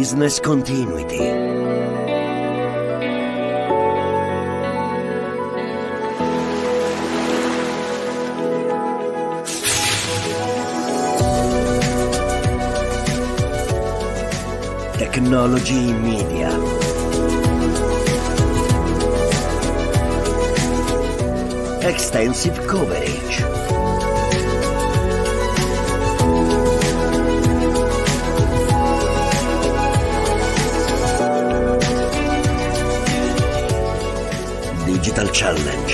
Business Continuity. Technology in Media. Extensive coverage. Digital Challenge.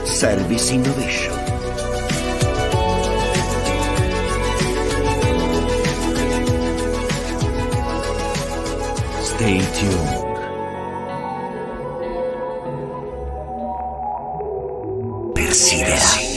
Service Innovation. Stay tuned. Persidera.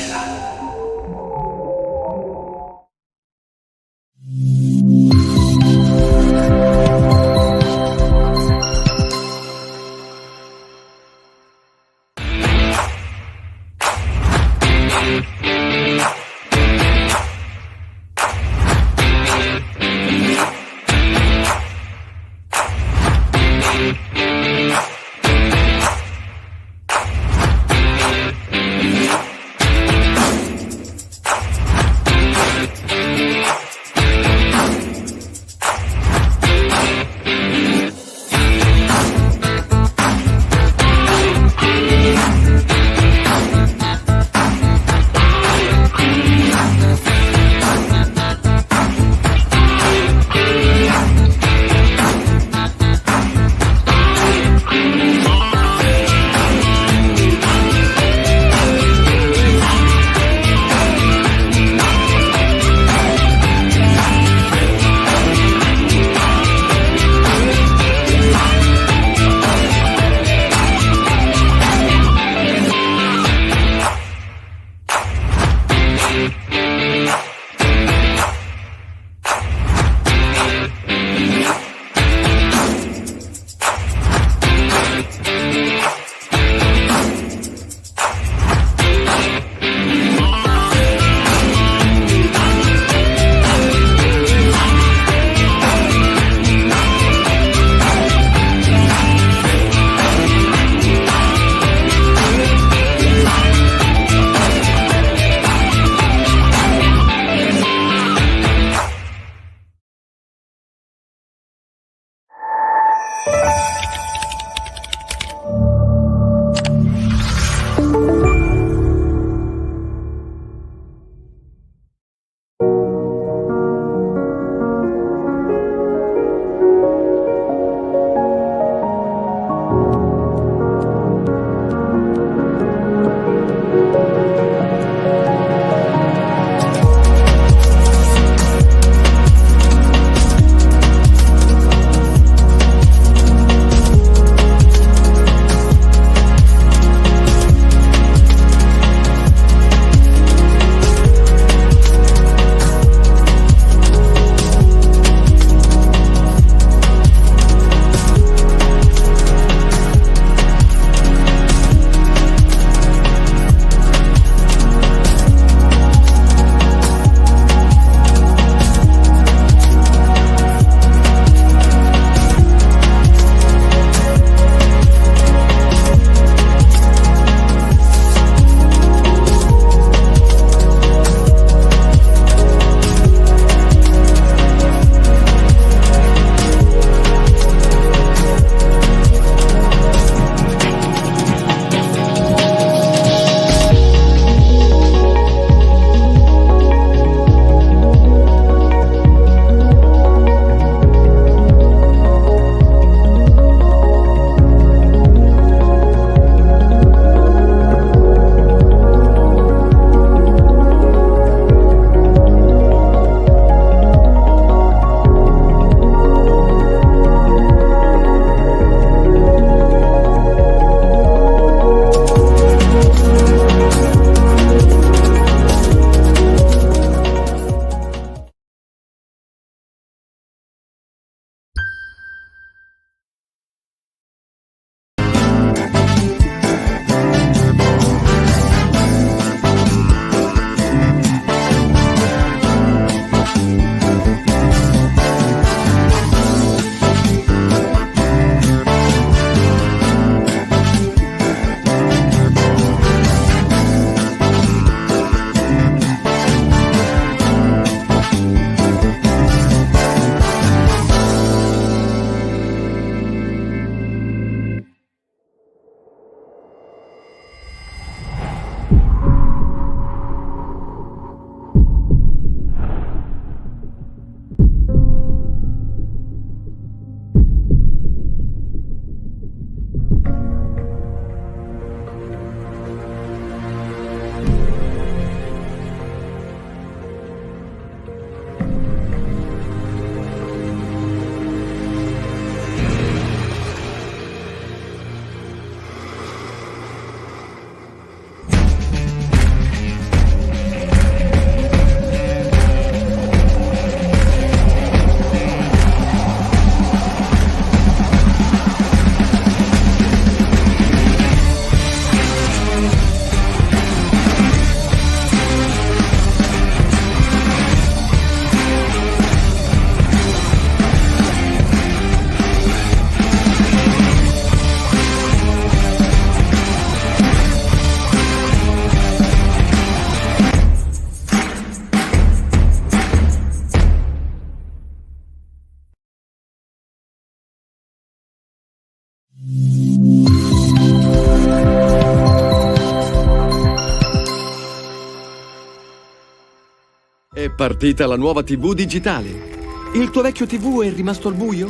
partita la nuova TV digitale. Il tuo vecchio TV è rimasto al buio?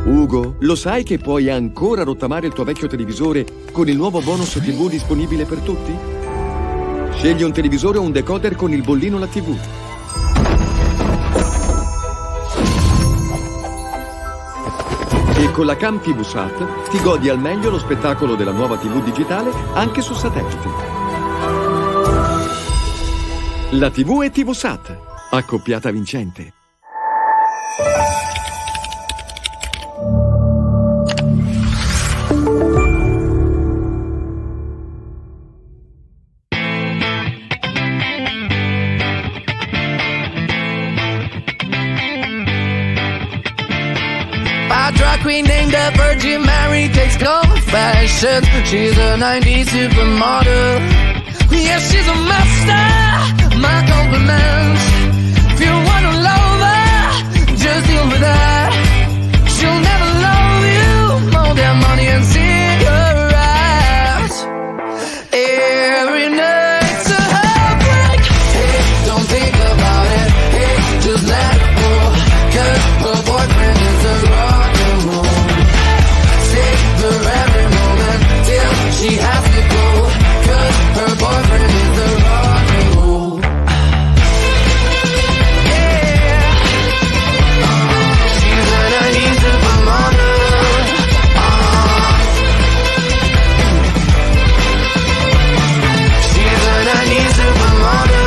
Ugo, lo sai che puoi ancora rottamare il tuo vecchio televisore con il nuovo bonus TV disponibile per tutti? Scegli un televisore o un decoder con il bollino La TV. E con la Cam TV Sat ti godi al meglio lo spettacolo della nuova TV digitale anche su satellite. La TV è TV Sat, accoppiata vincente. Drag queen named a Virgin Mary takes confessions. She's a 90s supermodel. Yeah, she's a master. My compliments. If you wanna love her, just deal with her. She'll never love you more than money and cigarettes. Every night's a heartbreak. Hey, don't think about it. Hey, just let it go. 'Cause her boyfriend is a rock. Every moment till she has to go, 'cause her boyfriend is the rock and roll. Yeah, she's a 90s supermodel. She's a 90s supermodel.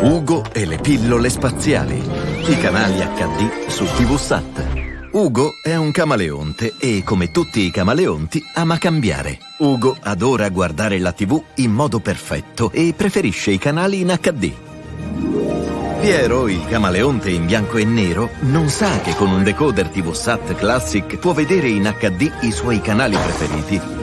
Ugo e le pillole spaziali. I canali HD su TV Sat. Ugo è un camaleonte e, come tutti i camaleonti, ama cambiare. Ugo adora guardare la TV in modo perfetto e preferisce i canali in HD. Piero, il camaleonte in bianco e nero, non sa che con un decoder TV Sat Classic può vedere in HD i suoi canali preferiti.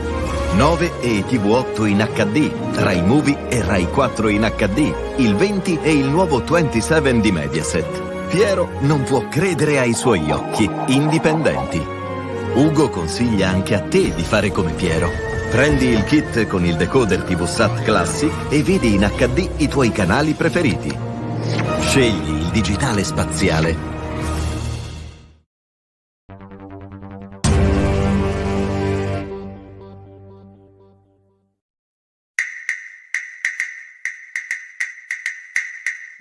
9 e TV8 in HD, Rai Movie e Rai 4 in HD, il 20 e il nuovo 27 di Mediaset. Piero non può credere ai suoi occhi, indipendenti. Ugo consiglia anche a te di fare come Piero. Prendi il kit con il decoder TV Sat Classic e vedi in HD i tuoi canali preferiti. Scegli il digitale spaziale.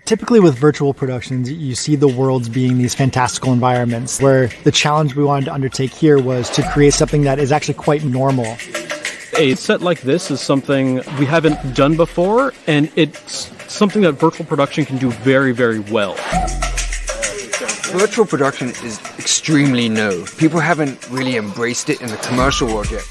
Typically with virtual productions, you see the worlds being these fantastical environments where the challenge we wanted to undertake here was to create something that is actually quite normal. A set like this is something we haven't done before, and it's something that virtual production can do very, very well. Virtual production is extremely new. People haven't really embraced it in the commercial world yet.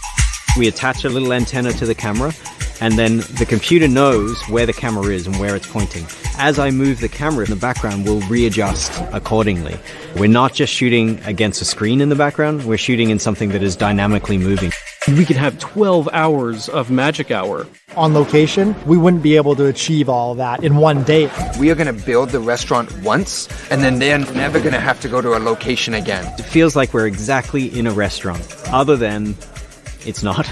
We attach a little antenna to the camera, and then the computer knows where the camera is and where it's pointing. As I move the camera, the background will readjust accordingly. We're not just shooting against a screen in the background, we're shooting in something that is dynamically moving. We could have 12 hours of magic hour. On location, we wouldn't be able to achieve all of that in one day. We are going to build the restaurant once, and then they're never going to have to go to a location again. It feels like we're exactly in a restaurant, other than it's not.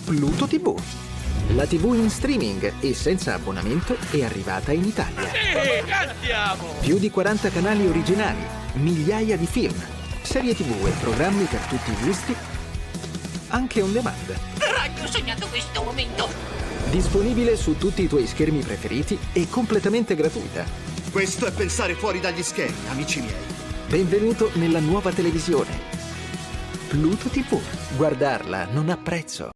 Pluto TV. La TV in streaming e senza abbonamento è arrivata in Italia. Più di 40 canali originali, migliaia di film, serie TV e programmi per tutti i gusti, anche on demand. Ho sognato questo momento. Disponibile su tutti i tuoi schermi preferiti e completamente gratuita. Questo è pensare fuori dagli schemi, amici miei. Benvenuto nella nuova televisione. Pluto TV. Guardarla non ha prezzo.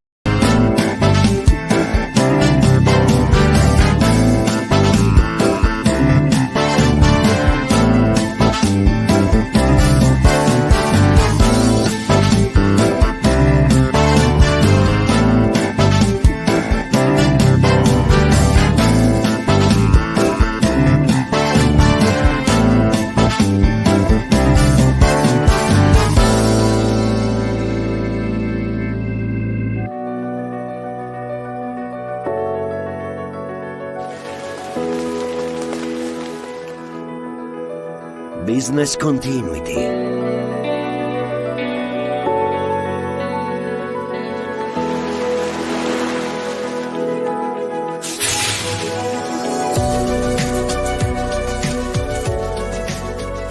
Business Continuity.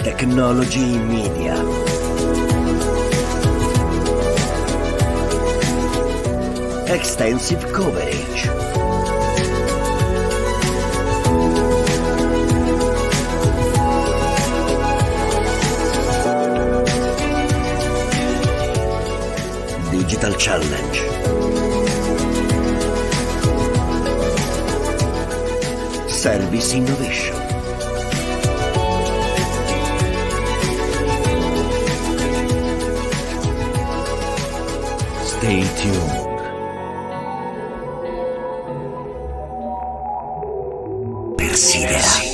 Technology in Media. Extensive coverage. Digital Challenge. Service Innovation. Stay tuned. Persidera.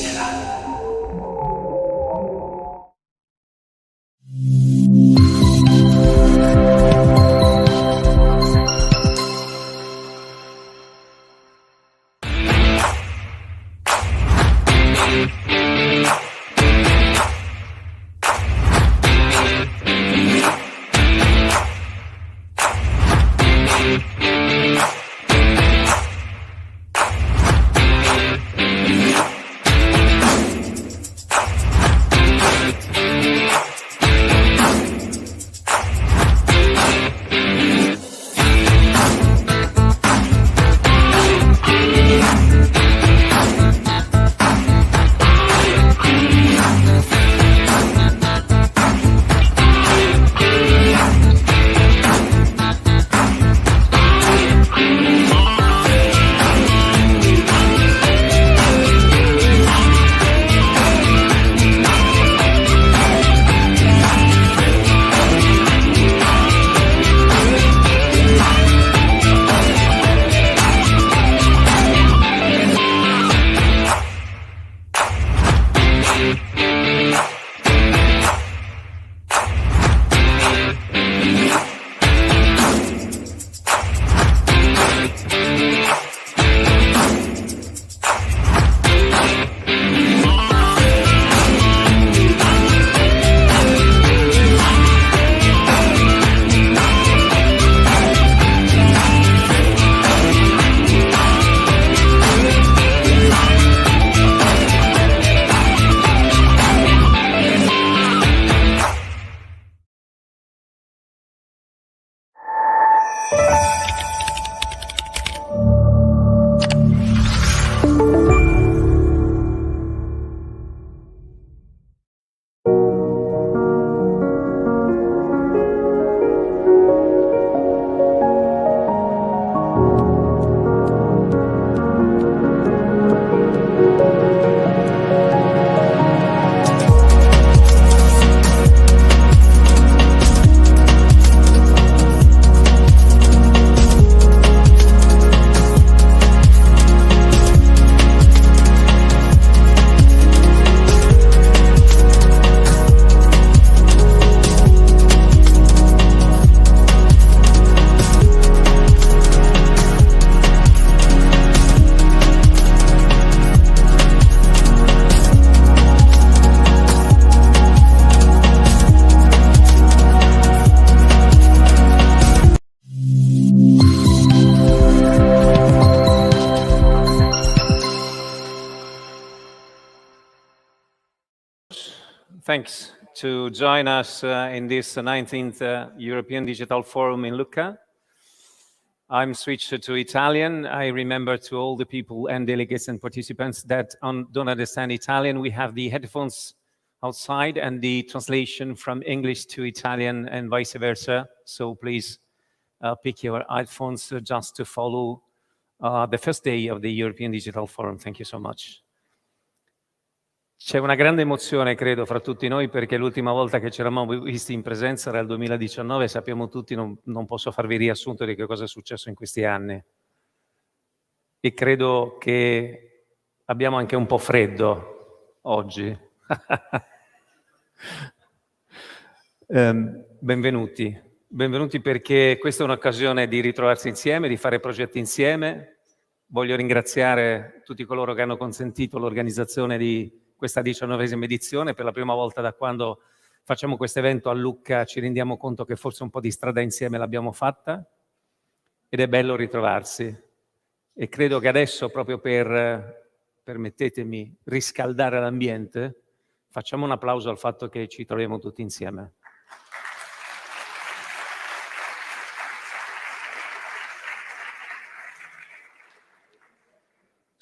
Thanks to join us in this 19th European Digital Forum in Lucca. I'm switched to Italian. I remember to all the people and delegates and participants that don't understand Italian, we have the headphones outside and the translation from English to Italian and vice versa. So please pick your headphones just to follow the first day of the European Digital Forum. Thank you so much. C'è una grande emozione, credo, fra tutti noi, perché l'ultima volta che ci eravamo visti in presenza era il 2019, sappiamo tutti, non posso farvi riassunto di che cosa è successo in questi anni. E credo che abbiamo anche un po' freddo oggi. Benvenuti perché questa è un'occasione di ritrovarsi insieme, di fare progetti insieme. Voglio ringraziare tutti coloro che hanno consentito l'organizzazione di questa 19ª edizione. Per la prima volta da quando facciamo questo evento a Lucca ci rendiamo conto che forse un po' di strada insieme l'abbiamo fatta ed è bello ritrovarsi. E credo che adesso, proprio per, permettetemi, riscaldare l'ambiente, facciamo un applauso al fatto che ci troviamo tutti insieme.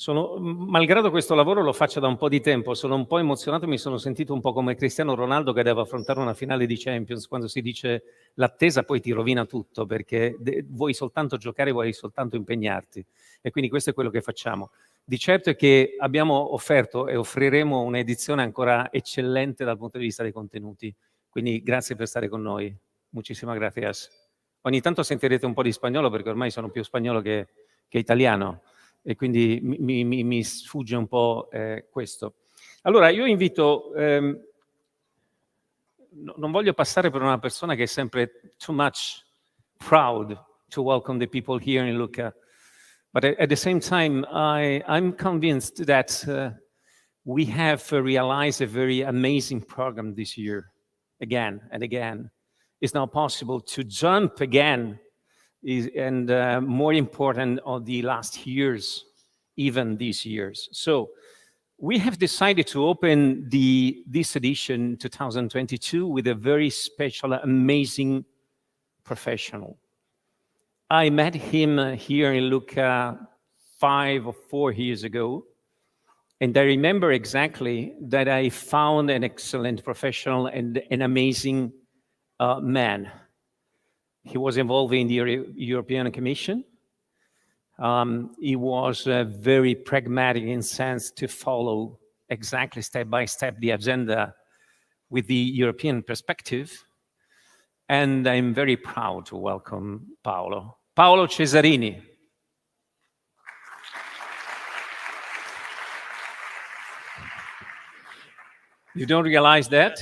Malgrado questo lavoro lo faccio da un po' di tempo, sono un po' emozionato, mi sono sentito un po' come Cristiano Ronaldo che deve affrontare una finale di Champions, quando si dice l'attesa poi ti rovina tutto, perché vuoi soltanto giocare, vuoi soltanto impegnarti. E quindi questo è quello che facciamo. Di certo è che abbiamo offerto e offriremo un'edizione ancora eccellente dal punto di vista dei contenuti. Quindi grazie per stare con noi. Muchísimas gracias. Ogni tanto sentirete un po' di spagnolo, perché ormai sono più spagnolo che italiano. E quindi mi sfugge un po' questo. Allora, io invito, non voglio passare per una persona che è sempre too much proud to welcome the people here in Lucca, but at the same time, I'm convinced that we have realized a very amazing program this year, again and again. It's now possible to jump again and more important of the last years, even these years. So we have decided to open this edition 2022 with a very special, amazing professional. I met him here in Lucca 5 or 4 years ago, and I remember exactly that I found an excellent professional and an amazing man. He was involved in the European Commission. He was very pragmatic in sense to follow exactly step by step the agenda with the European perspective. And I'm very proud to welcome Paolo. Paolo Cesarini. You don't realize that?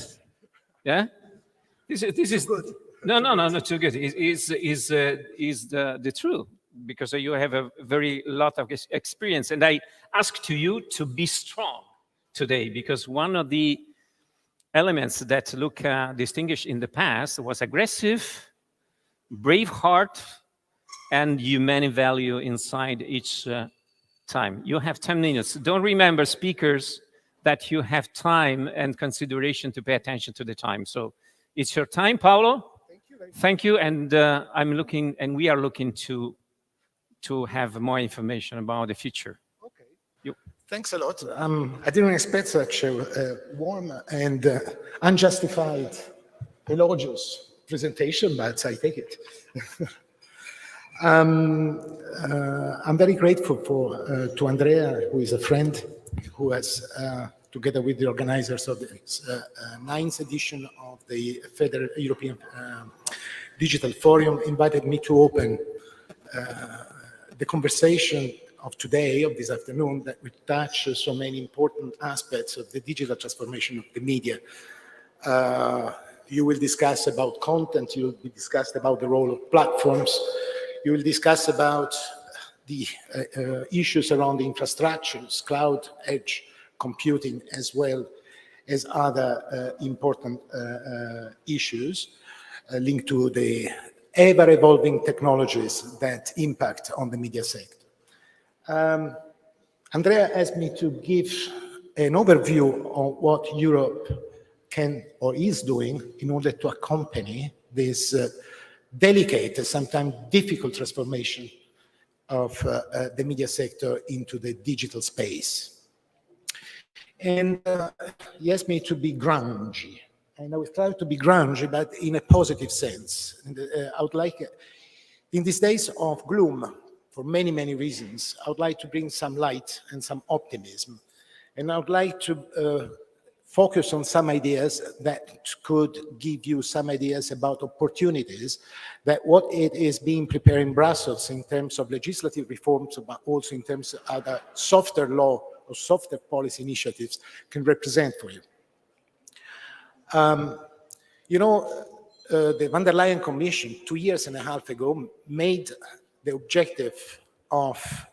Yeah? This is good. No, not too good. Is the truth, because you have a very lot of experience. And I ask to you to be strong today, because one of the elements that Lucca distinguished in the past was aggressive, brave heart, and human value inside each time. You have 10 minutes. Don't remember, speakers, that you have time and consideration to pay attention to the time. So it's your time, Paolo. Thank you, and we are looking to have more information about the future. Okay. Thanks a lot. I didn't expect such a warm and unjustified, elogious presentation, but I take it. I'm very grateful to Andrea, who is a friend, who has, together with the organizers of this 9th edition of the Federal European Digital Forum, invited me to open the conversation of today, of this afternoon, that will touch so many important aspects of the digital transformation of the media. You will discuss about content, you will be discussed about the role of platforms, you will discuss about the issues around the infrastructures, cloud, edge computing, as well as other important issues linked to the ever-evolving technologies that impact on the media sector. Andrea asked me to give an overview of what Europe can or is doing in order to accompany this delicate, sometimes difficult transformation of the media sector into the digital space. And he asked me to be grungy. And I will try to be grungy, but in a positive sense. And, I would like, in these days of gloom, for many, many reasons, I would like to bring some light and some optimism. And I would like to focus on some ideas that could give you some ideas about opportunities that what it is being prepared in Brussels in terms of legislative reforms, but also in terms of other softer law or softer policy initiatives can represent for you. The von der Leyen Commission 2.5 years ago made the objective of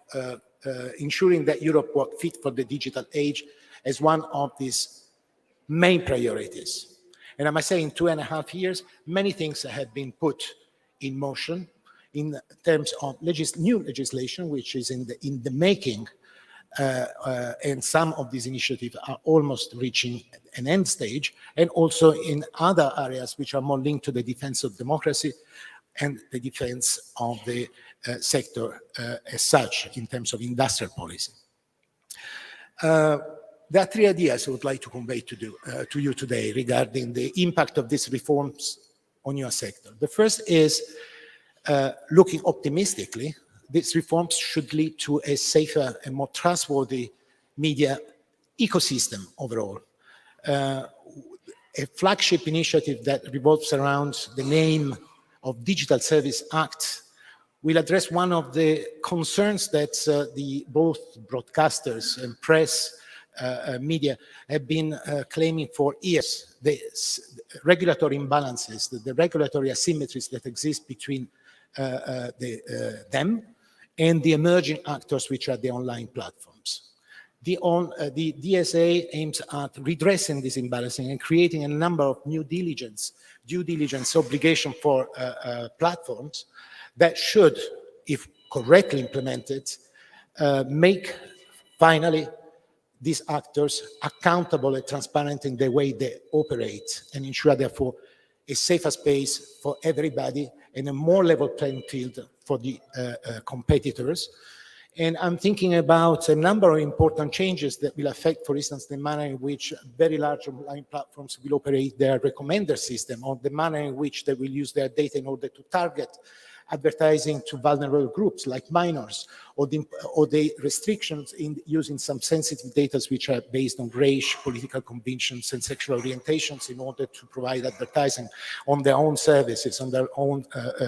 ensuring that Europe was fit for the digital age as one of these main priorities. And I must say, in 2.5 years, many things have been put in motion in terms of new legislation, which is in the making, and some of these initiatives are almost reaching an end stage, and also in other areas which are more linked to the defense of democracy and the defense of the sector as such in terms of industrial policy. There are 3 ideas I would like to convey to you today regarding the impact of these reforms on your sector. The first is looking optimistically. These reforms should lead to a safer and more trustworthy media ecosystem overall. A flagship initiative that revolves around the name of Digital Service Act will address one of the concerns that both broadcasters and press media have been claiming for years. The regulatory imbalances, the regulatory asymmetries that exist between them and the emerging actors, which are the online platforms. The DSA aims at redressing this imbalancing and creating a number of due diligence obligation for platforms that should, if correctly implemented, make finally these actors accountable and transparent in the way they operate and ensure, therefore, a safer space for everybody and a more level playing field for the competitors. And I'm thinking about a number of important changes that will affect, for instance, the manner in which very large online platforms will operate their recommender system, or the manner in which they will use their data in order to target advertising to vulnerable groups like minors, or the restrictions in using some sensitive data which are based on race, political convictions, and sexual orientations in order to provide advertising on their own services, on their own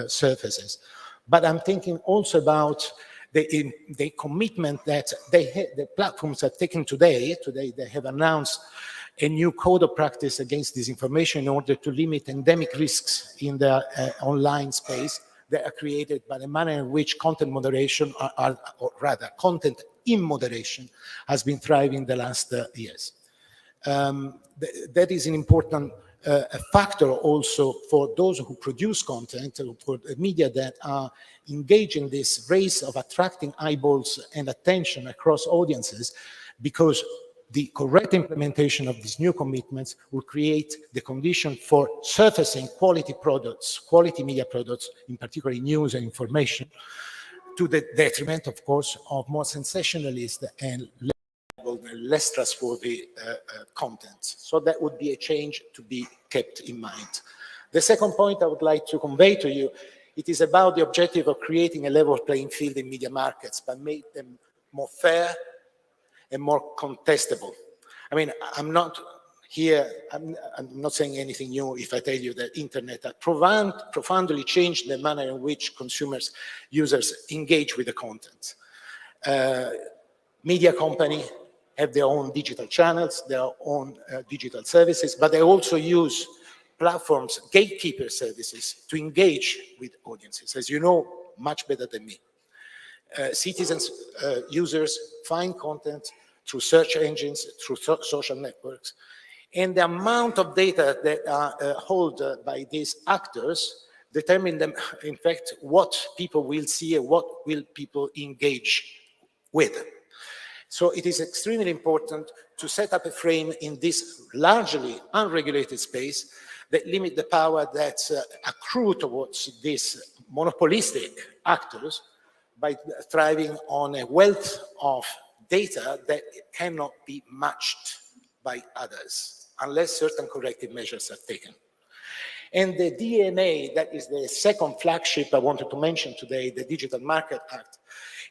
surfaces. But I'm thinking also about the commitment that the platforms are taking today. Today they have announced a new code of practice against disinformation in order to limit endemic risks in the online space that are created by the manner in which content moderation, or rather content in moderation, has been thriving the last years. That is an important factor also for those who produce content, for the media that are engaged in this race of attracting eyeballs and attention across audiences, because the correct implementation of these new commitments will create the condition for surfacing quality products, quality media products, in particular news and information, to the detriment, of course, of more sensationalist and less trustworthy content. So that would be a change to be kept in mind. The second point I would like to convey to you, it is about the objective of creating a level playing field in media markets, but make them more fair and more contestable. I mean, I'm not saying anything new if I tell you that internet has profoundly changed the manner in which users engage with the content. Media companies have their own digital channels, their own digital services, but they also use platforms, gatekeeper services, to engage with audiences, as you know much better than me. Citizens, users find content through search engines, through social networks, and the amount of data that are held by these actors determine them, in fact, what people will see and what will people engage with. So it is extremely important to set up a frame in this largely unregulated space that limit the power that accrue towards these monopolistic actors by thriving on a wealth of data that cannot be matched by others unless certain corrective measures are taken. And the DMA, that is the second flagship I wanted to mention today, the Digital Market Act,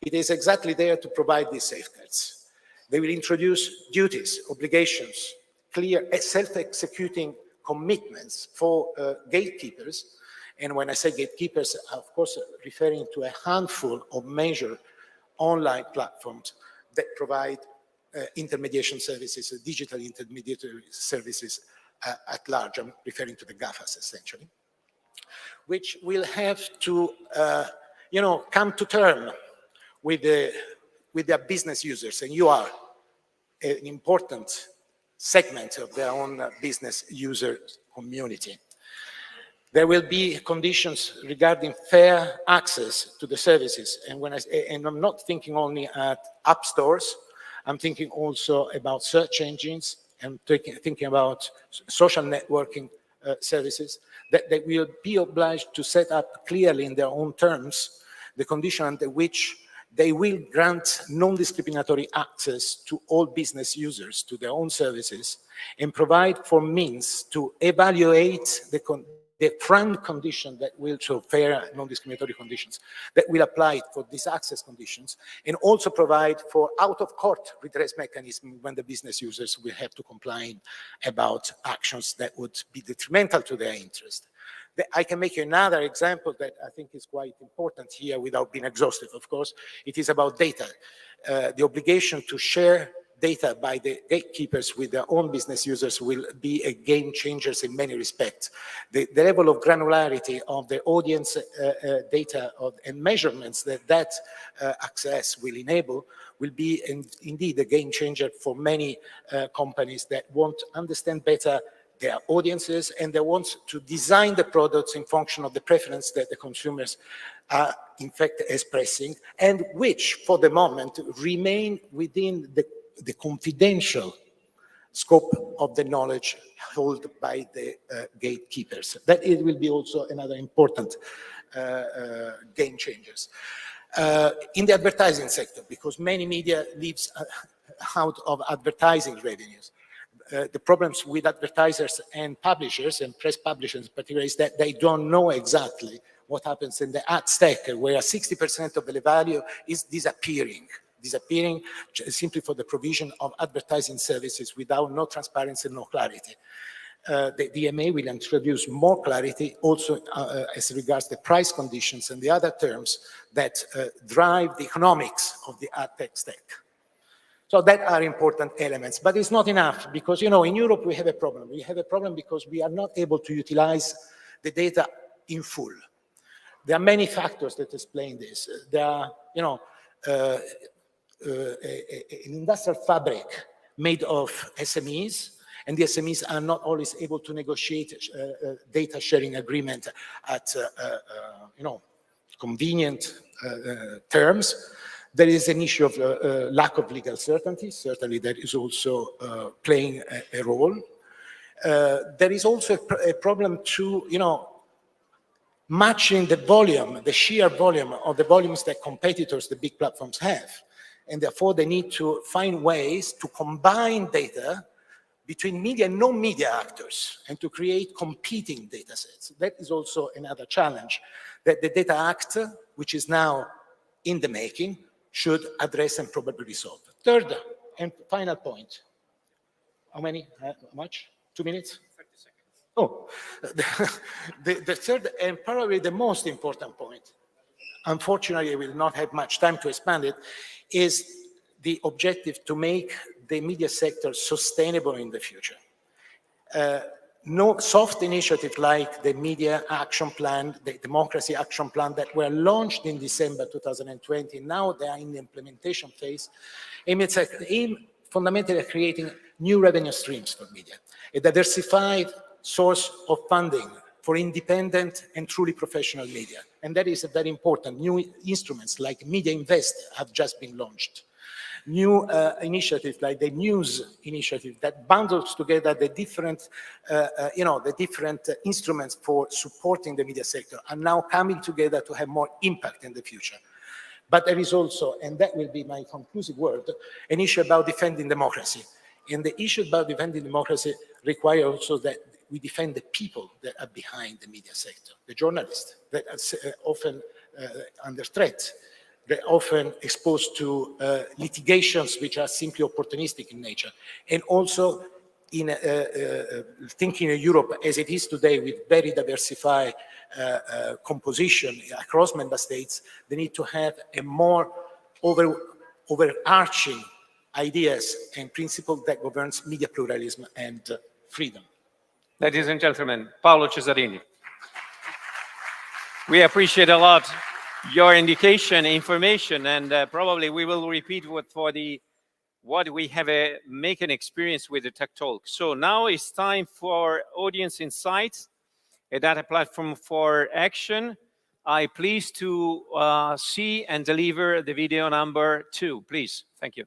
it is exactly there to provide these safeguards. They will introduce duties, obligations, clear self-executing commitments for gatekeepers. And when I say gatekeepers, of course, referring to a handful of major online platforms that provide intermediation services, digital intermediary services at large. I'm referring to the GAFAs, essentially, which will have to, come to term with their business users, and you are an important segment of their own business user community. There will be conditions regarding fair access to the services, and I'm not thinking only at app stores. I'm thinking also about search engines. I'm thinking about social networking services that they will be obliged to set up clearly in their own terms the condition under which they will grant non-discriminatory access to all business users to their own services and provide for means to evaluate the front condition that will show fair non-discriminatory conditions that will apply for these access conditions, and also provide for out-of-court redress mechanism when the business users will have to comply about actions that would be detrimental to their interest. I can make you another example that I think is quite important here without being exhaustive, of course. It is about data. The obligation to share data by the gatekeepers with their own business users will be a game changer in many respects. The level of granularity of the audience data and measurements that access will enable will be indeed a game changer for many companies that want to understand better their audiences, and they want to design the products in function of the preference that the consumers are in fact expressing, and which for the moment remain within the confidential scope of the knowledge held by the gatekeepers. That it will be also another important game changers. In the advertising sector, because many media lives out of advertising revenues. The problems with advertisers and publishers, and press publishers in particular, is that they don't know exactly what happens in the ad stack, where 60% of the value is disappearing simply for the provision of advertising services without no transparency, no clarity. The DMA will introduce more clarity also as regards the price conditions and the other terms that drive the economics of the ad tech stack. So that are important elements, but it's not enough because, in Europe we have a problem. We have a problem because we are not able to utilize the data in full. There are many factors that explain this. There are, an industrial fabric made of SMEs, and the SMEs are not always able to negotiate data sharing agreement at, convenient terms. There is an issue of lack of legal certainty. Certainly that is also playing a role. There is also a problem to, matching the volume, the sheer volume of the volumes that competitors, the big platforms have. And therefore they need to find ways to combine data between media and non-media actors and to create competing data sets. That is also another challenge that the Data Act, which is now in the making, should address and probably resolve. Third and final point. How many? How much? 2 minutes? 30 seconds. Oh, the third and probably the most important point, unfortunately I will not have much time to expand it, is the objective to make the media sector sustainable in the future. No soft initiative like the Media Action Plan, the Democracy Action Plan that were launched in December 2020, now they are in the implementation phase, aim fundamentally at creating new revenue streams for media, a diversified source of funding for independent and truly professional media. And that is very important. New instruments like Media Invest have just been launched. new initiatives like the news initiative that bundles together the different, the different instruments for supporting the media sector are now coming together to have more impact in the future. But there is also, and that will be my conclusive word, an issue about defending democracy. And the issue about defending democracy requires also that we defend the people that are behind the media sector, the journalists that are often under threat. They're often exposed to litigations which are simply opportunistic in nature. And also in thinking of Europe as it is today with very diversified composition across member states, they need to have a more overarching ideas and principle that governs media pluralism and freedom. Ladies and gentlemen, Paolo Cesarini. We appreciate a lot your indication, information, and probably we will repeat what we have make an experience with the Tech Talk. So now it's time for Audience Insights, a data platform for action. I'm pleased to see and deliver the video number 2, please. Thank you.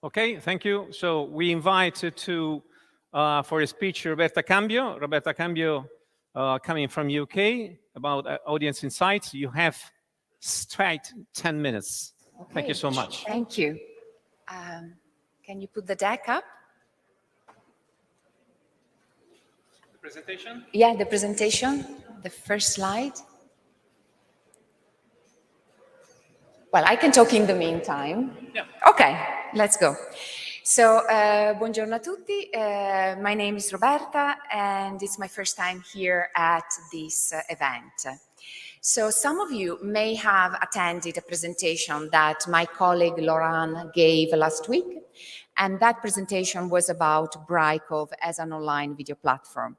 Okay, thank you. So we invite for a speech Roberta Cambio. Roberta Cambio, coming from UK, about Audience Insights. You have straight 10 minutes. Okay. Thank you so much. Thank you. Can you put the deck up? The presentation? Yeah, the presentation, the first slide. Well, I can talk in the meantime. Yeah. Okay, let's go. So, buongiorno a tutti. My name is Roberta, and it's my first time here at this event. So, some of you may have attended a presentation that my colleague Laurent gave last week, and that presentation was about Brykov as an online video platform.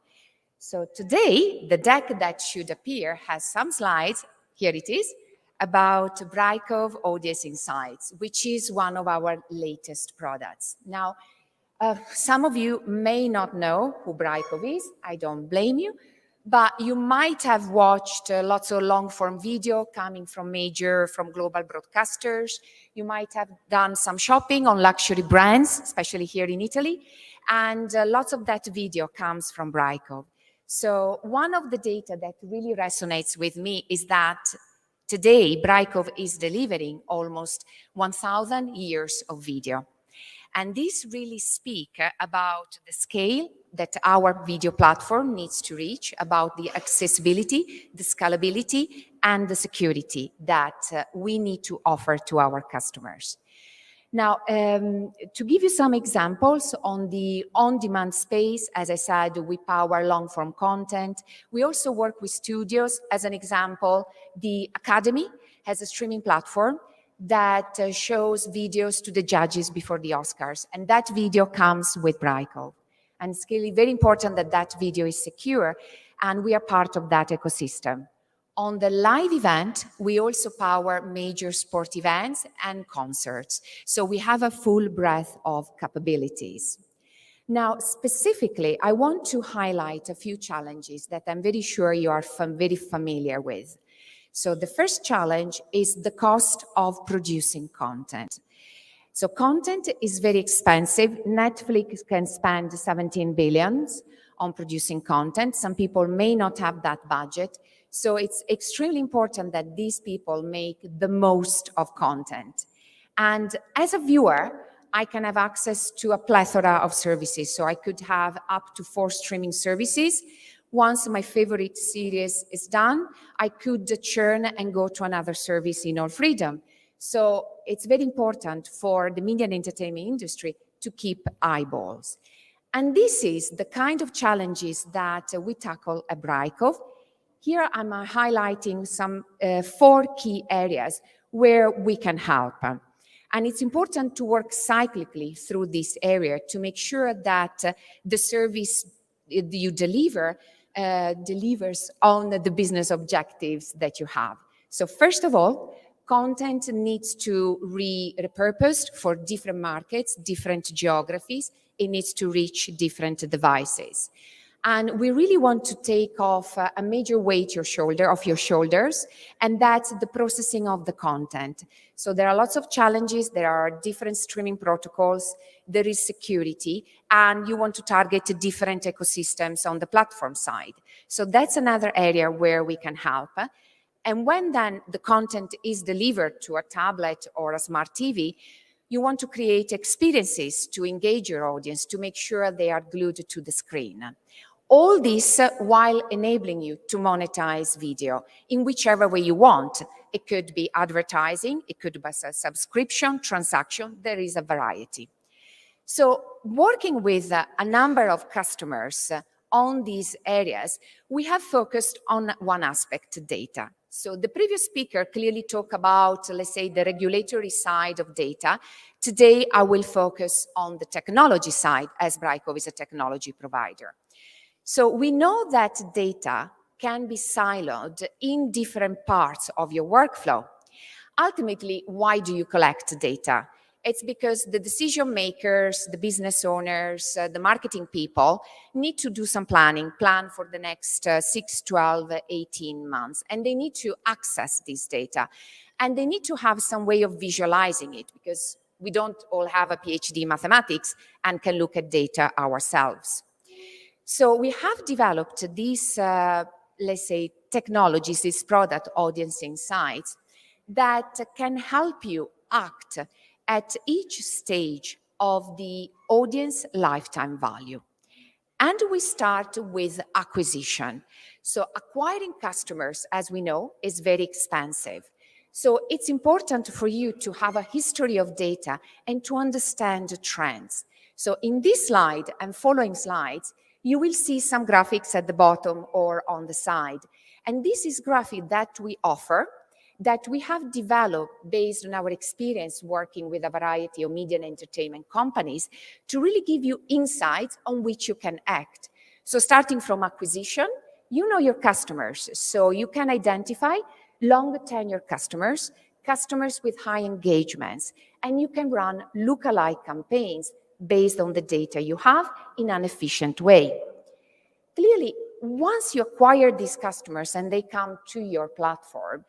So, today, the deck that should appear has some slides. Here it is, about Brykov Audience Insights, which is one of our latest products. Now, some of you may not know who Brykov is. I don't blame you, but you might have watched lots of long-form video coming from global broadcasters. You might have done some shopping on luxury brands, especially here in Italy, and lots of that video comes from Brykov. So one of the data that really resonates with me is that today, Brykov is delivering almost 1,000 years of video. And this really speaks about the scale that our video platform needs to reach, about the accessibility, the scalability, and the security that we need to offer to our customers. Now, to give you some examples on the on-demand space, as I said, we power long-form content. We also work with studios. As an example, the Academy has a streaming platform that shows videos to the judges before the Oscars, and that video comes with Brykov. And it's really very important that that video is secure, and we are part of that ecosystem. On the live event, we also power major sport events and concerts. So we have a full breadth of capabilities. Now, specifically, I want to highlight a few challenges that I'm very sure you are very familiar with. So the first challenge is the cost of producing content. So content is very expensive. Netflix can spend 17 billion on producing content. Some people may not have that budget. So it's extremely important that these people make the most of content. And as a viewer, I can have access to a plethora of services. So I could have up to 4 streaming services. Once my favorite series is done, I could churn and go to another service in all freedom. So it's very important for the media and entertainment industry to keep eyeballs. And this is the kind of challenges that we tackle at Brykov. Here I'm highlighting some 4 key areas where we can help. And it's important to work cyclically through this area to make sure that the service you deliver delivers on the business objectives that you have. So first of all, content needs to be repurposed for different markets, different geographies. It needs to reach different devices. And we really want to take off a major weight off your shoulders, and that's the processing of the content. So there are lots of challenges, there are different streaming protocols, there is security, and you want to target different ecosystems on the platform side. So that's another area where we can help. And when then the content is delivered to a tablet or a smart TV, you want to create experiences to engage your audience, to make sure they are glued to the screen. All this while enabling you to monetize video in whichever way you want. It could be advertising, it could be a subscription, transaction, there is a variety. So working with a number of customers on these areas, we have focused on one aspect, data. So the previous speaker clearly talked about, let's say, the regulatory side of data. Today, I will focus on the technology side, as Brykov is a technology provider. So we know that data can be siloed in different parts of your workflow. Ultimately, why do you collect data? It's because the decision makers, the business owners, the marketing people need to do some plan for the next 6, 12, 18 months. And they need to access this data. And they need to have some way of visualizing it, because we don't all have a PhD in mathematics and can look at data ourselves. So we have developed these, let's say, technologies, these product audience insights that can help you act at each stage of the audience lifetime value. And we start with acquisition. So acquiring customers, as we know, is very expensive. So it's important for you to have a history of data and to understand the trends. So in this slide and following slides, you will see some graphics at the bottom or on the side. And this is graphic that we offer, that we have developed based on our experience working with a variety of media and entertainment companies to really give you insights on which you can act. So starting from acquisition, you know your customers, so you can identify long tenure customers, customers with high engagements, and you can run lookalike campaigns based on the data you have in an efficient way. Clearly, once you acquire these customers and they come to your platform,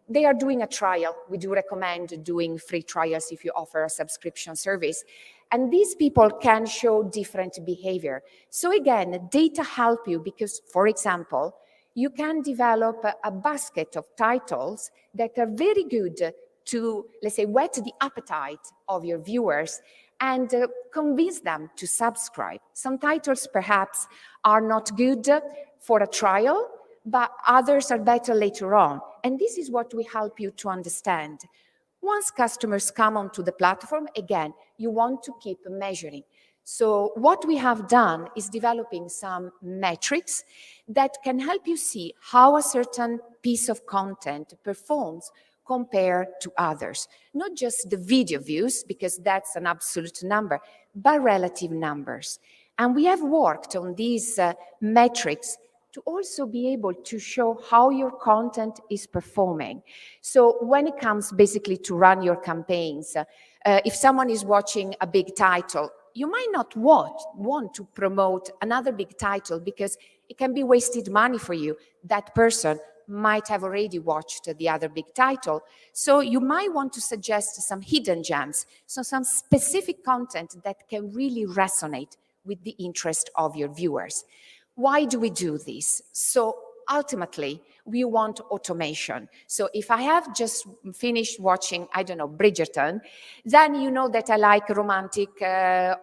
they are doing a trial. We do recommend doing free trials if you offer a subscription service. And these people can show different behavior. So again, data help you because, for example, you can develop a basket of titles that are very good to, let's say, whet the appetite of your viewers and convince them to subscribe. Some titles perhaps are not good for a trial, but others are better later on. And this is what we help you to understand. Once customers come onto the platform, again, you want to keep measuring. So what we have done is developing some metrics that can help you see how a certain piece of content performs compared to others. Not just the video views, because that's an absolute number, but relative numbers. And we have worked on these metrics to also be able to show how your content is performing. So when it comes basically to run your campaigns, if someone is watching a big title, you might not want to promote another big title because it can be wasted money for you. That person might have already watched the other big title. So you might want to suggest some hidden gems, so some specific content that can really resonate with the interest of your viewers. Why do we do this? So ultimately, we want automation. So if I have just finished watching, I don't know, Bridgerton, then you know that I like romantic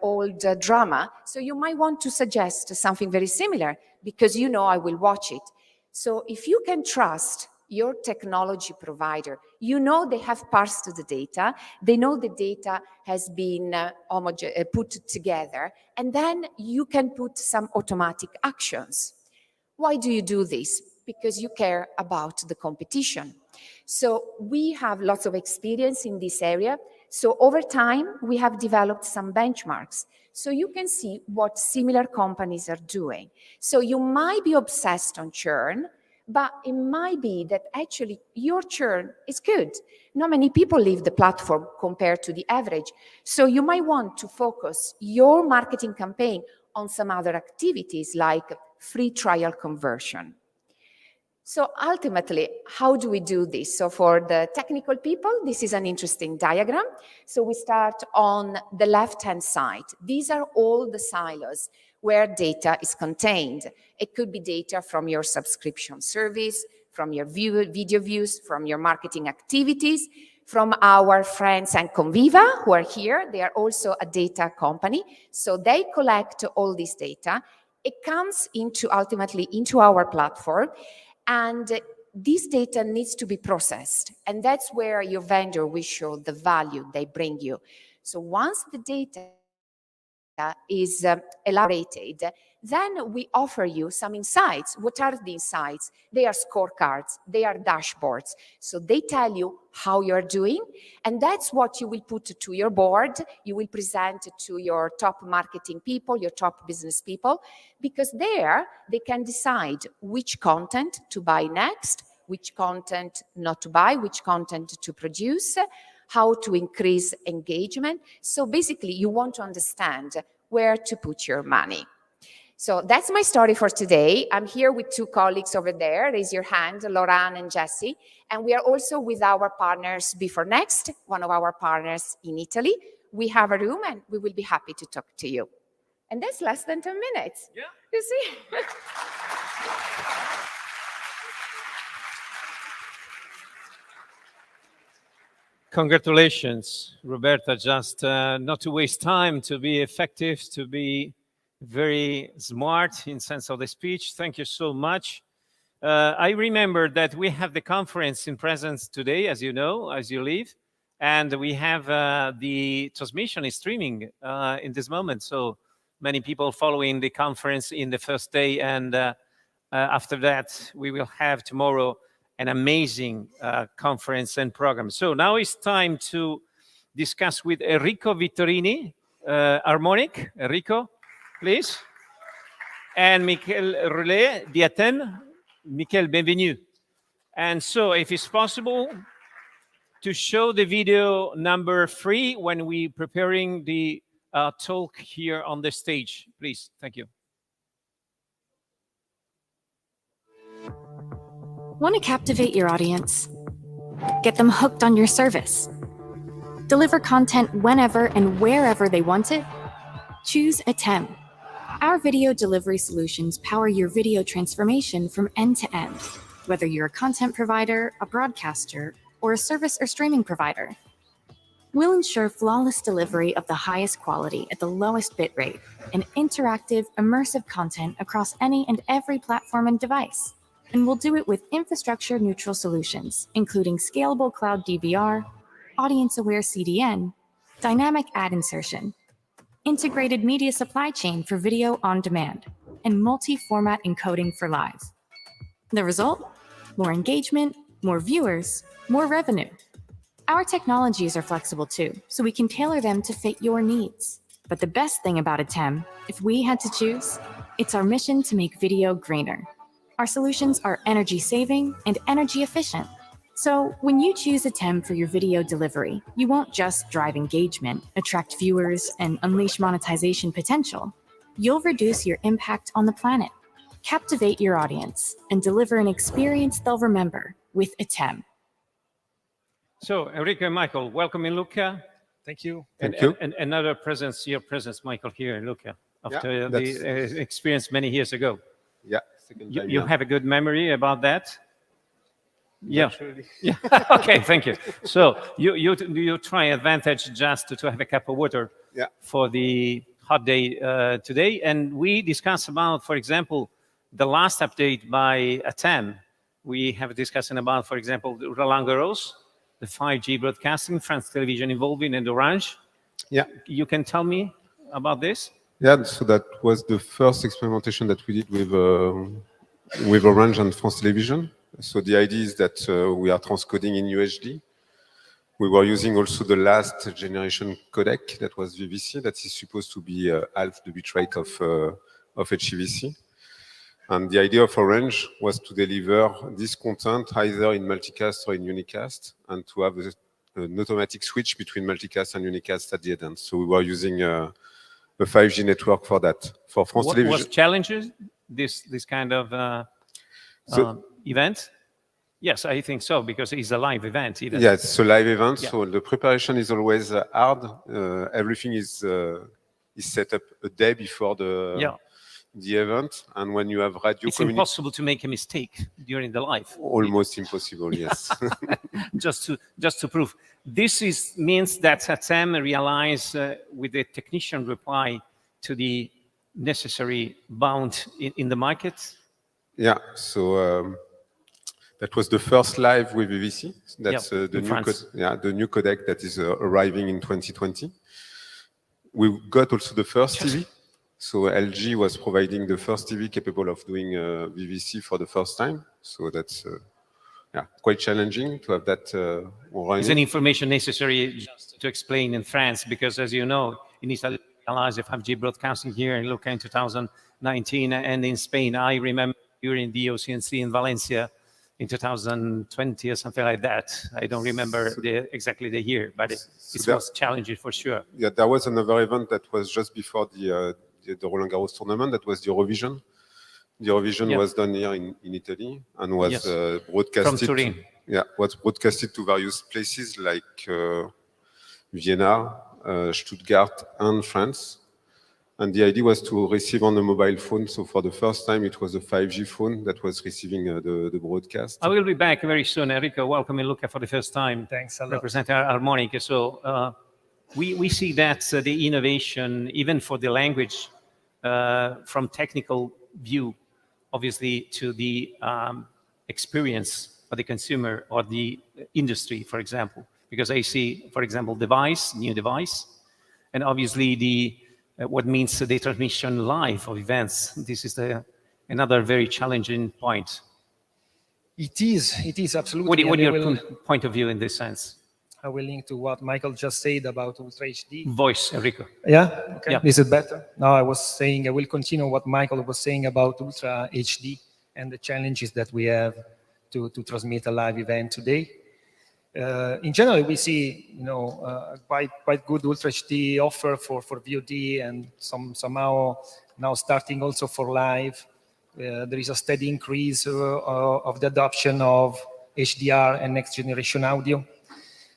old drama. So you might want to suggest something very similar because you know I will watch it. So if you can trust your technology provider, you know they have parsed the data, they know the data has been put together, and then you can put some automatic actions. Why do you do this? Because you care about the competition. So we have lots of experience in this area. So over time, we have developed some benchmarks. So you can see what similar companies are doing. So you might be obsessed on churn, but it might be that actually your churn is good. Not many people leave the platform compared to the average. So you might want to focus your marketing campaign on some other activities like free trial conversion. So ultimately, how do we do this? So for the technical people, this is an interesting diagram. So we start on the left-hand side. These are all the silos where data is contained. It could be data from your subscription service, from your video views, from your marketing activities, from our friends and Conviva who are here. They are also a data company. So they collect all this data. It comes ultimately into our platform. And this data needs to be processed. And that's where your vendor will show the value they bring you. So once the data is elaborated, then we offer you some insights. What are the insights? They are scorecards, they are dashboards. So they tell you how you're doing, and that's what you will put to your board. You will present it to your top marketing people, your top business people, because there they can decide which content to buy next, which content not to buy, which content to produce, how to increase engagement. So basically, you want to understand where to put your money. So that's my story for today. I'm here with two colleagues over there. Raise your hand, Lauren and Jessie. And we are also with our partners Before Next, one of our partners in Italy. We have a room and we will be happy to talk to you. And that's less than 10 minutes. Yeah. You see? Congratulations, Roberta. Just not to waste time, to be effective, to be very smart in sense of the speech. Thank you so much. I remember that we have the conference in presence today, as you know, as you leave, and we have the transmission is streaming in this moment. So many people following the conference in the first day, and after that, we will have tomorrow an amazing conference and program. So now it's time to discuss with Enrico Vittorini, Harmonic. Enrico, please. And Michael Roulet, Diaten. Michael, bienvenue. And so if it's possible to show the video number 3 when we're preparing the talk here on the stage, please. Thank you. Want to captivate your audience? Get them hooked on your service? Deliver content whenever and wherever they want it? Choose Atem. Our video delivery solutions power your video transformation from end to end, whether you're a content provider, a broadcaster, or a service or streaming provider. We'll ensure flawless delivery of the highest quality at the lowest bitrate and interactive, immersive content across any and every platform and device. And we'll do it with infrastructure-neutral solutions, including scalable cloud DVR, audience-aware CDN, dynamic ad insertion, integrated media supply chain for video on demand, and multi-format encoding for live. The result? More engagement, more viewers, more revenue. Our technologies are flexible too, so we can tailor them to fit your needs. But the best thing about Atem, if we had to choose, it's our mission to make video greener. Our solutions are energy saving and energy efficient. So when you choose Atem for your video delivery, you won't just drive engagement, attract viewers, and unleash monetization potential. You'll reduce your impact on the planet. Captivate your audience and deliver an experience they'll remember with ATEM. So, Enrico and Michael, welcome in Lucca. Thank you. And another presence, your presence, Michael, here in Lucca, after the experience many years ago. Yeah. You have a good memory about that? Yeah. Naturally. Yeah. Okay, thank you. So you try advantage just to have a cup of water for the hot day today. And we discussed about, for example, the last update by ATEM. We have discussing about, for example, Roland Garros, the 5G broadcasting, France Television involving, and Orange. Yeah. You can tell me about this? Yeah, so that was the first experimentation that we did with Orange and France Television. So the idea is that we are transcoding in UHD. We were using also the last generation codec that was VVC, that is supposed to be half the bitrate of HEVC. And the idea of Orange was to deliver this content either in multicast or in unicast, and to have an automatic switch between multicast and unicast at the end. So we were using a 5G network for that. For France Television. Was challenges this kind of event? Yes, I think so, because it's a live event. Yeah, it's a live event, Yeah. so the preparation is always hard. Everything is set up a day before the event, and when you have radio, it's impossible to make a mistake during the live. Almost impossible, yes. just to prove, this means that ATEM realize with the technician reply to the necessary bound in the market. Yeah, so that was the first live with VVC. That's the new codec that is arriving in 2020. We got also the first TV. So LG was providing the first TV capable of doing VVC for the first time. So that's quite challenging to have that running. Is any information necessary just to explain in France? Because as you know, in Italy, realized the 5G broadcasting here in Lucca in 2019, and in Spain, I remember during the OCNC in Valencia in 2020 or something like that. I don't remember exactly the year, but it was challenging for sure. Yeah, there was another event that was just before the Roland Garros tournament. That was the Eurovision. The Eurovision was done here in Italy and was broadcasted. From Turin. Was broadcasted to various places like Vienna, Stuttgart, and France. And the idea was to receive on a mobile phone. So for the first time, it was a 5G phone that was receiving the broadcast. I will be back very soon. Enrico, welcome in Lucca for the first time. Thanks a lot. Representing Harmonica. So we see that the innovation, even for the language, from technical view, obviously, to the experience for the consumer or the industry, for example. Because I see, for example, new device, and obviously what means the transmission live of events. This is another very challenging point. It is absolutely. What is your point of view in this sense? I will link to what Michael just said about Ultra HD. Voice, Enrico. Yeah? Okay. Yeah. Is it better? No, I was saying, I will continue what Michael was saying about Ultra HD and the challenges that we have to transmit a live event today. In general, we see, quite good Ultra HD offer for VOD, and somehow now starting also for live. There is a steady increase of the adoption of HDR and next generation audio.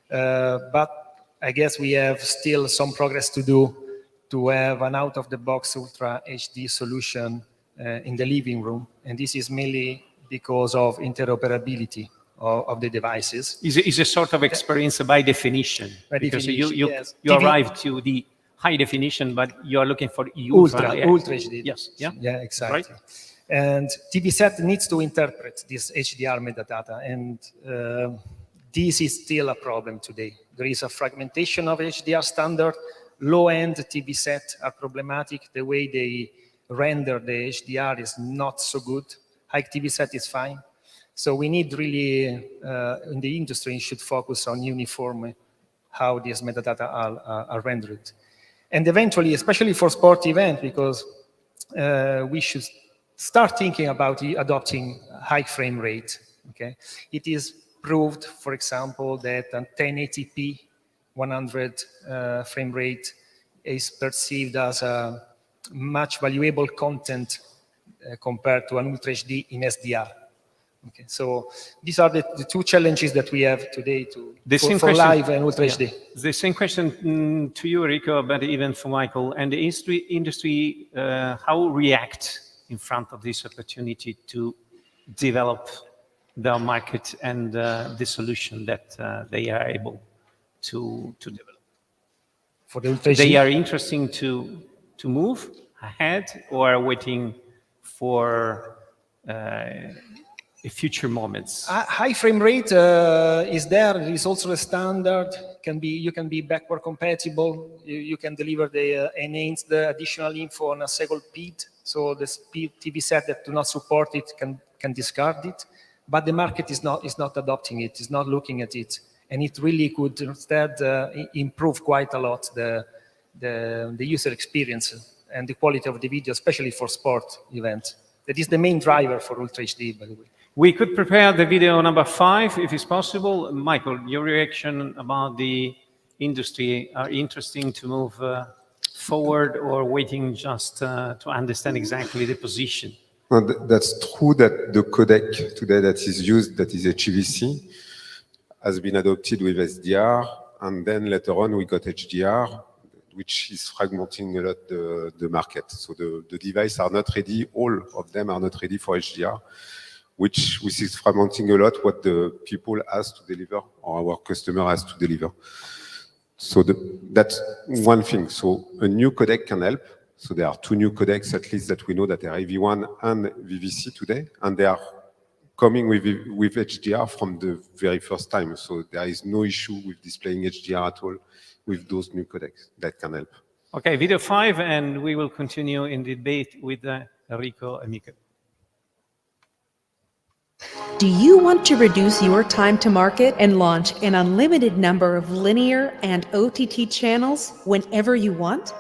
But I guess we have still some progress to do to have an out-of-the-box Ultra HD solution in the living room. And this is mainly because of interoperability of the devices. Is a sort of experience by definition. Because you arrive to the high definition, but you are looking for Ultra HD. Yes. Yeah, exactly. Right? And TV set needs to interpret this HDR metadata, and this is still a problem today. There is a fragmentation of HDR standard. Low-end TV sets are problematic. The way they render the HDR is not so good. High TV set is fine. So we need really, in the industry, should focus on uniform how these metadata are rendered. And eventually, especially for sport event, because we should start thinking about adopting high frame rate. Okay, it is proved, for example, that a 1080p 100 frame rate is perceived as a much valuable content compared to an Ultra HD in SDR. Okay, so these are the two challenges that we have today for live and Ultra HD. The same question to you, Enrico, but even for Michael. And the industry how react in front of this opportunity to develop the market and the solution that they are able to develop? For the Ultra HD? They are interesting to move ahead or are waiting for future moments? High frame rate is there. There is also a standard. You can be backward compatible. You can deliver the enhanced additional info on a single PID. So the TV set that do not support it can discard it. But the market is not adopting it. Is not looking at it, and it really could instead improve quite a lot the user experience and the quality of the video, especially for sport events. That is the main driver for Ultra HD, by the way. We could prepare the video number 5, if it's possible. Michael, your reaction about the industry are interesting to move forward or waiting just to understand exactly the position? Well, that's true that the codec today that is used, that is HEVC, has been adopted with SDR, and then later on we got HDR, which is fragmenting a lot the market. So the devices are not ready, all of them are not ready for HDR, which is fragmenting a lot what the people has to deliver or our customer has to deliver. So that's one thing. So a new codec can help. So there are 2 new codecs at least that we know that are AV1 and VVC today, and they are coming with HDR from the very first time. So there is no issue with displaying HDR at all with those new codecs that can help. Okay, video 5, and we will continue in the debate with Enrico and Mika. Do you want to reduce your time to market and launch an unlimited number of linear and OTT channels whenever you want?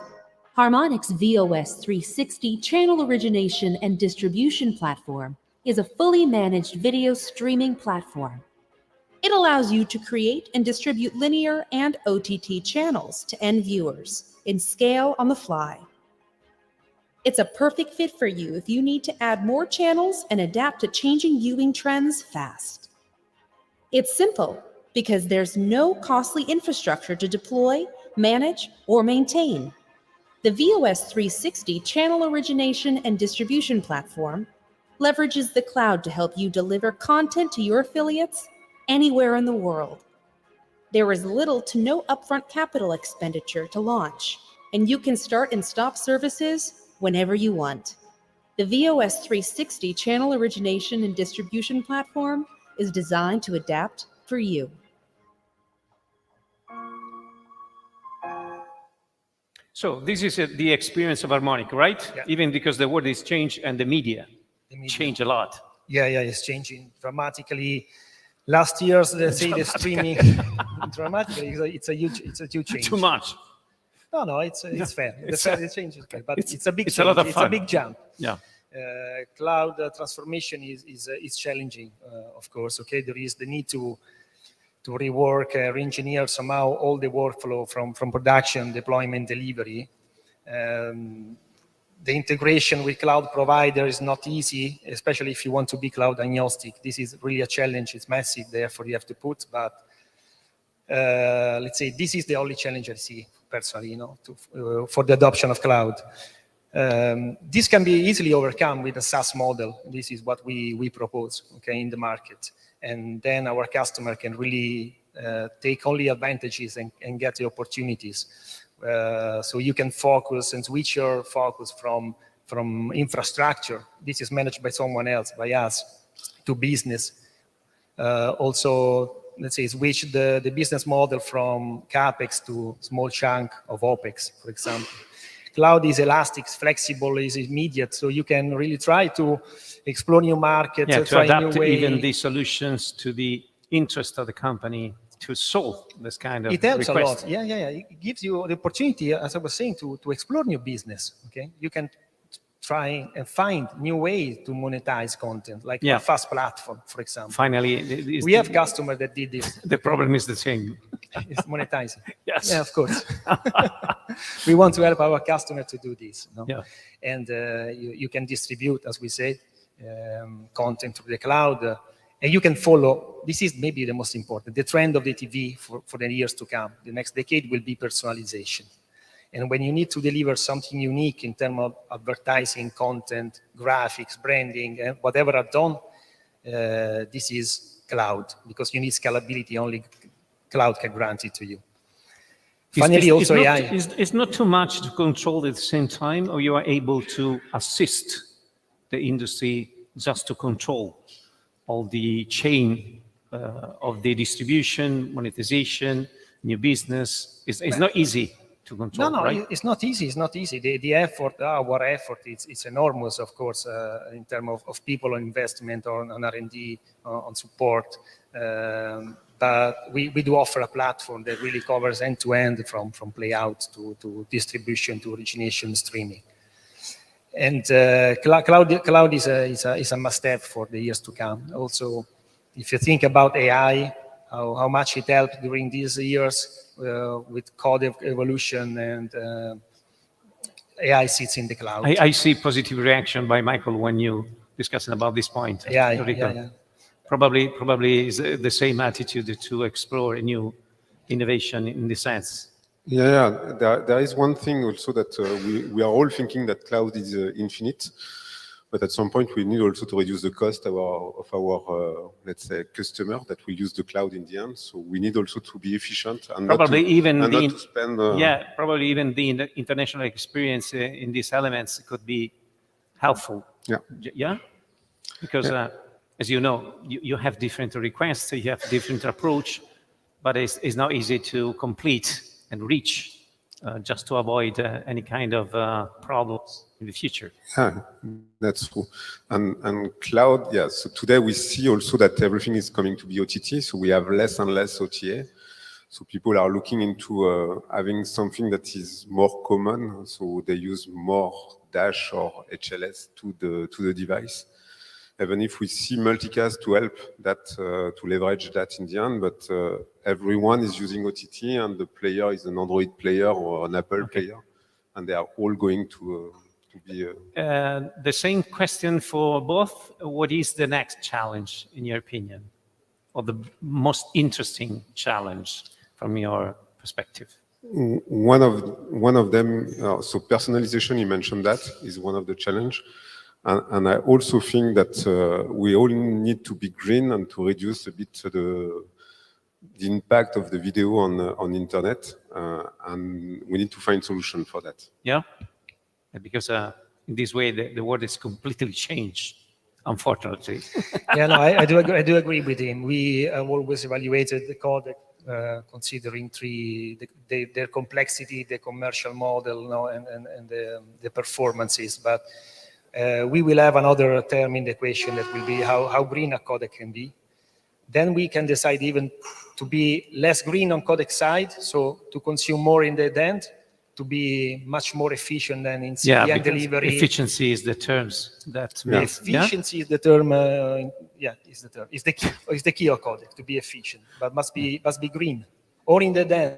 Harmonix's VOS 360 channel origination and distribution platform is a fully managed video streaming platform. It allows you to create and distribute linear and OTT channels to end viewers in scale on the fly. It's a perfect fit for you if you need to add more channels and adapt to changing viewing trends fast. It's simple because there's no costly infrastructure to deploy, manage, or maintain. The VOS 360 channel origination and distribution platform leverages the cloud to help you deliver content to your affiliates anywhere in the world. There is little to no upfront capital expenditure to launch, and you can start and stop services whenever you want. The VOS 360 channel origination and distribution platform is designed to adapt for you. So this is the experience of Harmonic, right? Yeah. Even because the world is changed and the media changed a lot. Yeah, it's changing dramatically. Last year's, let's say, the streaming dramatically. It's a huge change. Too much. No, it's fair. The change is fair, but it's a big change. A lot of it's fun. a big jump. Yeah. Cloud transformation is challenging, of course. Okay, there is the need to rework, re-engineer somehow all the workflow from production, deployment, delivery. The integration with cloud provider is not easy, especially if you want to be cloud agnostic. This is really a challenge. It's massive, therefore you have to put. But let's say this is the only challenge I see personally, for the adoption of cloud. This can be easily overcome with a SaaS model. This is what we propose, okay, in the market. And then our customer can really take only advantages and get the opportunities. So you can focus and switch your focus from infrastructure. This is managed by someone else, by us, to business. Also, let's say, switch the business model from CapEx to small chunk of OpEx, for example. Cloud is elastic, it's flexible, is immediate, so you can really try to explore new markets, to try adapt new ways. even the solutions to the interest of the company to solve this kind of It helps request. a lot. Yeah. It gives you the opportunity, as I was saying, to explore new business. Okay, you can try and find new ways to monetize content, like a fast platform, for example. Finally, we have customers that did this. The problem is the same. It's monetizing. Yes. Yeah, of course. we want to help our customer to do this. No? Yeah. And you can distribute, as we said, content to the cloud. And you can follow, this is maybe the most important, the trend of the TV for the years to come. The next decade will be personalization. And when you need to deliver something unique in terms of advertising, content, graphics, branding, and whatever add-on, this is cloud, because you need scalability, only cloud can grant it to you. Finally, also AI. It's not too much to control at the same time, or you are able to assist the industry just to control all the chain of the distribution, monetization, new business. It's not easy to control, No, right? it's not easy. It's not easy. The effort, our effort, it's enormous, of course, in terms of people on investment, on R&D, on support. But we do offer a platform that really covers end-to-end from playout to distribution to origination streaming. And cloud is a must-have for the years to come. Also, if you think about AI, how much it helped during these years with code evolution, and AI sits in the cloud. I see positive reaction by Michael when you discussing about this point. Yeah. Probably is the same attitude to explore a new innovation in this sense. Yeah. There is one thing also that we are all thinking that cloud is infinite, but at some point we need also to reduce the cost of our let's say, customer that will use the cloud in the end. So we need also to be efficient and Probably not to spend. Probably even the international experience in these elements could be helpful. Yeah. Because as you know, you have different requests, you have different approach, but it's not easy to complete and reach just to avoid any kind of problems in the future. Yeah, that's true. And cloud, so today we see also that everything is coming to be OTT, so we have less and less OTA. So people are looking into having something that is more common, so they use more Dash or HLS to the device. Even if we see multicast to help that, to leverage that in the end, but everyone is using OTT, and the player is an Android player or an Apple player, and they are all going to be... The same question for both. What is the next challenge, in your opinion, or the most interesting challenge from your perspective? One of them, so personalization, you mentioned that, is one of the challenge. And I also think that we all need to be green and to reduce a bit the impact of the video on internet, and we need to find solution for that. Yeah, because in this way the world is completely changed, unfortunately. I do agree with him. We have always evaluated the codec considering their complexity, the commercial model, and the performances, but. We will have another term in the equation that will be how green a codec can be. Then we can decide even to be less green on codec side, so to consume more in the end, to be much more efficient than in CDN delivery. Efficiency is the terms that efficiency is the term. Is the term. Is the key of codec to be efficient, but must be green or in the end.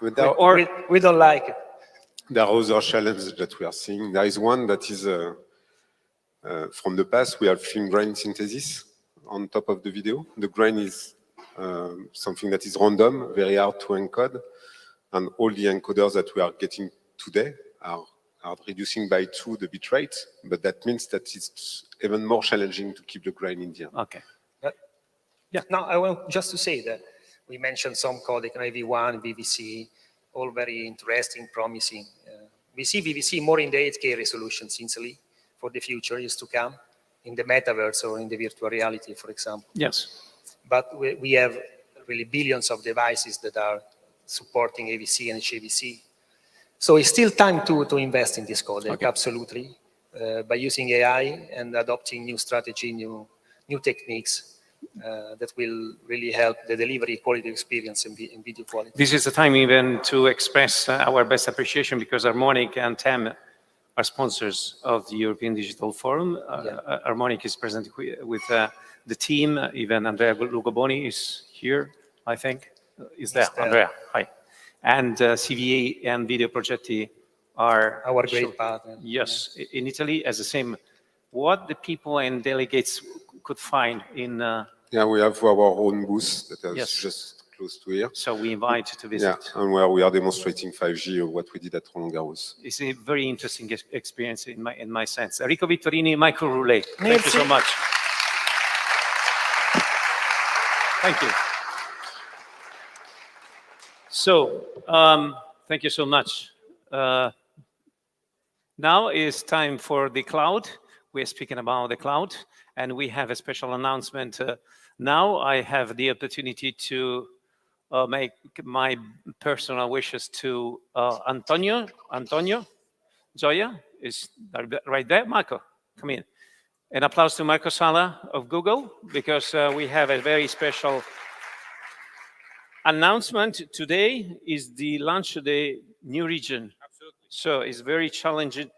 We don't like it. There are other challenges that we are seeing. There is one that is from the past. We have film grain synthesis on top of the video. The grain is something that is random, very hard to encode, and all the encoders that we are getting today are reducing by 2 the bit rate, but that means that it's even more challenging to keep the grain in the end. Okay. Now I want just to say that we mentioned some codec, AV1, VVC, all very interesting, promising. We see VVC more in the 8K resolution, sincerely, for the future years to come, in the metaverse or in the virtual reality, for example. Yes. But we have really billions of devices that are supporting AVC and HAVC. So it's still time to invest in this codec, absolutely, by using AI and adopting new strategy, new techniques. That will really help the delivery quality experience and video quality. This is the time even to express our best appreciation, because Harmonic and Tem are sponsors of the European Digital Forum. Harmonic is present with the team. Even Andrea Lugoboni is here, I think. Is there? Andrea, hi. And CVA and Video Progetti are our great partner. Yes, in Italy as the same. What the people and delegates could find in... Yeah, we have our own booth that is Yes. just close to here. So we invite you to visit. Yeah, and where we are demonstrating 5G, what we did at Roland Garros. It's a very interesting experience in my sense. Enrico Vittorini, Michael Roulet. Thank you so much. Thank you. So, thank you so much. Now is time for the cloud. We're speaking about the cloud, and we have a special announcement. Now I have the opportunity to make my personal wishes to Antonio. Gioia is right there. Marco, come in. An applause to Marco Sala of Google, because we have a very special announcement. Today is the launch of the new region. Absolutely. So it's very challenging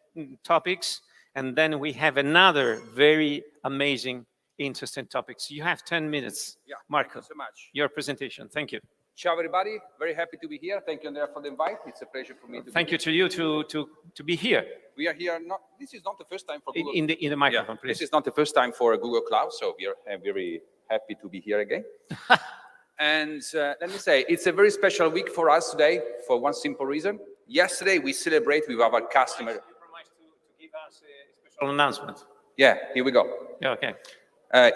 topics. And then we have another very amazing, interesting topics. You have 10 minutes. Yeah, Marco, thank you so much. Your presentation. Thank you. Ciao, everybody. Very happy to be here. Thank you, Andrea, for the invite. It's a pleasure for me to Thank be you to you to be here. We are here. This is not the first time for Google. In the microphone, please. This is not the first time for Google Cloud, so we are very happy to be here again. And let me say, it's a very special week for us today for one simple reason. Yesterday, we celebrate with our customer. Announcement. Yeah, here we go. Yeah, okay.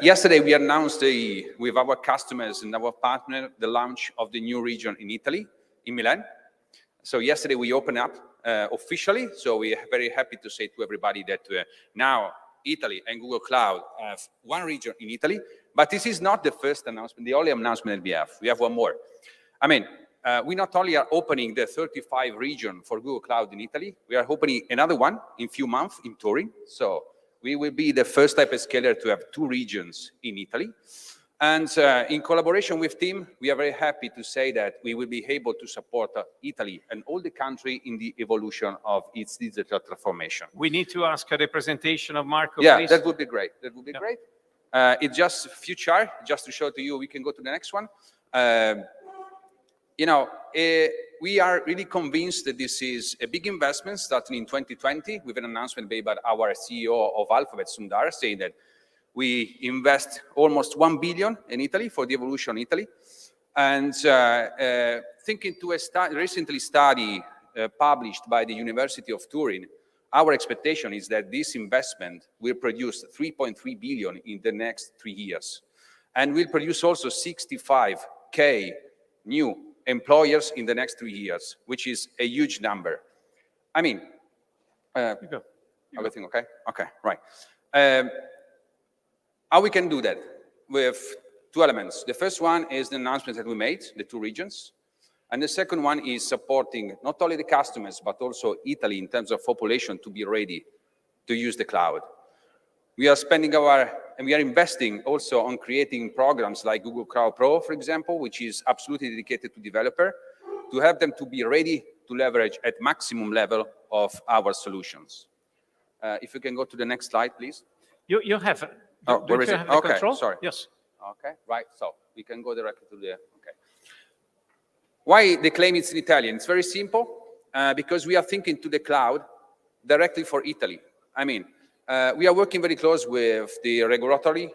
Yesterday, we announced with our customers and our partner the launch of the new region in Italy, in Milan. So yesterday, we opened up officially. So we are very happy to say to everybody that now Italy and Google Cloud have one region in Italy. But this is not the first announcement, the only announcement that we have. We have one more. I mean, we not only are opening the 35 region for Google Cloud in Italy, we are opening another one in a few months in Turin. So we will be the first hyperscaler to have 2 regions in Italy. And in collaboration with Tim, we are very happy to say that we will be able to support Italy and all the country in the evolution of its digital transformation. We need to ask a representation of Marco, yeah, please. That would be great. That would be great. It's just a few charts, just to show to you. We can go to the next one. We are really convinced that this is a big investment starting in 2020 with an announcement made by our CEO of Alphabet, Sundar, saying that we invest almost 1 billion in Italy for the evolution of Italy. And thinking to a recently study published by the University of Turin, our expectation is that this investment will produce 3.3 billion in the next 3 years. And will produce also 65K new employers in the next 3 years, which is a huge number. I mean, everything okay? Okay, right. How we can do that? With 2 elements. The first one is the announcement that we made, the 2 regions. And the second one is supporting not only the customers, but also Italy in terms of population to be ready to use the cloud. We are spending and we are investing also on creating programs like Google Cloud Pro, for example, which is absolutely dedicated to developer, to have them to be ready to leverage at maximum level of our solutions. If you can go to the next slide, please. You have. Where is it? Okay, control? sorry. Yes. Okay, right. So we can go directly to the. Okay. Why the claim it's in Italian? It's very simple. Because we are thinking to the cloud directly for Italy. I mean, we are working very close with the regulatory,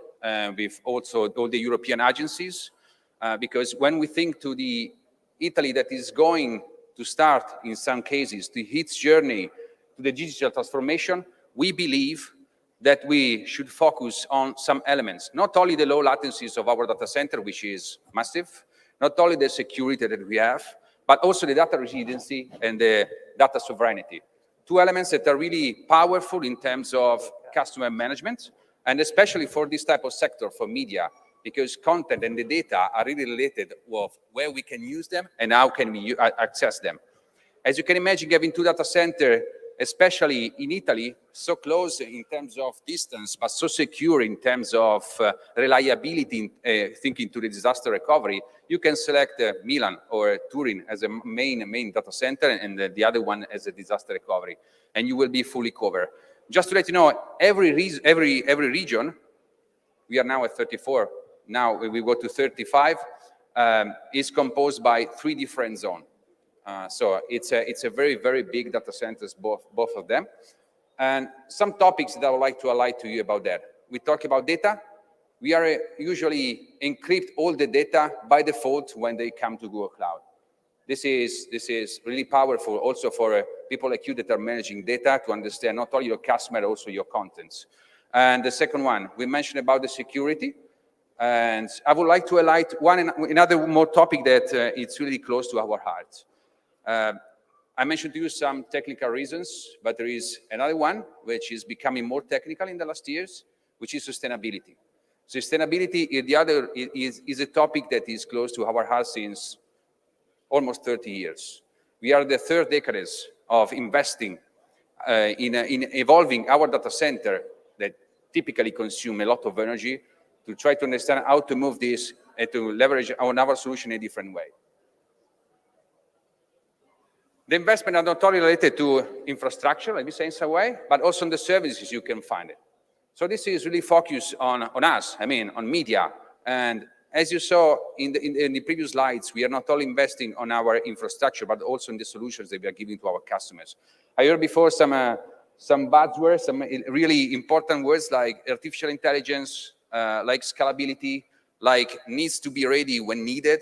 with also all the European agencies, because when we think to the Italy that is going to start, in some cases, to its journey to the digital transformation, we believe that we should focus on some elements, not only the low latencies of our data center, which is massive, not only the security that we have, but also the data residency and the data sovereignty. 2 elements that are really powerful in terms of customer management, and especially for this type of sector, for media, because content and the data are really related with where we can use them and how can we access them. As you can imagine, having 2 data centers especially in Italy, so close in terms of distance, but so secure in terms of reliability, thinking to the disaster recovery, you can select Milan or Turin as a main data center and the other one as a disaster recovery, and you will be fully covered. Just to let you know, every region, we are now at 34, now we go to 35, is composed by 3 different zones. So it's a very, very big data centers, both of them. And some topics that I would like to highlight to you about that. We talk about data. We are usually encrypt all the data by default when they come to Google Cloud. This is really powerful also for people like you that are managing data to understand not only your customer, also your contents. And the second one, we mentioned about the security. And I would like to highlight another more topic that it's really close to our hearts. I mentioned to you some technical reasons, but there is another one which is becoming more technical in the last years, which is sustainability. Sustainability is a topic that is close to our hearts since almost 30 years. We are the 3rd decade of investing in evolving our data center that typically consume a lot of energy to try to understand how to move this and to leverage our solution in a different way. The investment are not only related to infrastructure, let me say in some way, but also on the services you can find it. So this is really focused on us, on media. And as you saw in the previous slides, we are not only investing on our infrastructure, but also in the solutions that we are giving to our customers. I heard before some buzzwords, some really important words like artificial intelligence, like scalability, like needs to be ready when needed.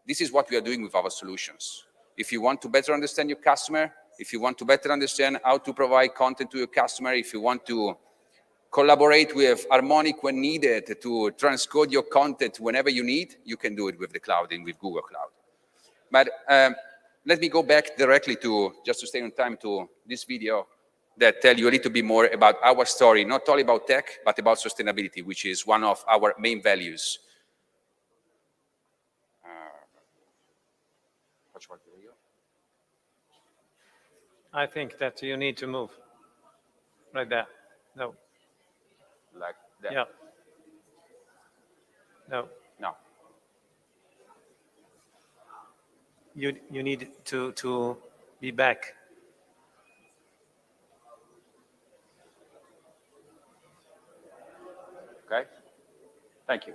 This is what we are doing with our solutions. If you want to better understand your customer, if you want to better understand how to provide content to your customer, if you want to collaborate with Harmonic when needed to transcode your content whenever you need, you can do it with the cloud and with Google Cloud. But let me go back directly to, just to stay on time, to this video that tell you a little bit more about our story, not only about tech, but about sustainability, which is one of our main values. I think that you need to move. Right there. No. Like that? Yeah. No. No. You need to be back. Okay. Thank you.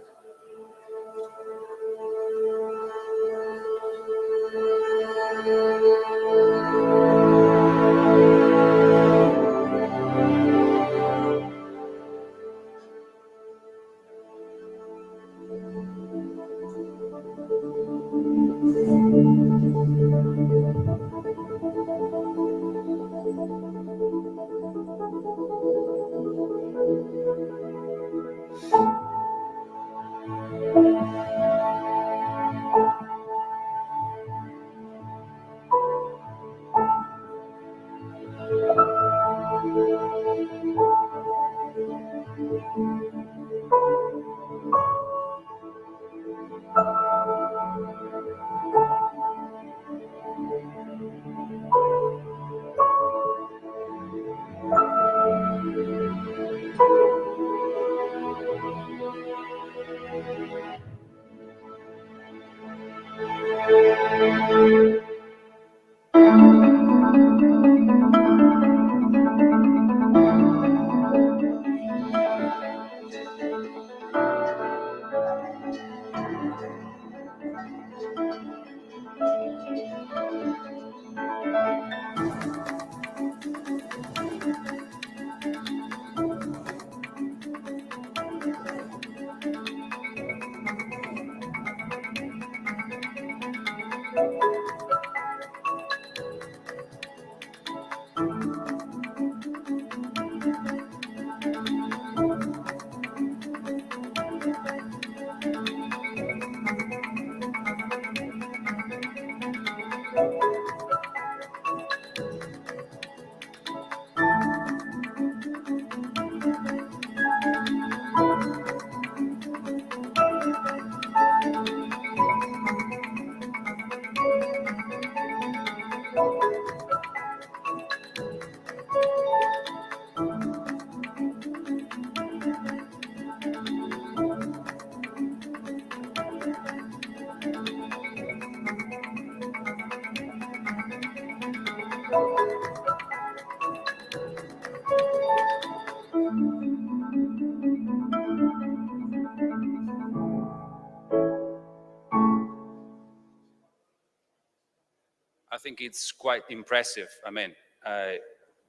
think it's quite impressive. I mean,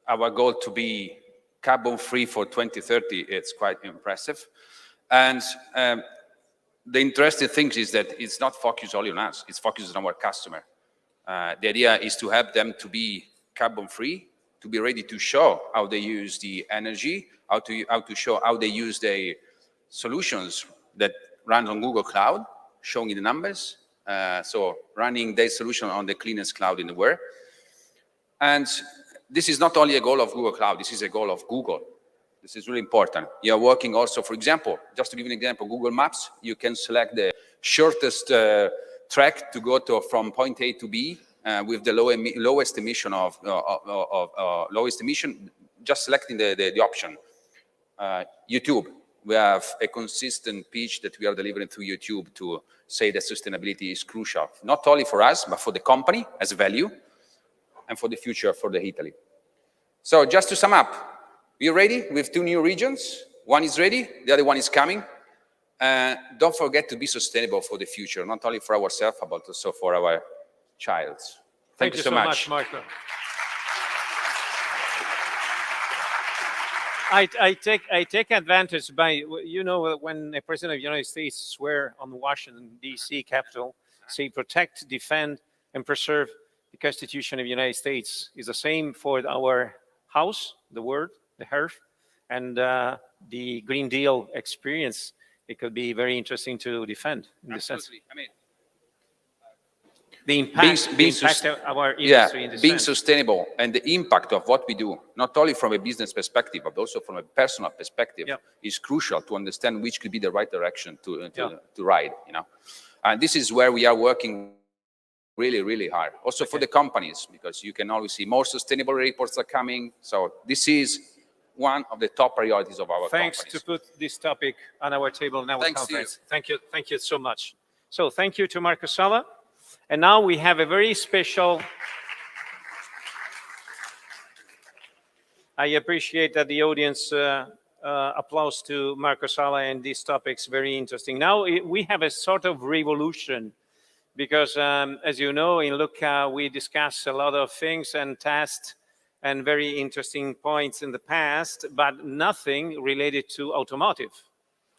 our goal to be carbon-free for 2030, it's quite impressive. And the interesting thing is that it's not focused only on us, it's focused on our customer. The idea is to help them to be carbon-free, to be ready to show how they use the energy, how to show how they use the solutions that run on Google Cloud, showing the numbers. So running their solution on the cleanest cloud in the world. And this is not only a goal of Google Cloud, this is a goal of Google. This is really important. You are working also, for example, just to give an example, Google Maps, you can select the shortest track to go from point A to B with the lowest emission just selecting the option. YouTube, we have a consistent pitch that we are delivering through YouTube to say that sustainability is crucial, not only for us, but for the company as value and for the future for the Italy. So just to sum up, we're ready with 2 new regions. One is ready, the other one is coming. Don't forget to be sustainable for the future, not only for ourselves, but also for our child. Thank you so much, Marco. I take advantage by, you know, when the President of the United States swear on the Washington, D.C. Capitol, say protect, defend, and preserve the Constitution of the United States is the same for our house, the world, the earth, and the Green Deal experience. It could be very interesting to defend in this sense. I mean, the impact of our industry in this being sense. sustainable and the impact of what we do, not only from a business perspective, but also from a personal perspective, is crucial to understand which could be the right direction to ride, you know. And this is where we are working really, really hard. Also for the companies, because you can always see more sustainable reports are coming. So this is one of the top priorities of our Thanks companies. to put this topic on our table in our conference. Thank you so much. So thank you to Marco Sala. And now we have a very special, I appreciate that the audience applause to Marco Sala, and this topic's very interesting. Now we have a sort of revolution because as you know, in Lucca, we discuss a lot of things and tests and very interesting points in the past, but nothing related to automotive.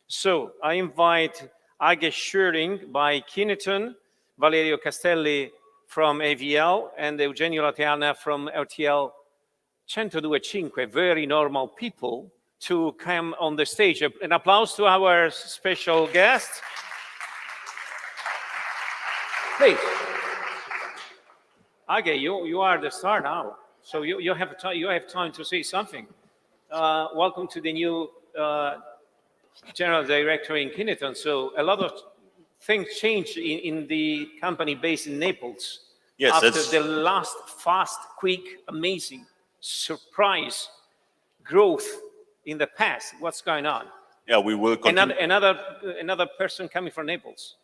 So I invite Age Schering by Kineton, Valerio Castelli from AVL, and Eugenio Latiana from RTL 102.5, very normal people, to come on the stage. An applause to our special guest. Please. Age, you are the star now. So you have time to say something. Welcome to the new general director in Kineton. So a lot of things changed in the company based in Naples. Yes, after the last fast, quick, amazing surprise growth in the past. What's going on? Yeah, we will continue. Another person coming from Naples.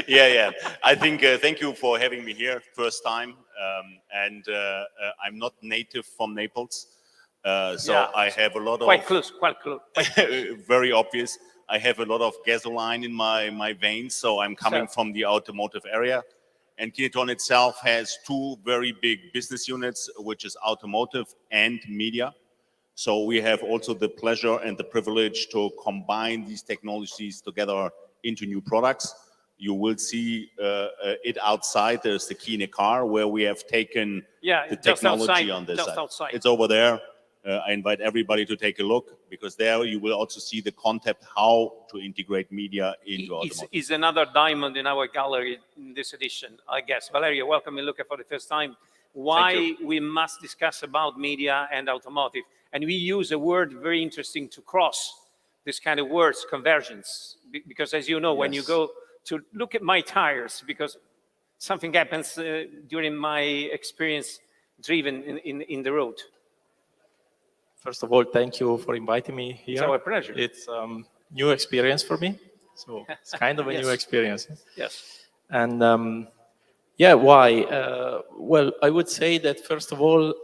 Yeah. I think thank you for having me here first time. I'm not native from Naples, so yeah, I have a lot quite close. Very obvious. I have a lot of gasoline in my veins, so I'm coming from the automotive area. And Kineton itself has 2 very big business units, which is automotive and media. So we have also the pleasure and the privilege to combine these technologies together into new products. You will see it outside. There's the Kine car where we have taken the technology on this side. Outside. It's over there. I invite everybody to take a look, because there you will also see the concept how to integrate media into automotive. Is another diamond in our gallery in this edition, I guess. Valerio, welcome in Lucca for the first time. Why we must discuss about media and automotive. And we use a word very interesting to cross this kind of words, convergence. Because as you know, when you go to look at my tires, because something happens during my experience driven in the road. First of all, thank you for inviting me here. It's our pleasure. It's new experience for me, so it's kind of a new experience. Yes. And yeah, why? Well, I would say that first of all,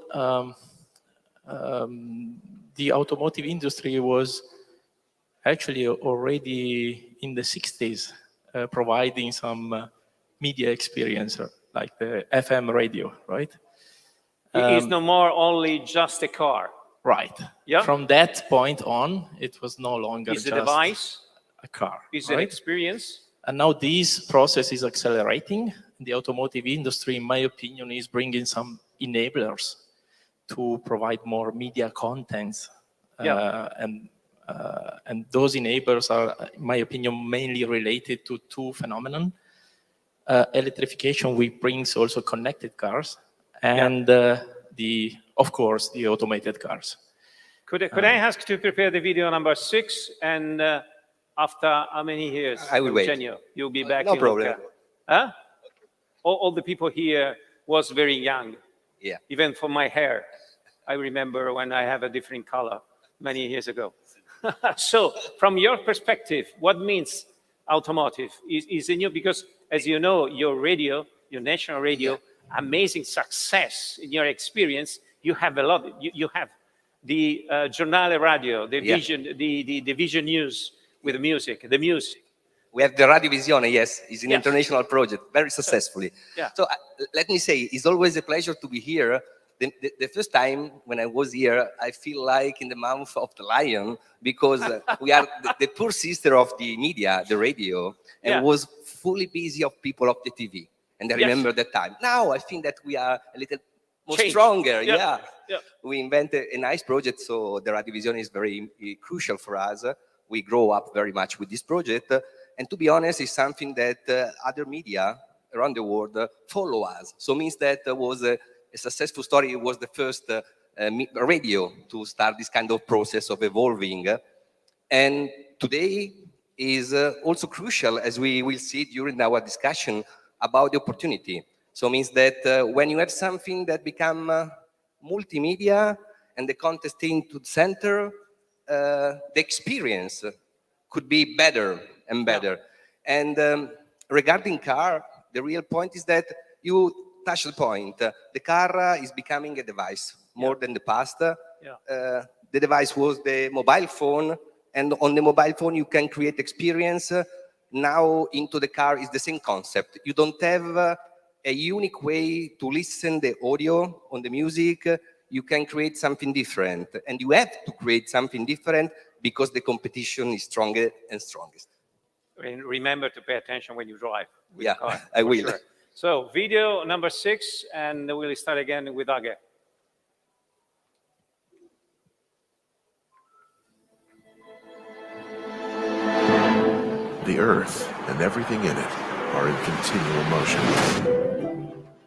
the automotive industry was actually already in the 60s providing some media experience like the FM radio, right? It's no more only just a car. Right. Yeah. From that point on, it was no longer It's just a device. a car. It's right? an experience. And now this process is accelerating. The automotive industry, in my opinion, is bringing some enablers to provide more media contents. And those enablers are, in my opinion, mainly related to two phenomena. Electrification, which brings also connected cars, and of course, the automated cars. Could I ask to prepare the video number 6, and after how many years? I will wait. Eugenio, you'll be back No in problem. Lucca. Huh? All the people here was very young. Yeah. Even for my hair. I remember when I have a different color many years ago. So from your perspective, what means automotive? Is it new? Because as you know, your radio, your national radio, amazing success in your experience. You have a lot. You have the Giornale radio, the Vision, the Vision News with the music, the music. We have the Radiovisione, yes. It's an international project, very successfully. Yeah. So let me say, it's always a pleasure to be here. The first time when I was here, I feel like in the mouth of the lion, because we are the poor sister of the media, the radio, and was fully busy of people of the TV. And I remember that time. Now I think that we are a little more stronger. Yeah. We invented a nice project, so the Radiovisione is very crucial for us. We grow up very much with this project. And to be honest, it's something that other media around the world follow us. So it means that was a successful story. It was the first radio to start this kind of process of evolving. And today is also crucial, as we will see during our discussion about the opportunity. So it means that when you have something that become multimedia and the content into the center, the experience could be better and better. And regarding car, the real point is that you touch the point. The car is becoming a device more than the past. The device was the mobile phone, and on the mobile phone you can create experience. Now into the car is the same concept. You don't have a unique way to listen the audio on the music. You can create something different, and you have to create something different because the competition is stronger and strongest. And remember to pay attention when you drive with the car. I will. Sure. So video number 6, and we'll start again with Age. The Earth and everything in it are in continual motion.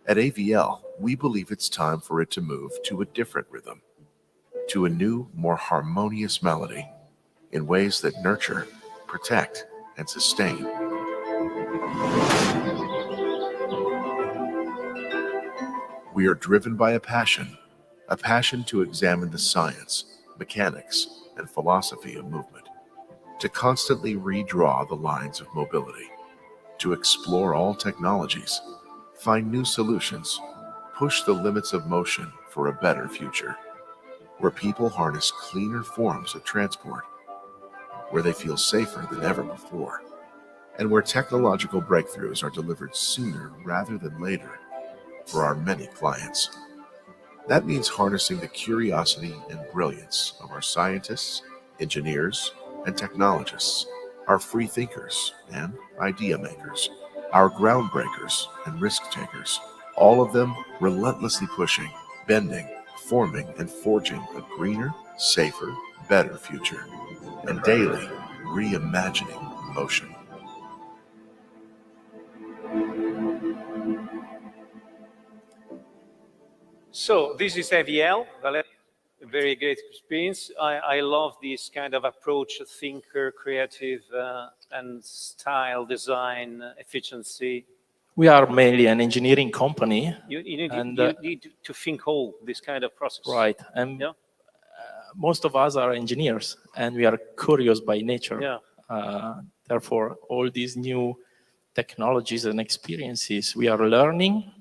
At AVL, we believe it's time for it to move to a different rhythm, to a new, more harmonious melody, in ways that nurture, protect, and sustain. We are driven by a passion to examine the science, mechanics, and philosophy of movement, to constantly redraw the lines of mobility, to explore all technologies, find new solutions, push the limits of motion for a better future, where people harness cleaner forms of transport, where they feel safer than ever before, and where technological breakthroughs are delivered sooner rather than later for our many clients. That means harnessing the curiosity and brilliance of our scientists, engineers, and technologists, our free thinkers and idea makers, our groundbreakers and risk takers, all of them relentlessly pushing, bending, forming, and forging a greener, safer, better future, and daily reimagining motion. So this is AVL, a very great experience. I love this kind of approach, thinker, creative, and style, design, efficiency. We are mainly an engineering company. You need to think all this kind of process. Right. And most of us are engineers, and we are curious by nature. Therefore, all these new technologies and experiences, we are learning,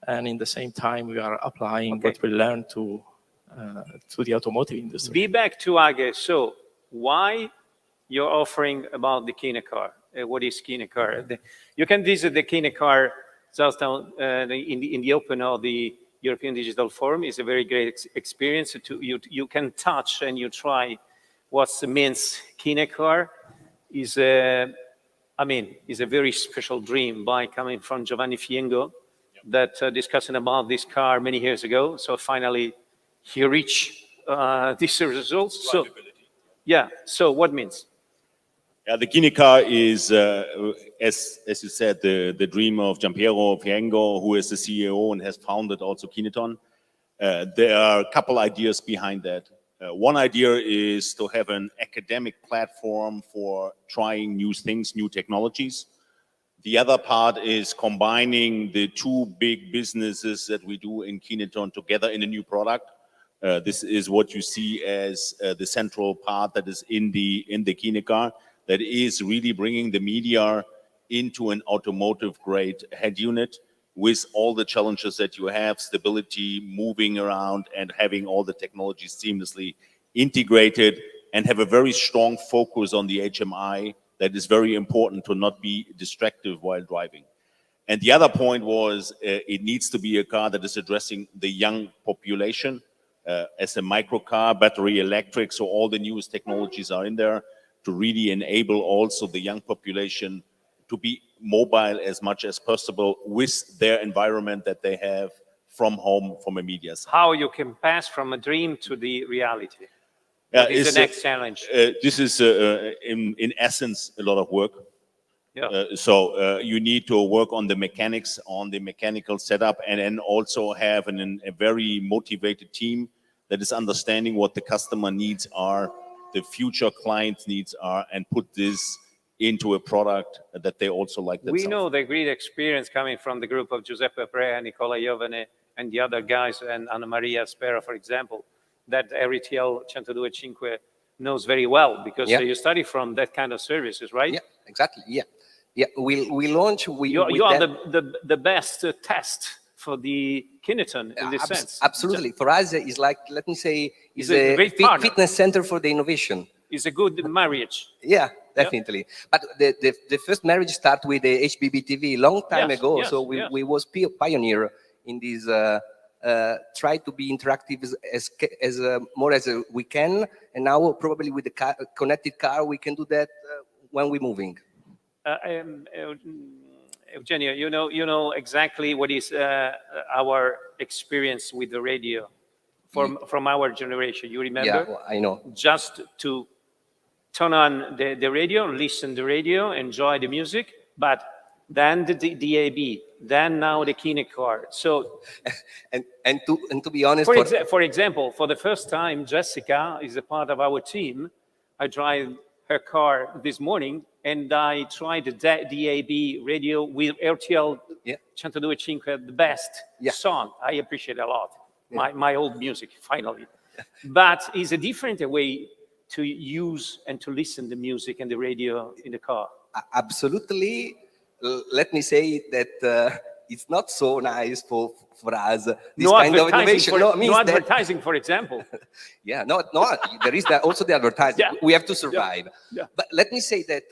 and in the same time, we are applying what we learn to the automotive industry. Be back to Age. So why you're offering about the Kine car? What is Kine car? You can visit the Kine car just in the open of the European Digital Forum. Is a very great experience. You can touch and you try what means Kinecar. Is a very special dream by coming from Giovanni Fiengo that discussing about this car many years ago. So finally, he reached these results. So, yeah. So what means? Yeah, the Kinecar is, as you said, the dream of Giampiero Fiengo, who is the CEO and has founded also Kineton. There are a couple ideas behind that. One idea is to have an academic platform for trying new things, new technologies. The other part is combining the two big businesses that we do in Kineton together in a new product. This is what you see as the central part that is in the Kinecar, that is really bringing the media into an automotive-grade head unit with all the challenges that you have, stability, moving around, and having all the technologies seamlessly integrated, and have a very strong focus on the HMI that is very important to not be distracted while driving. And the other point was it needs to be a car that is addressing the young population as a microcar, battery electric, so all the newest technologies are in there to really enable also the young population to be mobile as much as possible with their environment that they have from home, from a media side. How you can pass from a dream to the reality? What is the next challenge? This is, in essence, a lot of work. Yeah. So you need to work on the mechanics, on the mechanical setup, and then also have a very motivated team that is understanding what the customer needs are, the future client needs are, and put this into a product that they also like themselves. We know the great experience coming from the group of Giuseppe Prea, Nicola Iovane, and the other guys, and Anna Maria Spera, for example, that RTL 102.5 knows very well, because you study from that kind of services, right? Yeah, exactly. Yeah, yeah. We launch. You are the best test for the Kineton in this sense. Absolutely. For us, it's like, let me say, It's is a a great partner. fitness center for the innovation. It's a good marriage. Yeah, definitely. But the first marriage started with the HBB TV long time ago. So we was pioneer in this. Try to be interactive as more as we can, and now probably with the connected car we can do that when we're moving. Eugenio, you know exactly what is our experience with the radio from our generation. You remember? Yeah, well, I know. Just to turn on the radio, listen to the radio, enjoy the music, but then the DAB, then now the Kinecar. So, and to be honest, for example, for the first time, Jessica is a part of our team. I drive her car this morning, and I tried the DAB radio with RTL 102.5, the best song. I appreciate it a lot. My old music, finally. But it's a different way to use and to listen to music and the radio in the car. Absolutely. Let me say that it's not so nice for us. This kind of innovation. No advertising, for example. Yeah, no. There is also the advertising. Yeah. We have to survive. Yeah. But let me say that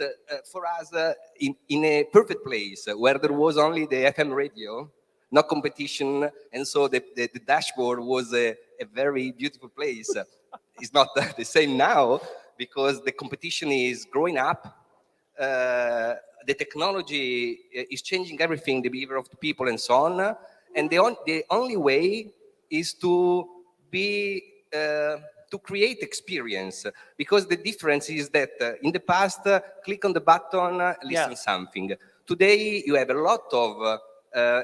for us, in a perfect place where there was only the FM radio, no competition, and so the dashboard was a very beautiful place. It's not the same now because the competition is growing up. The technology is changing everything, the behavior of the people and so on. And the only way is to create experience, because the difference is that in the past, click on the button, listen something. Today, you have a lot of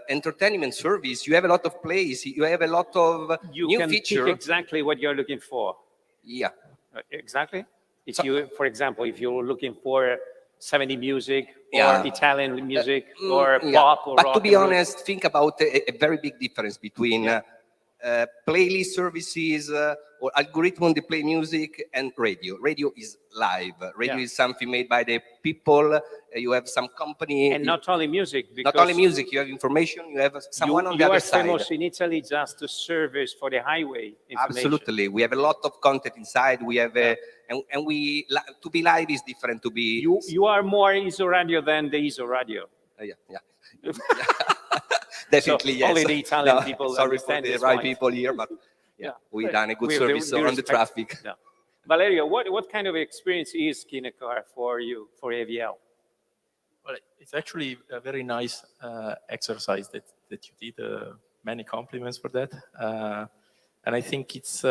entertainment service, you have a lot of plays, you have a lot of new features. You can pick exactly what you're looking for. Yeah. Exactly. If you, for example, if you're looking for 70 music or Italian music or pop or rock. But to be honest, think about a very big difference between playlist services or algorithm on the play music and radio. Radio is live. Radio is something made by the people. You have some company. And not only music. Not only music. You have information. You have someone on the other side. You are famous in Italy just to service for the highway information. Absolutely. We have a lot of content inside. We have and we to be live is different to be. You are more ISO radio than the ISO radio. Yeah. Definitely, yes. Only the Italian No, people sorry for understand the this right point. people here, but we done a good We service on the respect- traffic. Yeah. Valerio, what kind of experience is KineCar for you, for AVL? Well, it's actually a very nice exercise that you did. Many compliments for that. And I think it's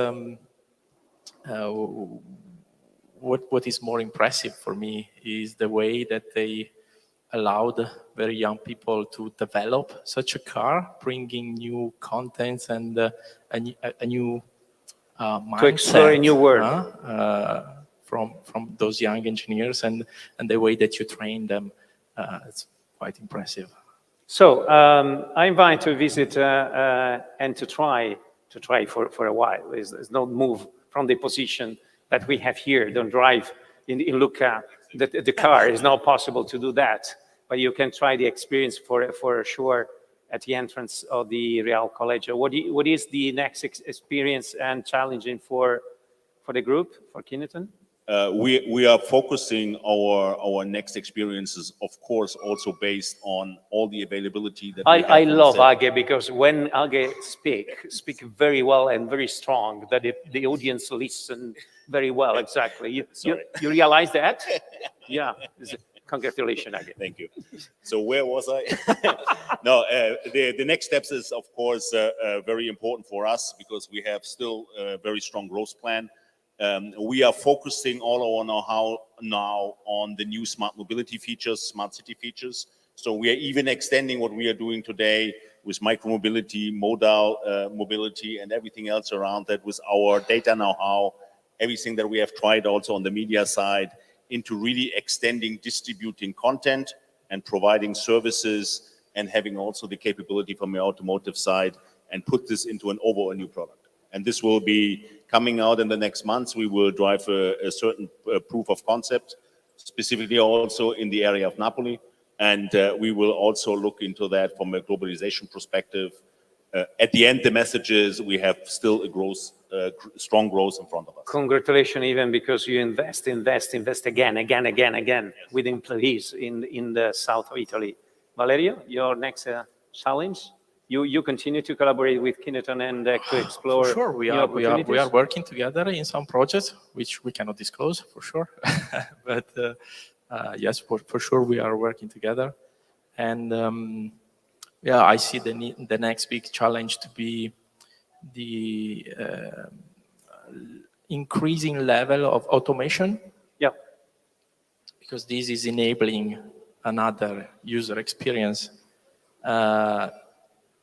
what is more impressive for me is the way that they allowed very young people to develop such a car, bringing new contents and a new mindset. To explore a new world. From those young engineers and the way that you train them, it's quite impressive. So I invite to visit and to try for a while. There's no move from the position that we have here. Don't drive in Lucca the car. It's not possible to do that, but you can try the experience for sure at the entrance of the Real Collegio. What is the next experience and challenging for the group, for Kineton? We are focusing our next experiences, of course, also based on all the availability that we have. I love Age because when Age speak very well and very strong, that the audience listen very well. Exactly. You realize that? Yeah. Congratulations, Age. Thank you. So where was I? No, the next steps is, of course, very important for us because we have still a very strong growth plan. We are focusing all our know-how now on the new smart mobility features, smart city features. So we are even extending what we are doing today with micromobility, modal mobility, and everything else around that with our data know-how, everything that we have tried also on the media side, into really extending, distributing content and providing services and having also the capability from the automotive side and put this into an overall new product. And this will be coming out in the next months. We will drive a certain proof of concept, specifically also in the area of Napoli. And we will also look into that from a globalization perspective. At the end, the message is we have still a strong growth in front of us. Congratulations, even because you invest again with employees in the south of Italy. Valerio, your next challenge? You continue to collaborate with Kineton and to explore. For sure, we are working together in some projects which we cannot disclose for sure. But yes, for sure we are working together, and I see the next big challenge to be the increasing level of automation. Yeah, because this is enabling another user experience.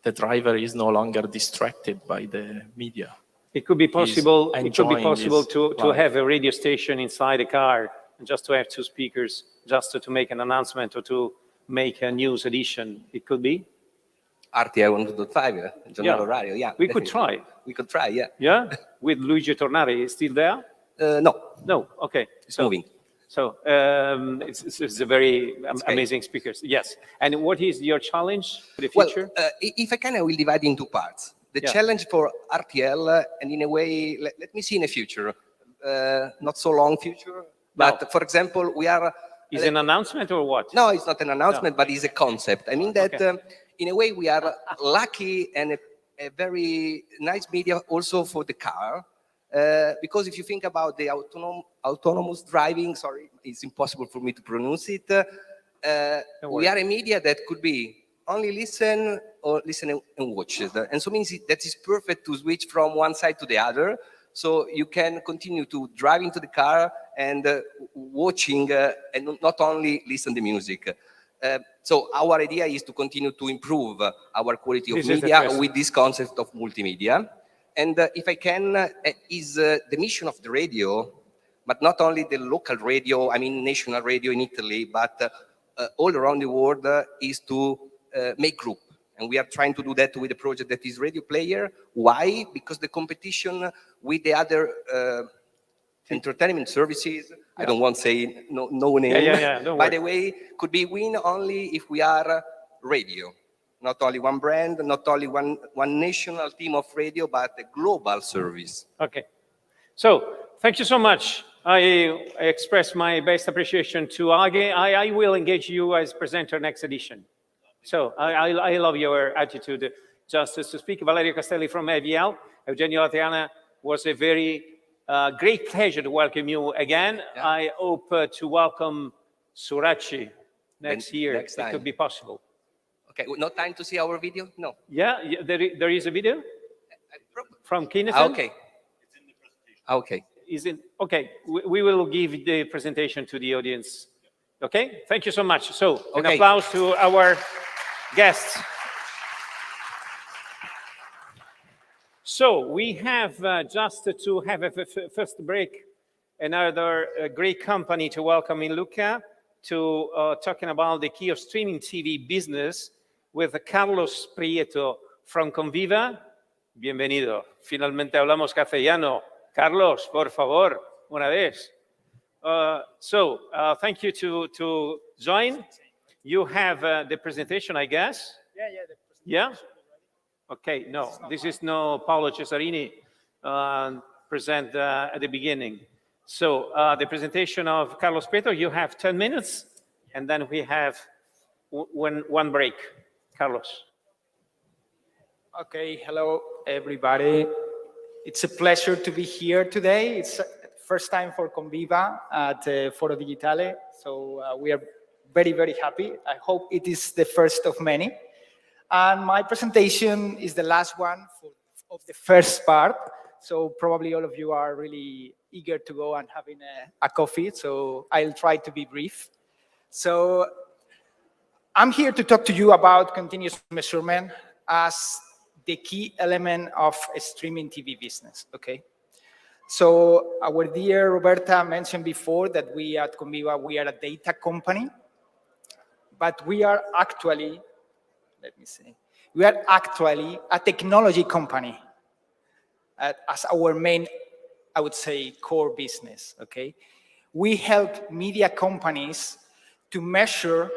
The driver is no longer distracted by the media. It could be possible. To have a radio station inside a car, and just to have two speakers, just to make an announcement or to make a news edition. It could be. RTI 102.5, Giornata Radio. Yeah, we could try. We could try. Yeah. Yeah, with Luigi Tornari, is still there? No. Okay. It's moving. So it's a very amazing speakers. Yes. And what is your challenge for the future? Well, if I can, I will divide in two parts. The challenge for RTL, and in a way, let me see in the future, not so long future, but for example, we are... Is it an announcement or what? No, it's not an announcement, but it's a concept. I mean that in a way we are lucky and a very nice media also for the car. Because if you think about the autonomous driving, sorry, it's impossible for me to pronounce it. We are a media that could be only listen and watch it. And so means that is perfect to switch from one side to the other. So you can continue to drive into the car and watching and not only listen to music. So our idea is to continue to improve our quality of media with this concept of multimedia. And if I can, is the mission of the radio, but not only the local radio, I mean national radio in Italy, but all around the world, is to make group. And we are trying to do that with a project that is Radio Player. Why? Because the competition with the other entertainment services, I don't want to say no name, by the way, could be win only if we are radio. Not only one brand, not only one national team of radio, but a global service. Okay. So thank you so much. I express my best appreciation to Age. I will engage you as presenter next edition. So I love your attitude. Just to speak, Valerio Castelli from AVL, Eugenio Latriana, was a very great pleasure to welcome you again. Yeah. I hope to welcome Surachi next year. Next time. It could be possible. Okay, no time to see our video? No. Yeah, there is a video from Kineton? Okay. It's in the presentation. Okay. Is it? Okay, we will give the presentation to the audience. Okay, thank you so much. So, an applause to our guests. So, we have just to have a first break, another great company to welcome in Lucca to talking about the key of streaming TV business with Carlos Prieto from Conviva. Bienvenido. Finalmente hablamos castellano. Carlos, por favor, una vez. Thank you to join. You have the presentation, I guess? Yeah? Okay, no, this is no Paolo Cesarini present at the beginning. So the presentation of Carlos Prieto, you have 10 minutes, and then we have one break. Carlos. Okay, hello, everybody. It's a pleasure to be here today. It's first time for Conviva at Foro Digitale, so we are very, very happy. I hope it is the first of many. And my presentation is the last one of the first part, so probably all of you are really eager to go and having a coffee, so I'll try to be brief. So I'm here to talk to you about continuous measurement as the key element of a streaming TV business, okay? So our dear Roberta mentioned before that we at Conviva, we are a data company, but we are actually, we are actually a technology company as our main, I would say, core business, okay? We help media companies to measure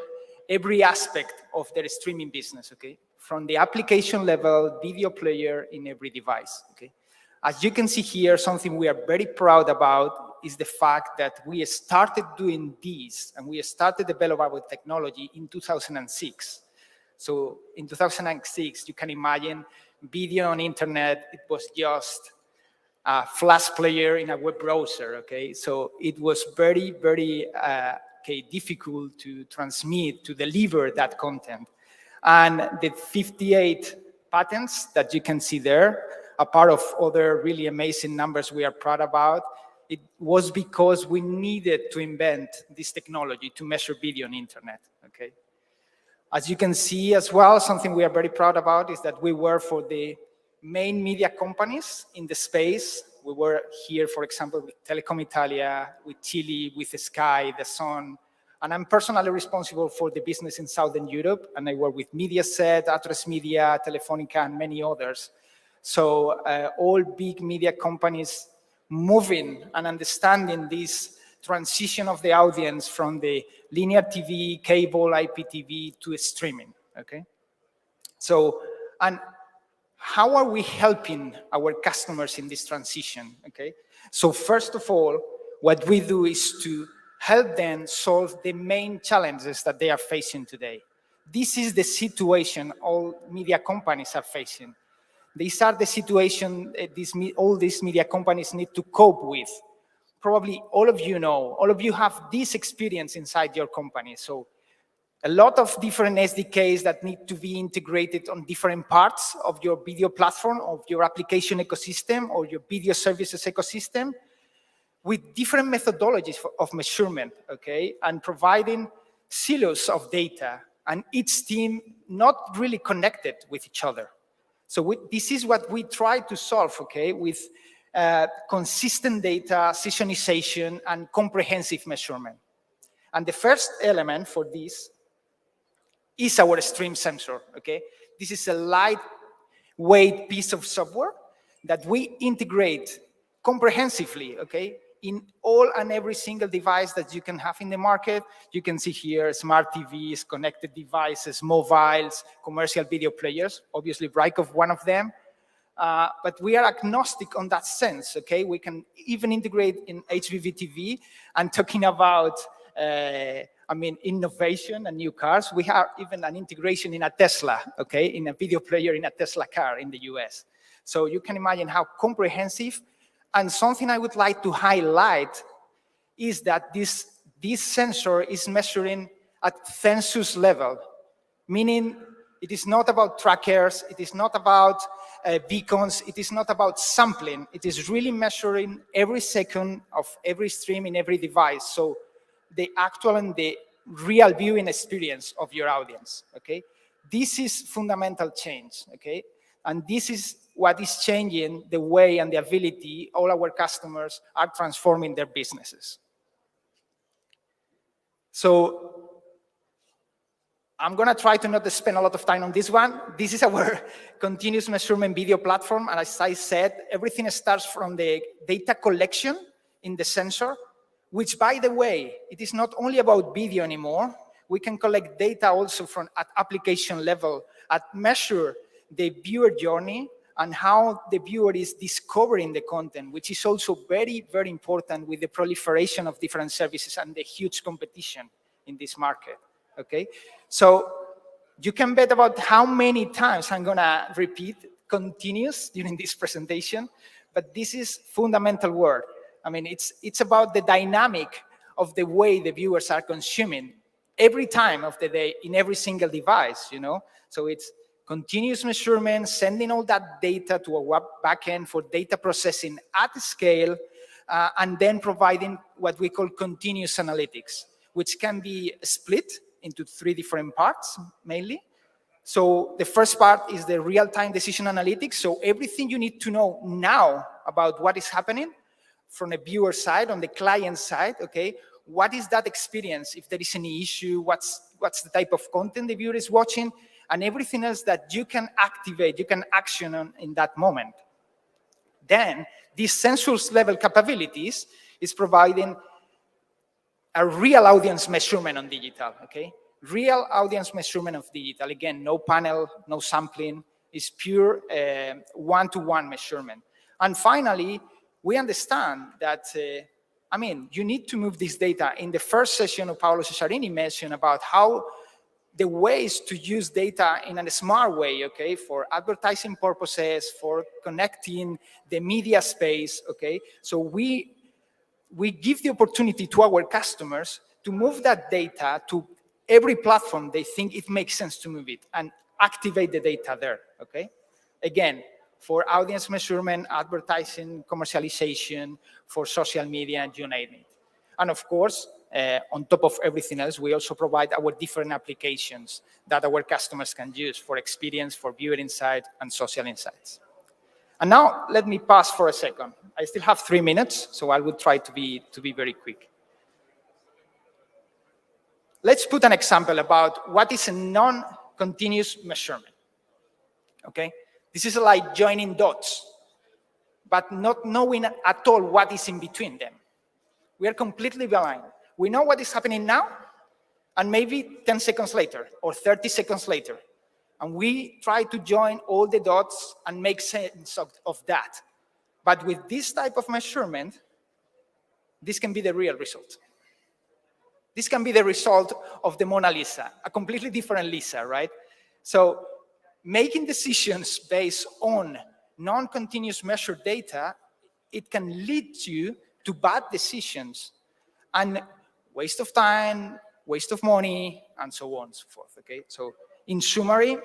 every aspect of their streaming business, okay? From the application level, video player in every device, okay? As you can see here, something we are very proud about is the fact that we started doing this and we started developing our technology in 2006. So in 2006, you can imagine video on internet, it was just a flash player in a web browser, okay? So it was very, very difficult to transmit, to deliver that content. And the 58 patents that you can see there, a part of other really amazing numbers we are proud about, it was because we needed to invent this technology to measure video on internet, okay? As you can see as well, something we are very proud about is that we were for the main media companies in the space. We were here, for example, with Telecom Italia, with Chile, with Sky, The Sun, and I'm personally responsible for the business in Southern Europe, and I work with Mediaset, Atresmedia, Media, Telefonica, and many others. So all big media companies moving and understanding this transition of the audience from the linear TV, cable, IPTV to streaming, okay? So, and how are we helping our customers in this transition, okay? So first of all, what we do is to help them solve the main challenges that they are facing today. This is the situation all media companies are facing. These are the situation all these media companies need to cope with. Probably all of you know, all of you have this experience inside your company. So a lot of different SDKs that need to be integrated on different parts of your video platform, of your application ecosystem, or your video services ecosystem, with different methodologies of measurement, okay, and providing silos of data, and each team not really connected with each other. So this is what we try to solve, okay, with consistent data, seasonization, and comprehensive measurement. And the first element for this is our stream sensor, okay? This is a lightweight piece of software that we integrate comprehensively, okay, in all and every single device that you can have in the market. You can see here smart TVs, connected devices, mobiles, commercial video players, obviously Brightcove one of them. But we are agnostic on that sense, okay? We can even integrate in HBV TV and talking about innovation and new cars. We have even an integration in a Tesla, okay, in a video player in a Tesla car in the US. So you can imagine how comprehensive. And something I would like to highlight is that this sensor is measuring at census level, meaning it is not about trackers, it is not about beacons, it is not about sampling. It is really measuring every second of every stream in every device. So the actual and the real viewing experience of your audience, okay? This is fundamental change, okay? And this is what is changing the way and the ability all our customers are transforming their businesses. So I'm gonna try to not spend a lot of time on this one. This is our continuous measurement video platform. And as I said, everything starts from the data collection in the sensor, which, by the way, it is not only about video anymore. We can collect data also from at application level, measure the viewer journey and how the viewer is discovering the content, which is also very, very important with the proliferation of different services and the huge competition in this market, okay? So you can bet about how many times I'm gonna repeat continuous during this presentation, but this is fundamental work. I mean, it's about the dynamic of the way the viewers are consuming every time of the day in every single device, you know? So it's continuous measurement, sending all that data to a web backend for data processing at scale, and then providing what we call continuous analytics, which can be split into 3 different parts, mainly. So the first part is the real-time decision analytics. So everything you need to know now about what is happening from the viewer side, on the client side, okay? What is that experience? If there is any issue, what's the type of content the viewer is watching, and everything else that you can activate, you can action on in that moment. Then these sensors level capabilities is providing a real audience measurement on digital, okay? Real audience measurement of digital. Again, no panel, no sampling. It's pure one-to-one measurement. And finally, we understand that, you need to move this data. In the first session, Paolo Cesarini mentioned about how the ways to use data in a smart way, okay, for advertising purposes, for connecting the media space, okay? So we give the opportunity to our customers to move that data to every platform they think it makes sense to move it and activate the data there, okay? Again, for audience measurement, advertising, commercialization, for social media, and you name it. And of course, on top of everything else, we also provide our different applications that our customers can use for experience, for viewer insight, and social insights. And now, let me pause for a second. I still have 3 minutes, so I will try to be very quick. Let's put an example about what is a non-continuous measurement, okay? This is like joining dots, but not knowing at all what is in between them. We are completely blind. We know what is happening now, and maybe 10 seconds later, or 30 seconds later, and we try to join all the dots and make sense of that. But with this type of measurement, this can be the real result. This can be the result of the Mona Lisa, a completely different Lisa, right? So making decisions based on non-continuous measured data, it can lead you to bad decisions and waste of time, waste of money, and so on and so forth, okay? So in summary,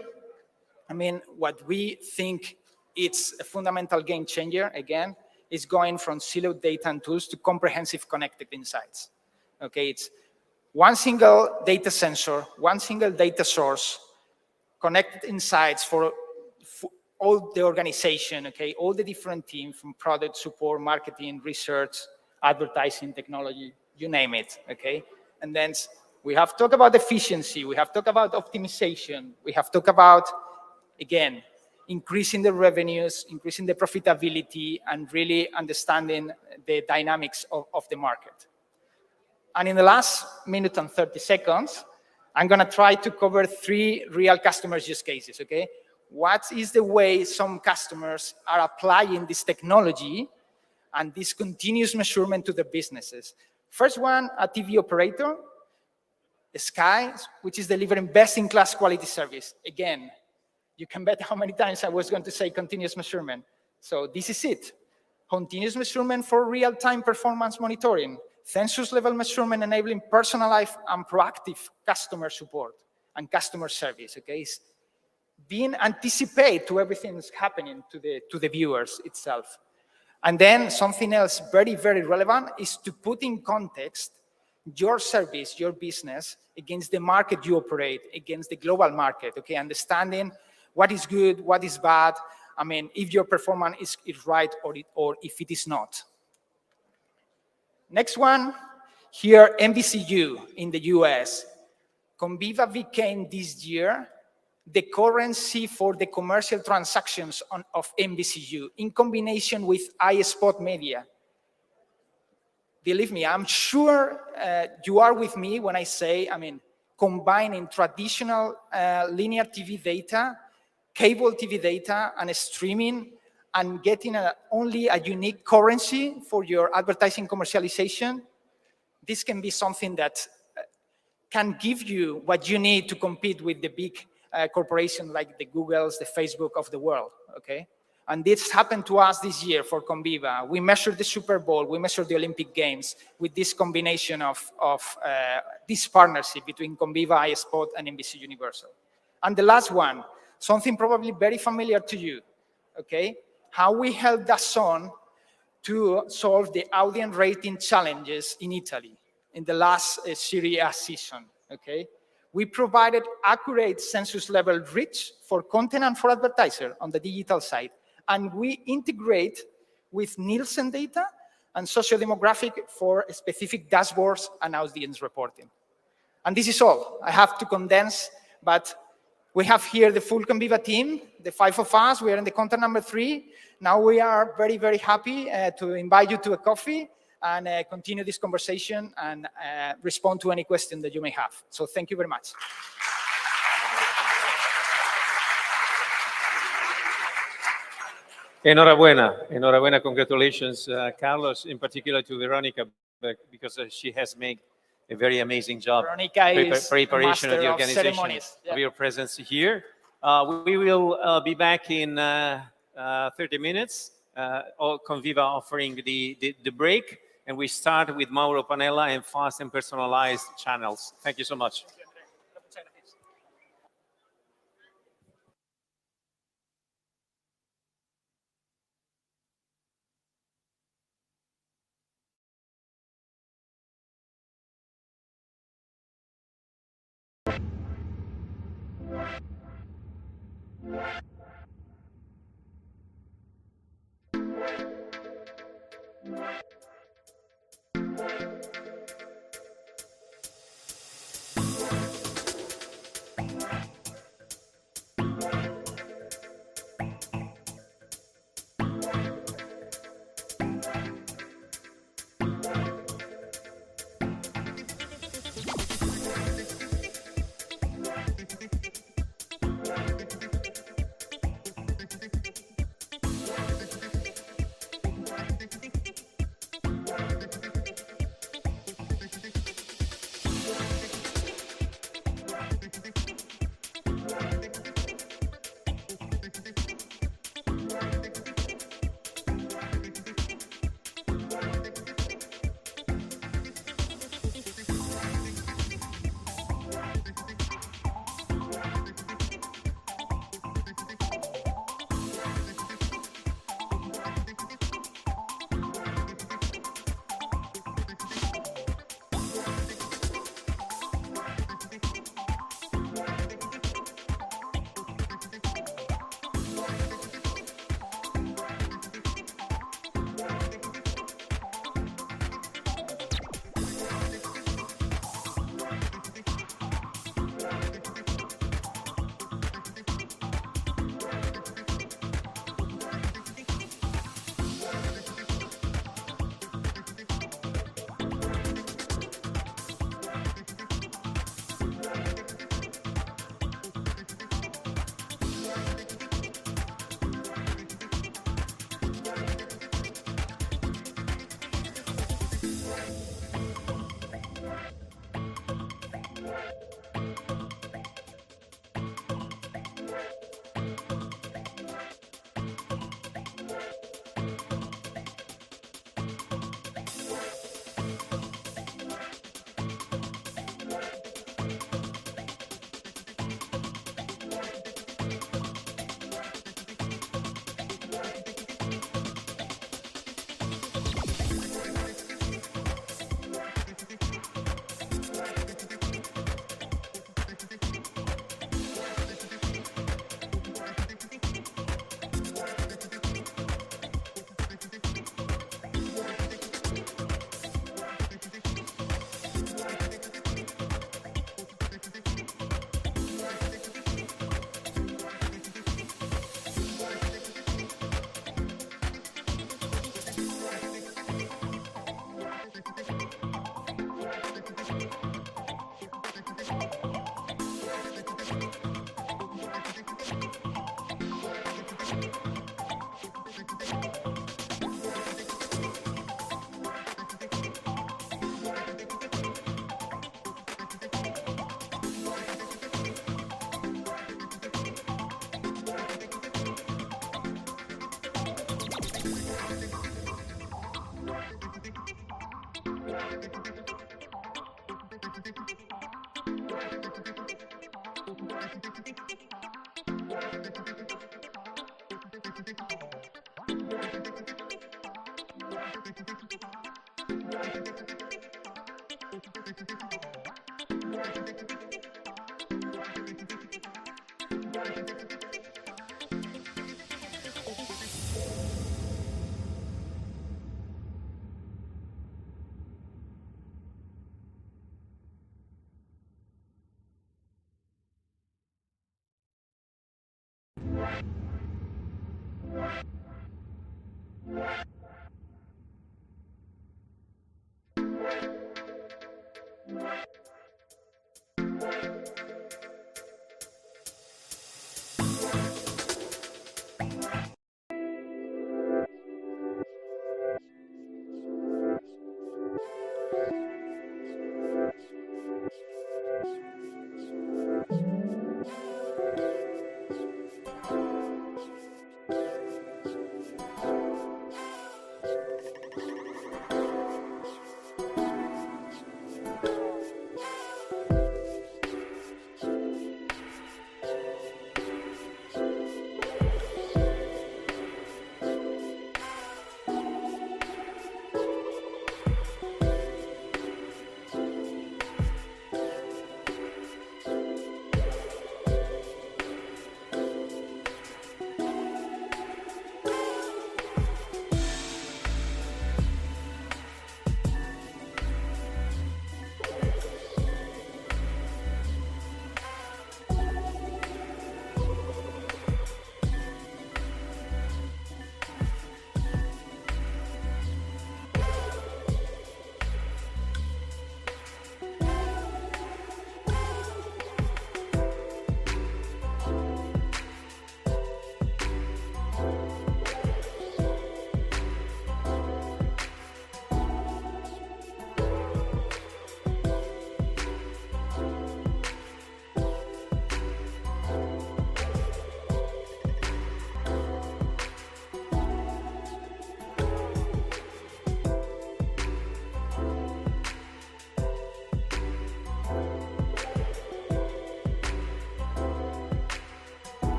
what we think it's a fundamental game changer, again, is going from siloed data and tools to comprehensive connected insights, okay? It's one single data sensor, one single data source, connected insights for all the organization, okay? All the different teams from product, support, marketing, research, advertising, technology, you name it, okay? And then we have talked about efficiency, we have talked about optimization, we have talked about, again, increasing the revenues, increasing the profitability, and really understanding the dynamics of the market. And in the last minute and 30 seconds, I'm gonna try to cover 3 real customer use cases, okay? What is the way some customers are applying this technology and this continuous measurement to their businesses? First one, a TV operator, Sky, which is delivering best-in-class quality service. Again, you can bet how many times I was going to say continuous measurement. So this is it. Continuous measurement for real-time performance monitoring, census-level measurement enabling personalized and proactive customer support and customer service, okay? It's being anticipate to everything that's happening to the viewers itself. And then something else very, very relevant is to put in context your service, your business, against the market you operate, against the global market, okay? Understanding what is good, what is bad, I mean, if your performance is right or if it is not. Next one, here, NBCU in the US. Conviva became this year the currency for the commercial transactions of NBCU in combination with iSpot Media. Believe me, I'm sure you are with me when I say, I mean, combining traditional linear TV data, cable TV data, and streaming, and getting only a unique currency for your advertising commercialization, this can be something that can give you what you need to compete with the big corporations like the Googles, the Facebook of the world, okay? And this happened to us this year for Conviva. We measured the Super Bowl, we measured the Olympic Games with this combination of this partnership between Conviva, iSpot, and NBC Universal. And the last one, something probably very familiar to you, okay? How we helped DAZN to solve the audience rating challenges in Italy in the last Serie A season, okay? We provided accurate census-level reach for content and for advertiser on the digital side. And we integrate with Nielsen data and socio-demographic for specific dashboards and audience reporting. And this is all. I have to condense, but we have here the full Conviva team, the 5 of us. We are in the content number 3. Now we are very, very happy to invite you to a coffee and continue this conversation and respond to any question that you may have. So thank you very much. Enhorabuena, congratulations, Carlos, in particular to Veronica, because she has made a very amazing job. Veronica is preparation of the organization of your presence here. We will be back in 30 minutes, Conviva offering the break, and we start with Mauro Panella and fast and personalized channels. Thank you so much.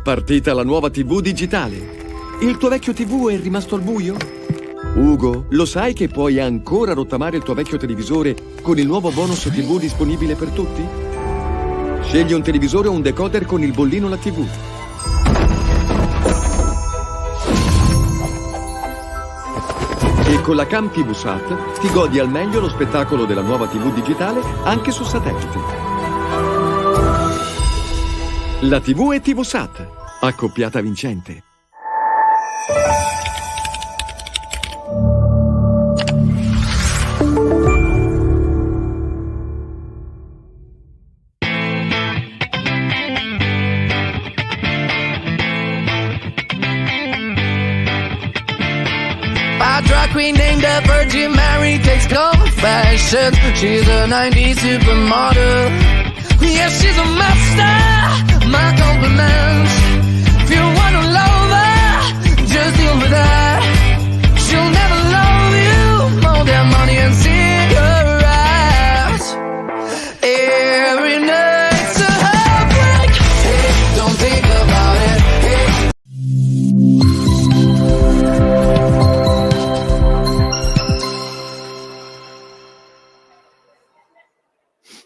partita la nuova TV digitale. Il tuo vecchio TV è rimasto al buio? Ugo, lo sai che puoi ancora rottamare il tuo vecchio televisore con il nuovo bonus TV disponibile per tutti? Scegli un televisore o un decoder con il bollino La TV. E con la Cam TV Sat ti godi al meglio lo spettacolo della nuova TV digitale anche su satellite. La TV è TV Sat, accoppiata vincente. Drag queen named the Virgin Mary takes confessions. She's a 90s supermodel. Yeah, she's a master. My compliments. If you wanna love her, just deal with her. She'll never love you more than money and cigarettes. Every night's a heartbreak. Hey, don't think about it. Hey.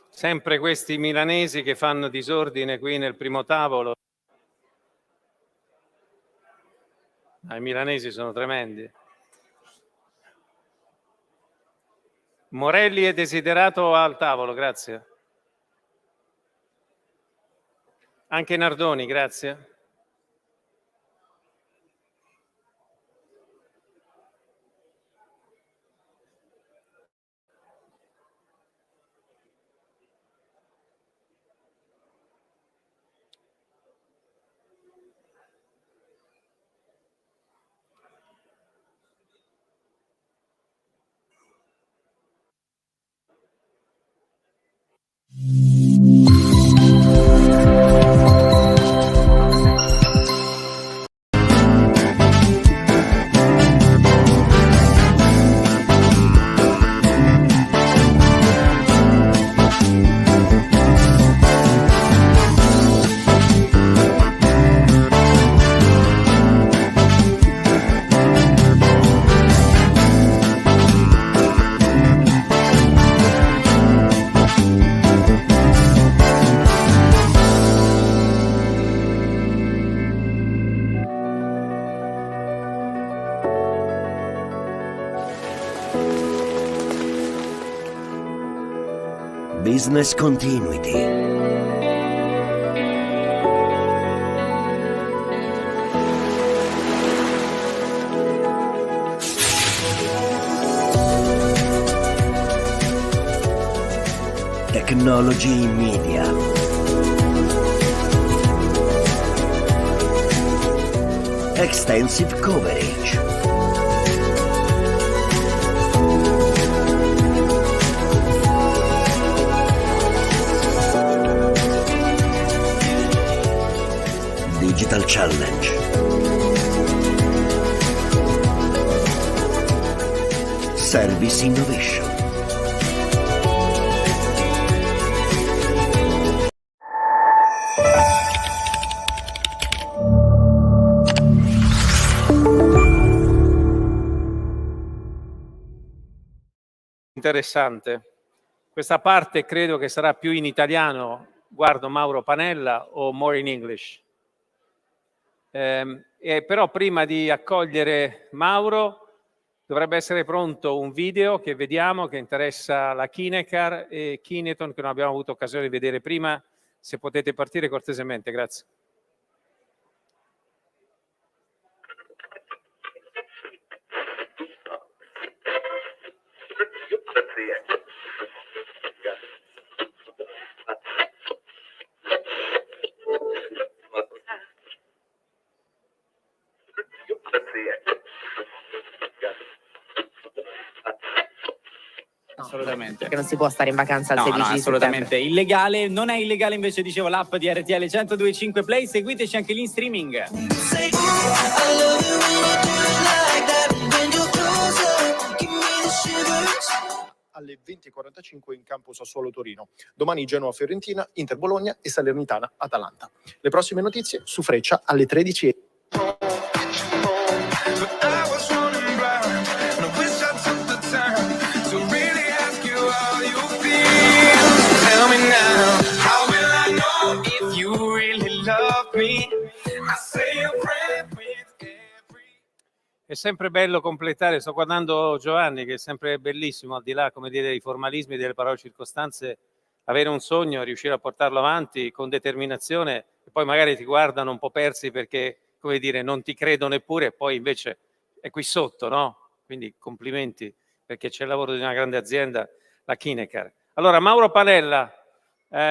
Sempre questi milanesi che fanno disordine qui nel primo tavolo. I milanesi sono tremendi. Morelli è desiderato al tavolo, grazie. Anche Nardoni, grazie. Business Continuity. Technology in Media. Extensive coverage. Digital Challenge. Service Innovation. Interessante. Questa parte credo che sarà più in italiano. Guardo Mauro Panella o more in English? Però prima di accogliere Mauro dovrebbe essere pronto un video che vediamo che interessa la Kinecar e Kineton, che non abbiamo avuto occasione di vedere prima. Se potete partire cortesemente, grazie. Assolutamente. Perché non si può stare in vacanza al 16 No, assolutamente. Illegale, non è illegale invece, dicevo, l'app di RTL 102.5 Play, seguiteci anche lì in streaming. alle 20:45 in campo Sassuolo Torino. Domani Genoa Fiorentina, Inter Bologna e Salernitana Atalanta. Le prossime notizie su Freccia alle 13. È sempre bello completare, sto guardando Giovanni che è sempre bellissimo, al di là, come dire, dei formalismi, delle parole circostanze, avere un sogno, riuscire a portarlo avanti con determinazione e poi magari ti guardano un po' persi perché, come dire, non ti credo neppure e poi invece è qui sotto, no? Quindi complimenti perché c'è il lavoro di una grande azienda, la Kinecar. Allora, Mauro Panella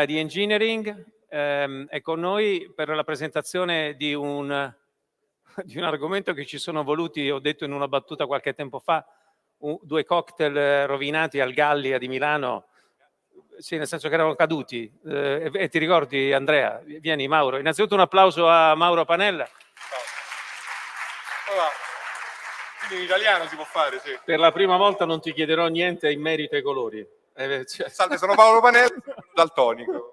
di Engineering è con noi per la presentazione di un argomento che ci sono voluti, ho detto in una battuta qualche tempo fa, 2 cocktail rovinati al Gallia di Milano, sì, nel senso che erano caduti. E ti ricordi, Andrea? Vieni, Mauro. Innanzitutto un applauso a Mauro Panella. Quindi in italiano si può fare, sì. Per la prima volta non ti chiederò niente in merito ai colori. Salve, sono Paolo Panella, daltonico.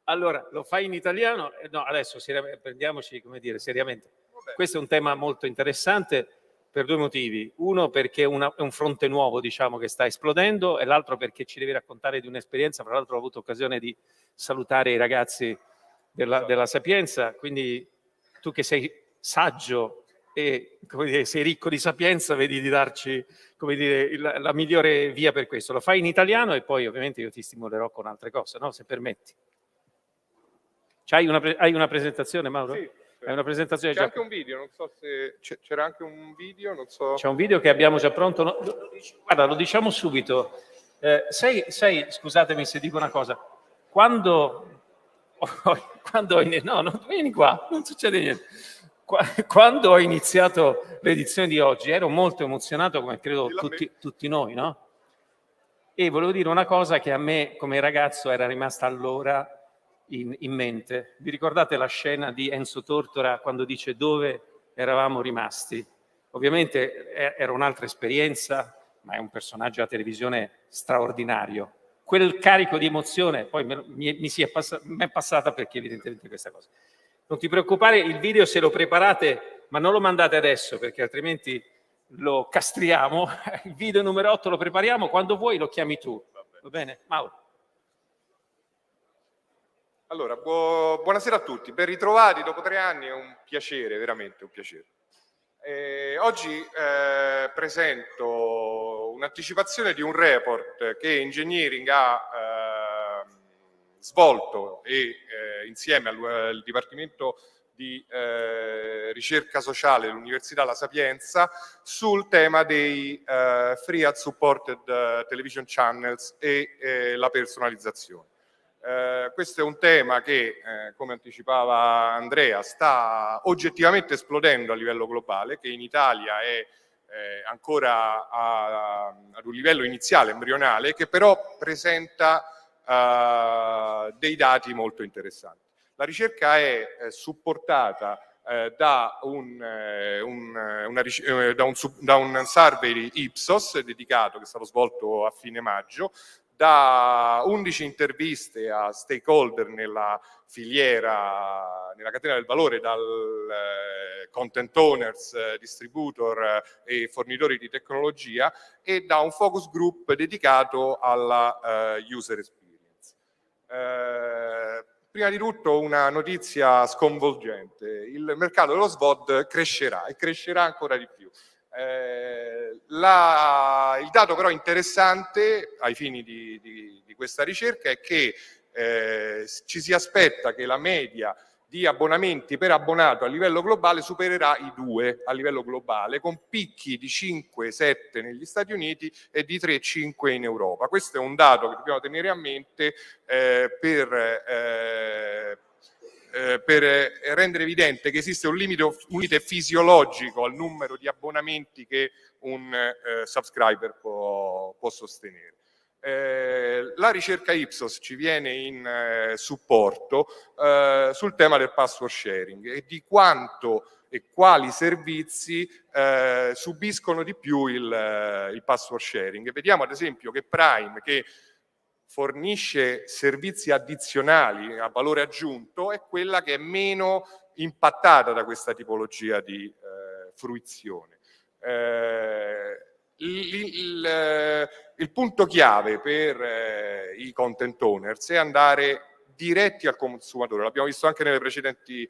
Allora, lo fai in italiano? No, adesso prendiamoci, come dire, seriamente. Questo è un tema molto interessante per 2 motivi. Uno perché è un fronte nuovo, diciamo, che sta esplodendo, e l'altro perché ci devi raccontare di un'esperienza. Tra l'altro ho avuto occasione di salutare i ragazzi della Sapienza, quindi tu che sei saggio e, come dire, sei ricco di sapienza, vedi di darci, come dire, la migliore via per questo. Lo fai in italiano e poi ovviamente io ti stimolerò con altre cose, no? Se permetti. Hai una presentazione, Mauro? Sì. Hai una presentazione C'è già... anche un video, non so se c'era anche un video, non so. C'è un video che abbiamo già pronto. No? Guarda, lo diciamo subito. Scusatemi se dico una cosa. Quando no, non vieni qua, non succede niente. Quando ho iniziato l'edizione di oggi ero molto emozionato, come credo tutti noi, no? E volevo dire una cosa che a me come ragazzo era rimasta allora in mente. Vi ricordate la scena di Enzo Tortora quando dice dove eravamo rimasti? Ovviamente era un'altra esperienza, ma è un personaggio da televisione straordinario. Quel carico di emozione poi mi è passata perché evidentemente questa cosa. Non ti preoccupare, il video se lo preparate, ma non lo mandate adesso perché altrimenti lo castriamo. Il video numero 8 lo prepariamo, quando vuoi lo chiami tu. Va bene? Mauro. Allora, buonasera a tutti, ben ritrovati dopo 3 anni, è un piacere, veramente un piacere. Oggi presento un'anticipazione di un report che Engineering ha svolto insieme al Dipartimento di Ricerca Sociale dell'Università La Sapienza sul tema dei Free Ad Supported Television Channels e la personalizzazione. Questo è un tema che, come anticipava Andrea, sta oggettivamente esplodendo a livello globale, che in Italia è ancora ad un livello iniziale, embrionale, che però presenta dei dati molto interessanti. La ricerca è supportata da un survey Ipsos dedicato che è stato svolto a fine maggio, da 11 interviste a stakeholder nella filiera, nella catena del valore, dal content owners, distributor e fornitori di tecnologia, e da un focus group dedicato alla user experience. Prima di tutto una notizia sconvolgente: il mercato dello SVOD crescerà e crescerà ancora di più. Il dato però interessante ai fini di questa ricerca è che ci si aspetta che la media di abbonamenti per abbonato a livello globale supererà i 2 a livello globale, con picchi di 5-7 negli Stati Uniti e di 3-5 in Europa. Questo è un dato che dobbiamo tenere a mente per rendere evidente che esiste un limite fisiologico al numero di abbonamenti che un subscriber può sostenere. La ricerca Ipsos ci viene in supporto sul tema del password sharing e di quanto e quali servizi subiscono di più il password sharing. Vediamo ad esempio che Prime, che fornisce servizi addizionali a valore aggiunto, è quella che è meno impattata da questa tipologia di fruizione. Il punto chiave per i content owners è andare diretti al consumatore, l'abbiamo visto anche nelle precedenti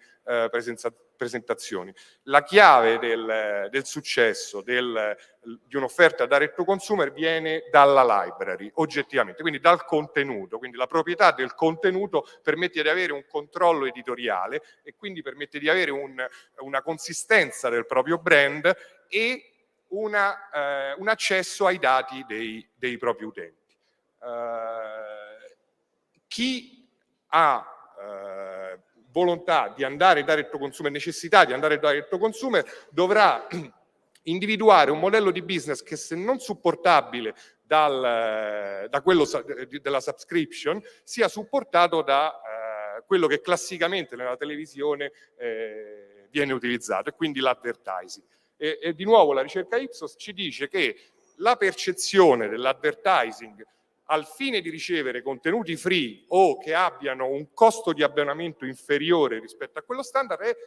presentazioni. La chiave del successo di un'offerta direct to consumer viene dalla library, oggettivamente, quindi dal contenuto, quindi la proprietà del contenuto permette di avere un controllo editoriale e quindi permette di avere una consistenza del proprio brand e un accesso ai dati dei propri utenti. Chi ha volontà di andare direct to consumer, necessità di andare direct to consumer, dovrà individuare un modello di business che, se non supportabile da quello della subscription, sia supportato da quello che classicamente nella televisione viene utilizzato, e quindi l'advertising. E di nuovo la ricerca Ipsos ci dice che la percezione dell'advertising al fine di ricevere contenuti free o che abbiano un costo di abbonamento inferiore rispetto a quello standard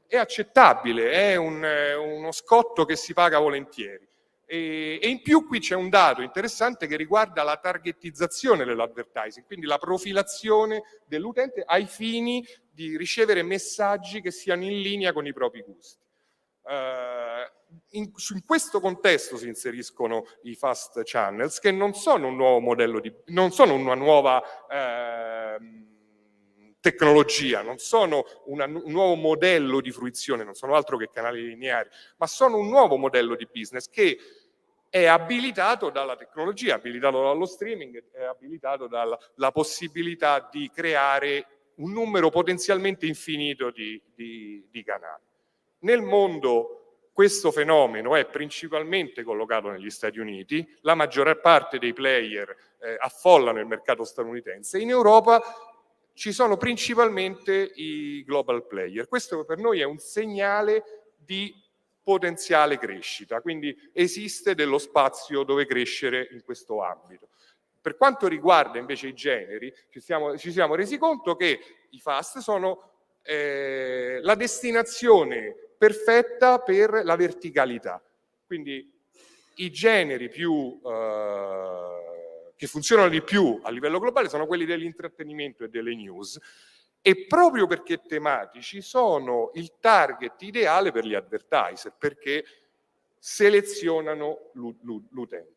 è accettabile, è uno scotto che si paga volentieri. E in più qui c'è un dato interessante che riguarda la targetizzazione dell'advertising, quindi la profilazione dell'utente ai fini di ricevere messaggi che siano in linea con i propri gusti. In questo contesto si inseriscono i fast channels, che non sono un nuovo modello non sono una nuova tecnologia, non sono un nuovo modello di fruizione, non sono altro che canali lineari, ma sono un nuovo modello di business che è abilitato dalla tecnologia, abilitato dallo streaming, è abilitato dalla possibilità di creare un numero potenzialmente infinito di canali. Nel mondo questo fenomeno è principalmente collocato negli Stati Uniti, la maggior parte dei player affollano il mercato statunitense. In Europa ci sono principalmente i global player. Questo per noi è un segnale di potenziale crescita, quindi esiste dello spazio dove crescere in questo ambito. Per quanto riguarda invece i generi, ci siamo resi conto che i fast sono la destinazione perfetta per la verticalità. Quindi i generi che funzionano di più a livello globale sono quelli dell'intrattenimento e delle news, e proprio perché tematici sono il target ideale per gli advertiser, perché selezionano l'utente.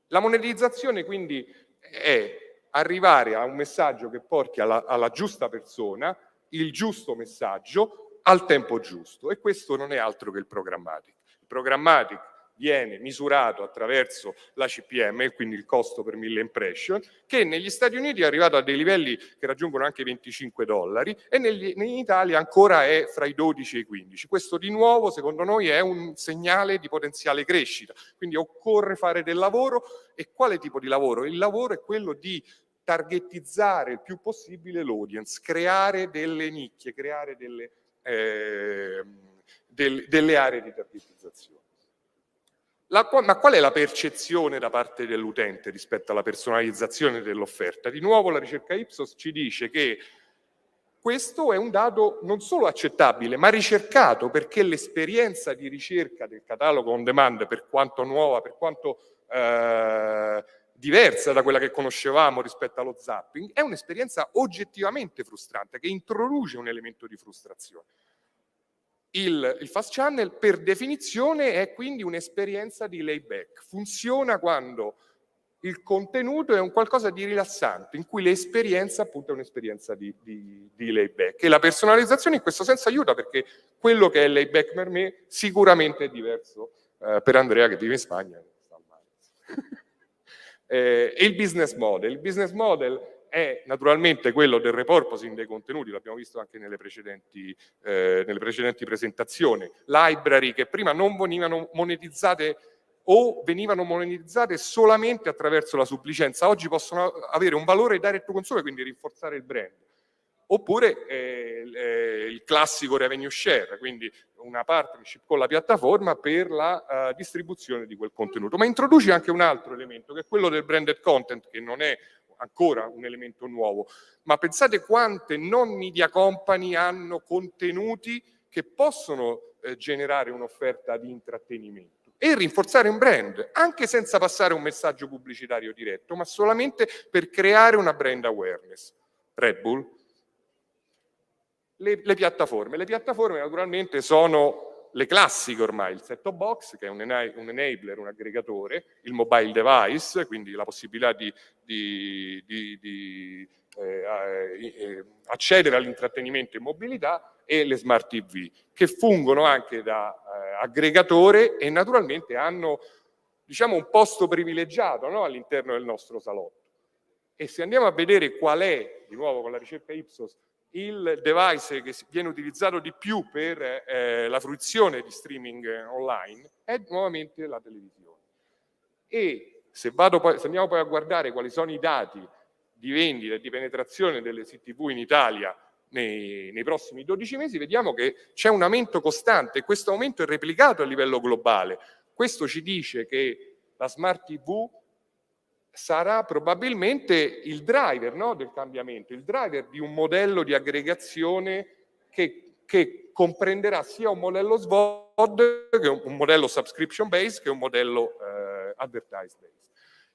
La monetizzazione quindi è arrivare a un messaggio che porti alla giusta persona, il giusto messaggio, al tempo giusto, e questo non è altro che il programmatic. Il programmatic viene misurato attraverso la CPM, e quindi il costo per 1000 impression, che negli Stati Uniti è arrivato a dei livelli che raggiungono anche $25 e in Italia ancora è fra i 12 e i 15. Questo di nuovo secondo noi è un segnale di potenziale crescita, quindi occorre fare del lavoro. E quale tipo di lavoro? Il lavoro è quello di targetizzare il più possibile l'audience, creare delle nicchie, creare delle aree di targetizzazione. Ma qual è la percezione da parte dell'utente rispetto alla personalizzazione dell'offerta? Di nuovo la ricerca Ipsos ci dice che questo è un dato non solo accettabile, ma ricercato, perché l'esperienza di ricerca del catalogo on demand, per quanto nuova, per quanto diversa da quella che conoscevamo rispetto allo zapping, è un'esperienza oggettivamente frustrante, che introduce un elemento di frustrazione. Il fast channel per definizione è quindi un'esperienza di layback, funziona quando il contenuto è un qualcosa di rilassante, in cui l'esperienza appunto è un'esperienza di layback, e la personalizzazione in questo senso aiuta, perché quello che è layback per me sicuramente è diverso per Andrea che vive in Spagna. E il business model è naturalmente quello del repurposing dei contenuti, l'abbiamo visto anche nelle precedenti presentazioni, library che prima non venivano monetizzate o venivano monetizzate solamente attraverso la supplicenza, oggi possono avere un valore direct to consumer, quindi rinforzare il brand. Oppure il classico revenue share, quindi una partnership con la piattaforma per la distribuzione di quel contenuto. Ma introduce anche un altro elemento, che è quello del branded content, che non è ancora un elemento nuovo, ma pensate quante non media company hanno contenuti che possono generare un'offerta di intrattenimento e rinforzare un brand, anche senza passare un messaggio pubblicitario diretto, ma solamente per creare una brand awareness. Red Bull. Le piattaforme. Le piattaforme naturalmente sono le classiche ormai, il set-top box che è un enabler, un aggregatore, il mobile device, quindi la possibilità di accedere all'intrattenimento in mobilità, e le smart TV, che fungono anche da aggregatore e naturalmente hanno, diciamo, un posto privilegiato, no, all'interno del nostro salotto. E se andiamo a vedere qual è, di nuovo con la ricerca Ipsos, il device che viene utilizzato di più per la fruizione di streaming online, è nuovamente la televisione. E se andiamo poi a guardare quali sono i dati di vendita e di penetrazione delle CTV in Italia nei prossimi 12 mesi, vediamo che c'è un aumento costante e questo aumento è replicato a livello globale. Questo ci dice che la Smart TV sarà probabilmente il driver, no, del cambiamento, il driver di un modello di aggregazione che comprenderà sia un modello SVOD, che un modello subscription based, che un modello advertised based.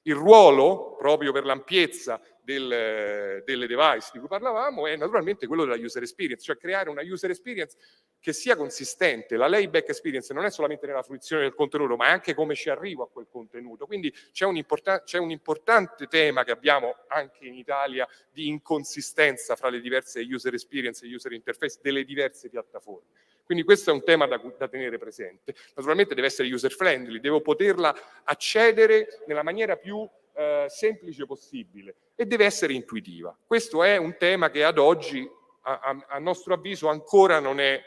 Il ruolo, proprio per l'ampiezza delle device di cui parlavamo, è naturalmente quello della user experience, cioè creare una user experience che sia consistente. La layback experience non è solamente nella fruizione del contenuto, ma è anche come ci arrivo a quel contenuto. Quindi c'è un importante tema che abbiamo anche in Italia di inconsistenza fra le diverse user experience e user interface delle diverse piattaforme. Quindi questo è un tema da tenere presente. Naturalmente deve essere user friendly, devo poterla accedere nella maniera più semplice possibile e deve essere intuitiva. Questo è un tema che ad oggi, a nostro avviso, ancora non è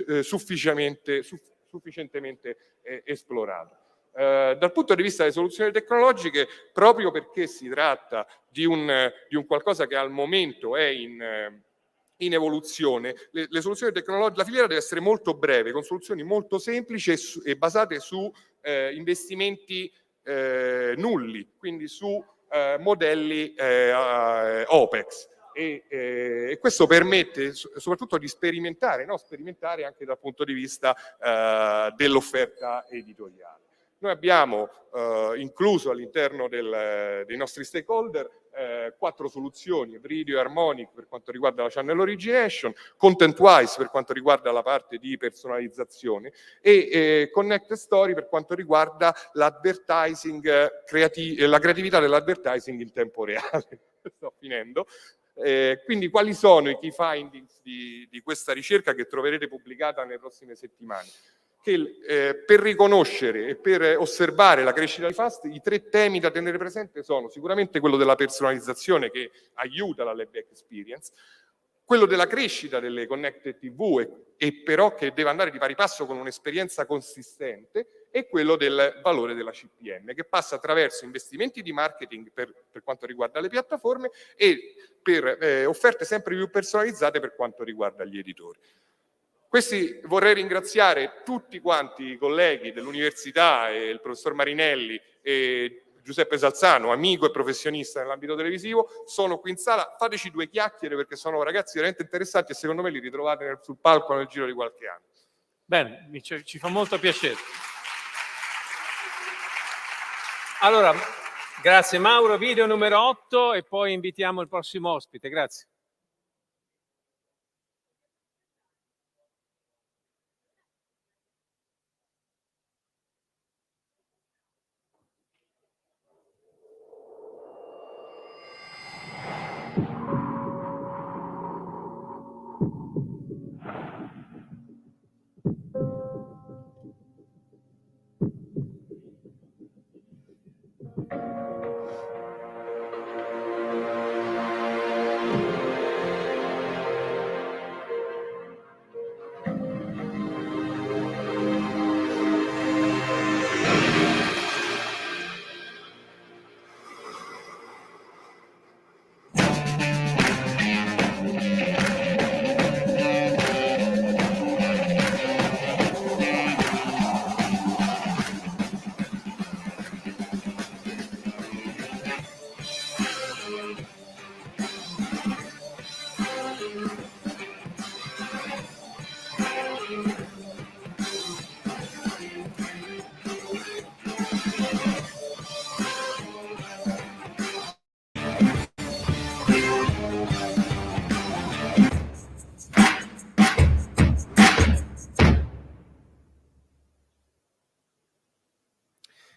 sufficientemente esplorato. Dal punto di vista delle soluzioni tecnologiche, proprio perché si tratta di un qualcosa che al momento è in evoluzione, le soluzioni tecnologiche, la filiera deve essere molto breve, con soluzioni molto semplici e basate su investimenti nulli, quindi su modelli OPEX. E questo permette soprattutto di sperimentare, no? Sperimentare anche dal punto di vista dell'offerta editoriale. Noi abbiamo incluso all'interno dei nostri stakeholder 4 soluzioni: Video e Harmonic per quanto riguarda la channel origination, ContentWise per quanto riguarda la parte di personalizzazione e Connected Story per quanto riguarda l'advertising la creatività dell'advertising in tempo reale. Sto finendo. Quindi quali sono i key findings di questa ricerca che troverete pubblicata nelle prossime settimane? Che per riconoscere e per osservare la crescita di FAST, i 3 temi da tenere presente sono sicuramente quello della personalizzazione, che aiuta la layback experience, quello della crescita delle connected TV e però che deve andare di pari passo con un'esperienza consistente, e quello del valore della CPM, che passa attraverso investimenti di marketing per quanto riguarda le piattaforme e per offerte sempre più personalizzate per quanto riguarda gli editori. Vorrei ringraziare tutti quanti i colleghi dell'università e il professor Marinelli e Giuseppe Salzano, amico e professionista nell'ambito televisivo. Sono qui in sala, fateci 2 chiacchiere perché sono ragazzi veramente interessanti e secondo me li ritrovate sul palco nel giro di qualche anno. Bene, ci fa molto piacere. Allora, grazie Mauro, video numero 8 e poi invitiamo il prossimo ospite. Grazie.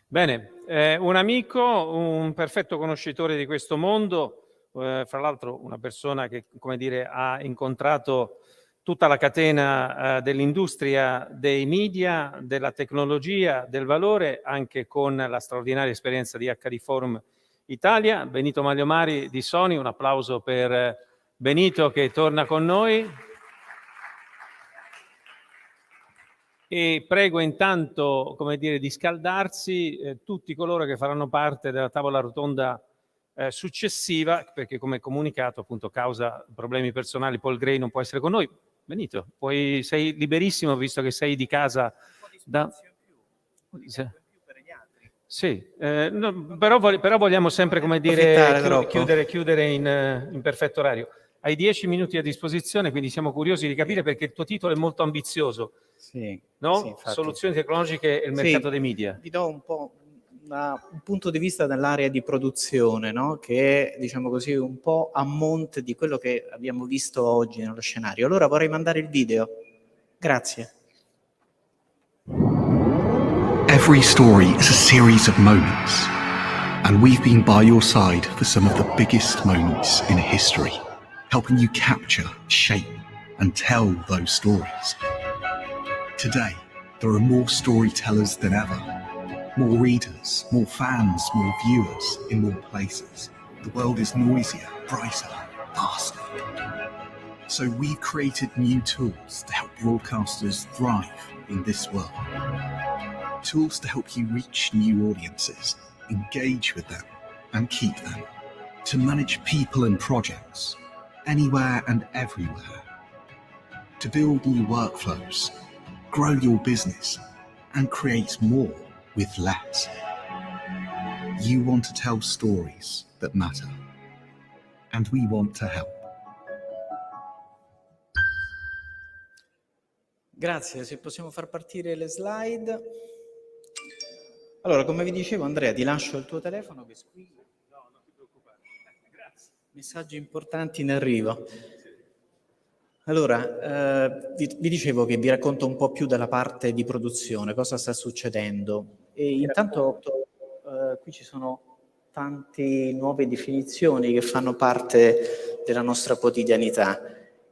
Bene, un amico, un perfetto conoscitore di questo mondo, fra l'altro una persona che, come dire, ha incontrato tutta la catena dell'industria dei media, della tecnologia, del valore, anche con la straordinaria esperienza di HD Forum Italia. Benito Magliomari di Sony, un applauso per Benito che torna con noi. E prego intanto, come dire, di scaldarsi tutti coloro che faranno parte della tavola rotonda successiva, perché come comunicato, appunto, causa problemi personali, Paul Gray non può essere con noi. Benito, sei liberissimo visto che sei di casa da... Sì, no, però vogliamo sempre, come dire, chiudere in perfetto orario. Hai 10 minuti a disposizione, quindi siamo curiosi di capire perché il tuo titolo è molto ambizioso. Sì, No? sì, infatti. Soluzioni tecnologiche e il mercato dei media. Vi do un po' un punto di vista dall'area di produzione, no? Che è, diciamo così, un po' a monte di quello che abbiamo visto oggi nello scenario. Allora vorrei mandare il video. Grazie. Every story is a series of moments, and we've been by your side for some of the biggest moments in history, helping you capture, shape, and tell those stories. Today, there are more storytellers than ever. More readers, more fans, more viewers in more places. The world is noisier, brighter, faster. So we've created new tools to help broadcasters thrive in this world. Tools to help you reach new audiences, engage with them, and keep them. To manage people and projects, anywhere and everywhere. To build new workflows, grow your business, and create more with less. You want to tell stories that matter, and we want to help. Grazie, se possiamo far partire le slide. Allora, come vi dicevo, Andrea, ti lascio il tuo telefono che squilla. No, non ti preoccupare. Grazie. Messaggi importanti in arrivo. Allora, vi dicevo che vi racconto un po' più della parte di produzione, cosa sta succedendo. E intanto qui ci sono tante nuove definizioni che fanno parte della nostra quotidianità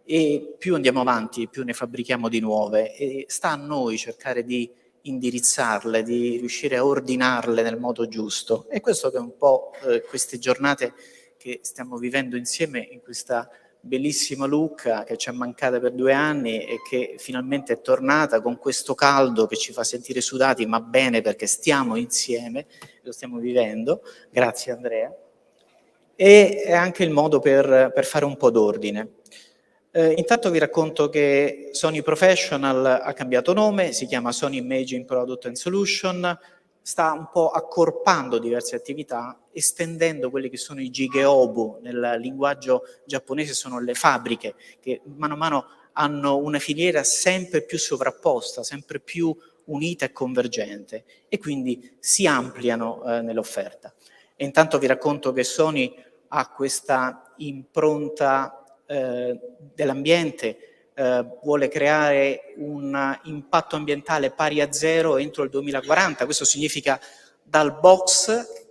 e più andiamo avanti, più ne fabbrichiamo di nuove e sta a noi cercare di indirizzarle, di riuscire a ordinarle nel modo giusto. E questo che è un po' queste giornate che stiamo vivendo insieme in questa bellissima Lucca che ci è mancata per 2 anni e che finalmente è tornata con questo caldo che ci fa sentire sudati, ma bene perché stiamo insieme, lo stiamo vivendo. Grazie Andrea. E è anche il modo per fare un po' d'ordine. Intanto vi racconto che Sony Professional ha cambiato nome, si chiama Sony Imaging Product and Solution, sta un po' accorpando diverse attività, estendendo quelli che sono i jigeobu, nel linguaggio giapponese sono le fabbriche, che mano a mano hanno una filiera sempre più sovrapposta, sempre più unita e convergente, e quindi si ampliano nell'offerta. E intanto vi racconto che Sony ha questa impronta dell'ambiente, vuole creare un impatto ambientale pari a 0 entro il 2040. Questo significa dal box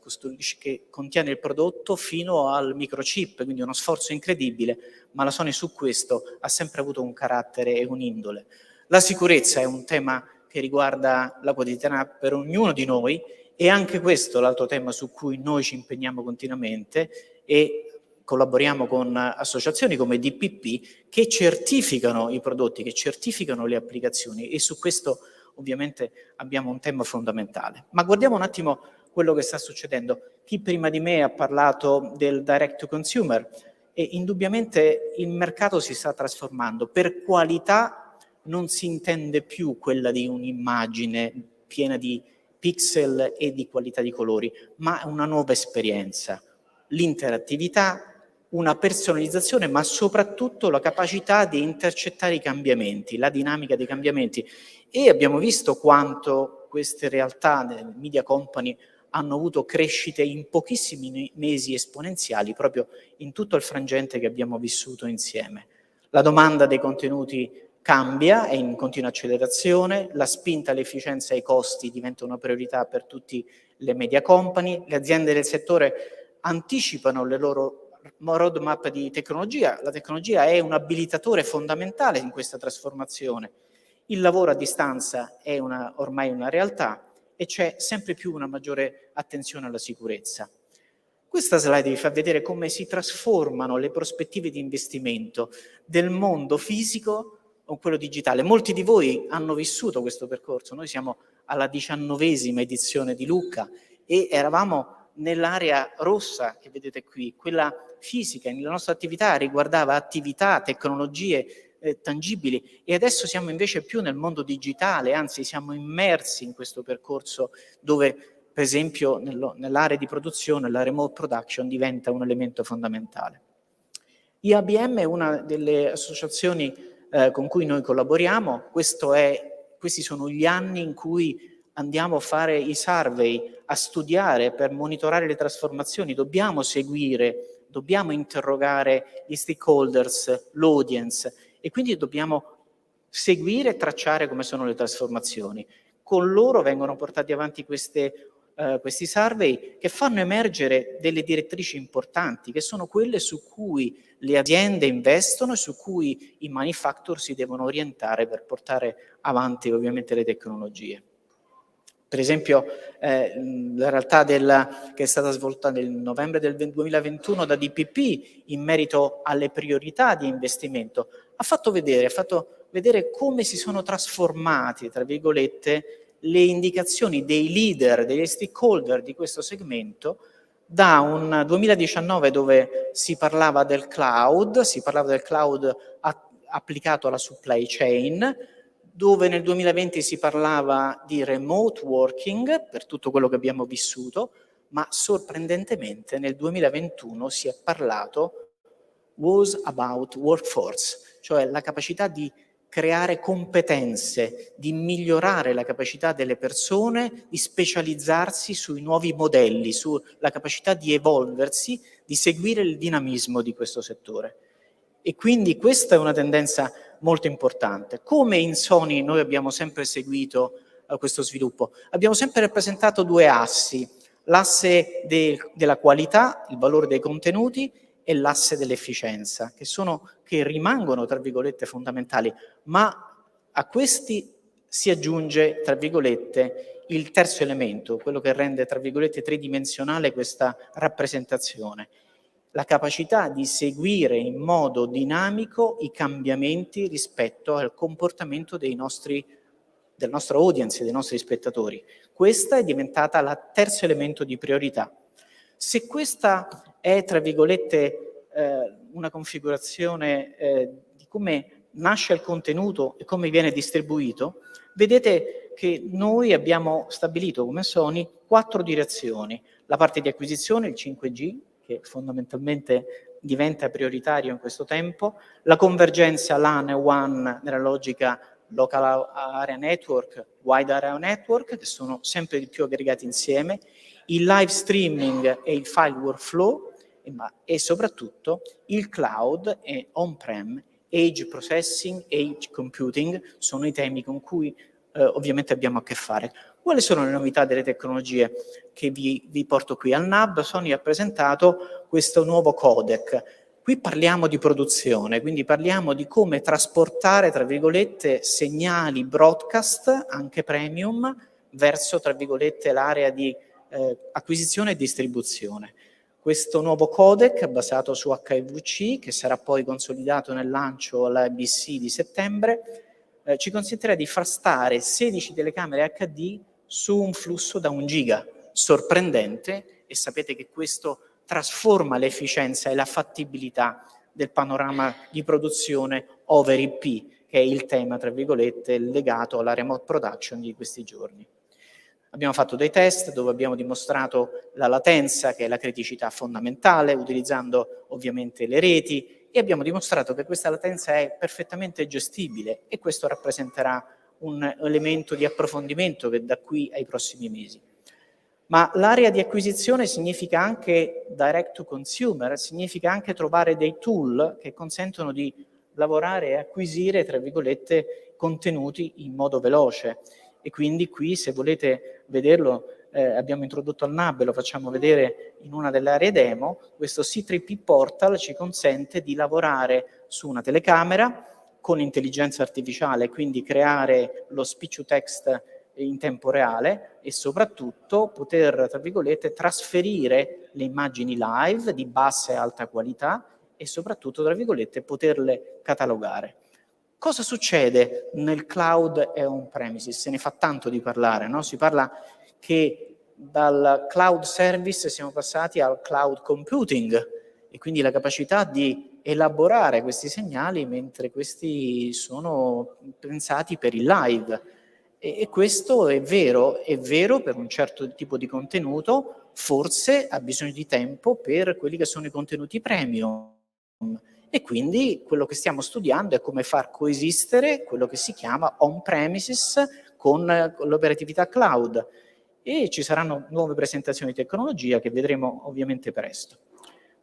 che contiene il prodotto fino al microchip, quindi uno sforzo incredibile, ma la Sony su questo ha sempre avuto un carattere e un'indole. La sicurezza è un tema che riguarda la quotidianità per ognuno di noi e anche questo è l'altro tema su cui noi ci impegniamo continuamente e collaboriamo con associazioni come DPP che certificano i prodotti, che certificano le applicazioni e su questo ovviamente abbiamo un tema fondamentale. Ma guardiamo un attimo quello che sta succedendo. Chi prima di me ha parlato del direct to consumer e indubbiamente il mercato si sta trasformando. Per qualità non si intende più quella di un'immagine piena di pixel e di qualità di colori, ma una nuova esperienza. L'interattività, una personalizzazione, ma soprattutto la capacità di intercettare i cambiamenti, la dinamica dei cambiamenti. E abbiamo visto quanto queste realtà, nelle media company, hanno avuto crescite in pochissimi mesi esponenziali, proprio in tutto il frangente che abbiamo vissuto insieme. La domanda dei contenuti cambia, è in continua accelerazione, la spinta all'efficienza e ai costi diventa una priorità per tutte le media company, le aziende del settore anticipano le loro roadmap di tecnologia. La tecnologia è un abilitatore fondamentale in questa trasformazione. Il lavoro a distanza è ormai una realtà e c'è sempre più una maggiore attenzione alla sicurezza. Questa slide vi fa vedere come si trasformano le prospettive di investimento del mondo fisico con quello digitale. Molti di voi hanno vissuto questo percorso. Noi siamo alla 19ª edizione di Lucca e eravamo nell'area rossa che vedete qui, quella fisica. La nostra attività riguardava attività, tecnologie tangibili, e adesso siamo invece più nel mondo digitale, anzi siamo immersi in questo percorso dove, per esempio, nell'area di produzione, la remote production diventa un elemento fondamentale. IABM è una delle associazioni con cui noi collaboriamo. Questi sono gli anni in cui andiamo a fare i survey, a studiare per monitorare le trasformazioni. Dobbiamo seguire, dobbiamo interrogare gli stakeholders, l'audience, e quindi dobbiamo seguire e tracciare come sono le trasformazioni. Con loro vengono portati avanti questi survey che fanno emergere delle direttrici importanti, che sono quelle su cui le aziende investono e su cui i manufacturer si devono orientare per portare avanti ovviamente le tecnologie. Per esempio, la realtà che è stata svolta nel novembre del 2021 da DPP in merito alle priorità di investimento ha fatto vedere come si sono trasformati, tra virgolette, le indicazioni dei leader, degli stakeholder di questo segmento, da un 2019 dove si parlava del cloud applicato alla supply chain, dove nel 2020 si parlava di remote working per tutto quello che abbiamo vissuto, ma sorprendentemente nel 2021 si è parlato was about workforce, cioè la capacità di creare competenze, di migliorare la capacità delle persone, di specializzarsi sui nuovi modelli, sulla capacità di evolversi, di seguire il dinamismo di questo settore. E quindi questa è una tendenza molto importante. Come in Sony noi abbiamo sempre seguito questo sviluppo? Abbiamo sempre rappresentato due assi, l'asse della qualità, il valore dei contenuti, e l'asse dell'efficienza, che rimangono, tra virgolette, fondamentali, ma a questi si aggiunge, tra virgolette, il terzo elemento, quello che rende, tra virgolette, tridimensionale questa rappresentazione, la capacità di seguire in modo dinamico i cambiamenti rispetto al comportamento del nostro audience, dei nostri spettatori. Questa è diventata il terzo elemento di priorità. Se questa è, tra virgolette, una configurazione di come nasce il contenuto e come viene distribuito, vedete che noi abbiamo stabilito come Sony 4 direzioni. La parte di acquisizione, il 5G, che fondamentalmente diventa prioritario in questo tempo, la convergenza LAN e WAN nella logica Local Area Network, Wide Area Network, che sono sempre di più aggregati insieme, il live streaming e il file workflow, e soprattutto il cloud e on-prem, edge processing, edge computing, sono i temi con cui ovviamente abbiamo a che fare. Quali sono le novità delle tecnologie che vi porto qui? Al NAB Sony ha presentato questo nuovo codec. Qui parliamo di produzione, quindi parliamo di come trasportare, tra virgolette, segnali broadcast, anche premium, verso, tra virgolette, l'area di acquisizione e distribuzione. Questo nuovo codec, basato su HEVC, che sarà poi consolidato nel lancio alla ABC di settembre, ci consentirà di far stare 16 telecamere HD su un flusso da 1 giga, sorprendente, e sapete che questo trasforma l'efficienza e la fattibilità del panorama di produzione over IP, che è il tema, tra virgolette, legato alla remote production di questi giorni. Abbiamo fatto dei test dove abbiamo dimostrato la latenza, che è la criticità fondamentale, utilizzando ovviamente le reti, e abbiamo dimostrato che questa latenza è perfettamente gestibile, e questo rappresenterà un elemento di approfondimento che da qui ai prossimi mesi. Ma l'area di acquisizione significa anche direct to consumer, significa anche trovare dei tool che consentono di lavorare e acquisire, tra virgolette, contenuti in modo veloce. E quindi qui, se volete vederlo, abbiamo introdotto al NAB e lo facciamo vedere in una delle aree demo. Questo C3P Portal ci consente di lavorare su una telecamera con intelligenza artificiale, quindi creare lo speech to text in tempo reale e soprattutto poter, tra virgolette, trasferire le immagini live di bassa e alta qualità e soprattutto, tra virgolette, poterle catalogare. Cosa succede nel cloud e on-premises? Se ne fa tanto di parlare, no? Si parla che dal cloud service siamo passati al cloud computing e quindi la capacità di elaborare questi segnali mentre questi sono pensati per il live. E questo è vero per un certo tipo di contenuto, forse ha bisogno di tempo per quelli che sono i contenuti premium. E quindi quello che stiamo studiando è come far coesistere quello che si chiama on-premises con l'operatività cloud. E ci saranno nuove presentazioni di tecnologia che vedremo ovviamente presto.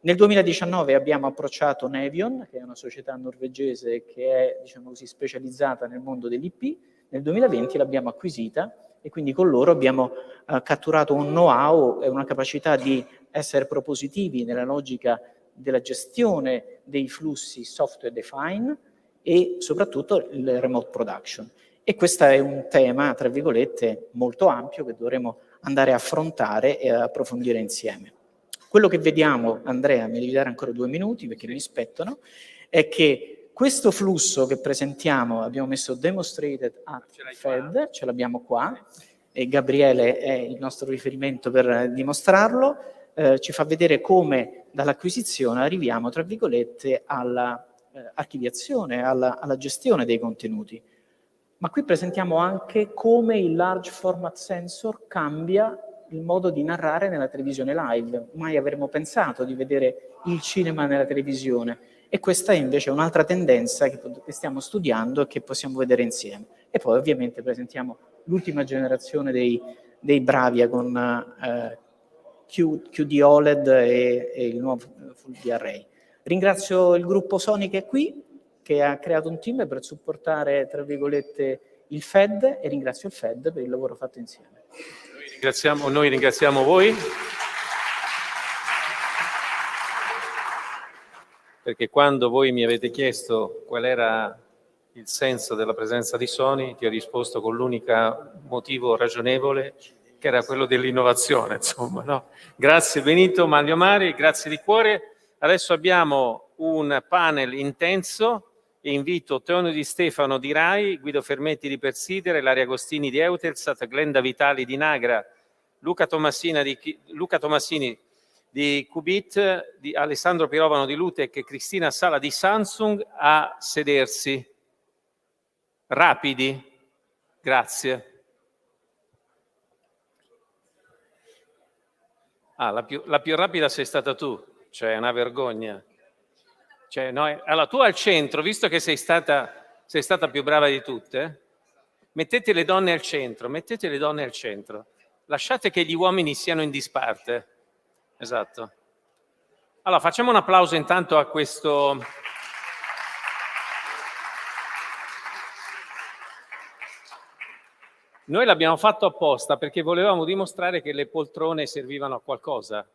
Nel 2019 abbiamo approcciato Nevion, che è una società norvegese che è, diciamo così, specializzata nel mondo dell'IP. Nel 2020 l'abbiamo acquisita e quindi con loro abbiamo catturato un know-how e una capacità di essere propositivi nella logica della gestione dei flussi software defined e soprattutto il remote production. E questo è un tema, tra virgolette, molto ampio che dovremo andare a affrontare e approfondire insieme. Quello che vediamo, Andrea, mi devi dare ancora 2 minuti perché mi rispettano, è che questo flusso che presentiamo, abbiamo messo demonstrated at Fed, ce l'abbiamo qua, e Gabriele è il nostro riferimento per dimostrarlo, ci fa vedere come dall'acquisizione arriviamo, tra virgolette, alla archiviazione, alla gestione dei contenuti. Ma qui presentiamo anche come il large format sensor cambia il modo di narrare nella televisione live. Mai avremmo pensato di vedere il cinema nella televisione. E questa è invece un'altra tendenza che stiamo studiando e che possiamo vedere insieme. E poi ovviamente presentiamo l'ultima generazione dei Bravia con QD OLED e il nuovo Full D-Array. Ringrazio il gruppo Sony che è qui, che ha creato un team per supportare, tra virgolette, il Fed, e ringrazio il Fed per il lavoro fatto insieme. Noi ringraziamo voi, perché quando voi mi avete chiesto qual era il senso della presenza di Sony, ti ho risposto con l'unico motivo ragionevole, che era quello dell'innovazione, insomma, no? Grazie Benito, Maglio Mari, grazie di cuore. Adesso abbiamo un panel intenso. Invito Tonio Di Stefano di Rai, Guido Fermetti di Persidere, Laria Agostini di Eutelsat, Glenda Vitali di Nagra, Luca Tomassini di Qubit, di Alessandro Pirovano di Lutec e Cristina Sala di Samsung a sedersi. Rapidi, grazie. La più rapida sei stata tu, cioè è una vergogna. Cioè, no, allora tu al centro, visto che sei stata più brava di tutte, mettete le donne al centro, lasciate che gli uomini siano in disparte. Esatto. Allora, facciamo un applauso intanto a questo... Noi l'abbiamo fatto apposta perché volevamo dimostrare che le poltrone servivano a qualcosa,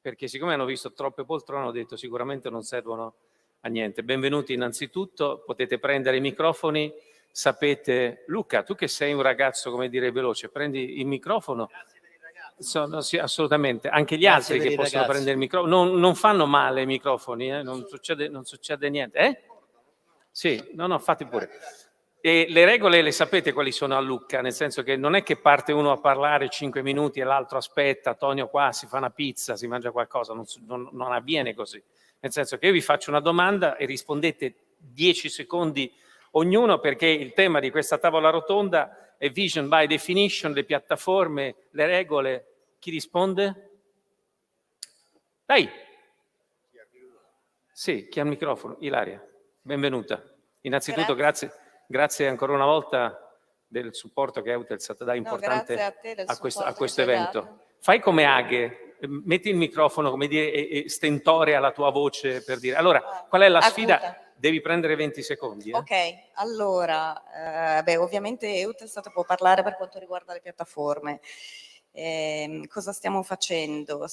perché siccome hanno visto troppe poltrone hanno detto sicuramente non servono a niente. Benvenuti innanzitutto, potete prendere i microfoni, sapete... Lucca, tu che sei un ragazzo, come dire, veloce, prendi il microfono. Sì, assolutamente, anche gli altri che possono prendere il microfono, non fanno male i microfoni, non succede niente. Sì, no, fate pure. E le regole le sapete quali sono a Lucca, nel senso che non è che parte uno a parlare 5 minuti e l'altro aspetta, Tonio qua si fa una pizza, si mangia qualcosa, non avviene così. Nel senso che io vi faccio una domanda e rispondete 10 secondi ognuno, perché il tema di questa tavola rotonda e vision by definition, le piattaforme, le regole. Chi risponde? Dai! Sì, chi ha il microfono? Ilaria, benvenuta. Innanzitutto grazie ancora una volta del supporto che Eutelsat dà importante grazie a te del a questo supporto che ci hai evento. dato. Fai come Aghe, metti il microfono, come dire, e stentorea la tua voce per dire. Allora, qual è la sfida? Acuta. Devi prendere 20 secondi. Ok, allora, ovviamente Eutelsat può parlare per quanto riguarda le piattaforme. Cosa stiamo facendo?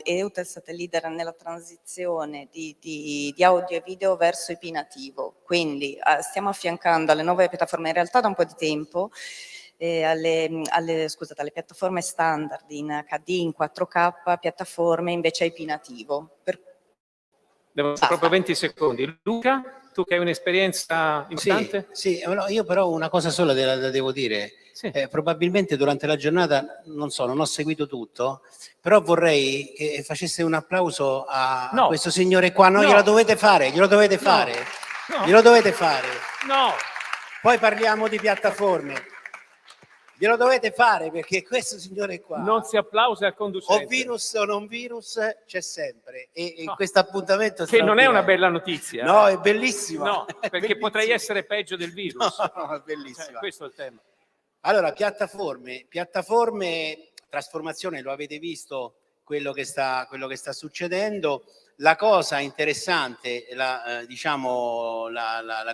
Eutelsat è leader nella transizione di audio e video verso IP nativo, quindi stiamo affiancando alle nuove piattaforme in realtà da un po' di tempo, alle piattaforme standard in HD, in 4K, piattaforme invece IP nativo. Devo proprio 20 secondi. Lucca, tu che hai un'esperienza importante? Sì, no, io però una cosa sola la devo dire. Probabilmente durante la giornata, non so, non ho seguito tutto, però vorrei che facesse un applauso a questo signore qua. No, glielo dovete fare, glielo dovete fare. Glielo dovete fare. No! Poi parliamo di piattaforme. Glielo dovete fare perché questo signore qua... Non si applausa al conducente. O virus o non virus c'è sempre. E questo appuntamento... Che non è una bella notizia. No, è bellissima. No, perché potrei essere peggio del virus. No, è bellissima. Questo è il tema. Allora, piattaforme, trasformazione, lo avete visto quello che sta succedendo. La cosa interessante, la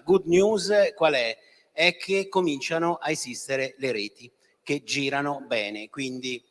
good news qual è? È che cominciano a esistere le reti che girano bene, quindi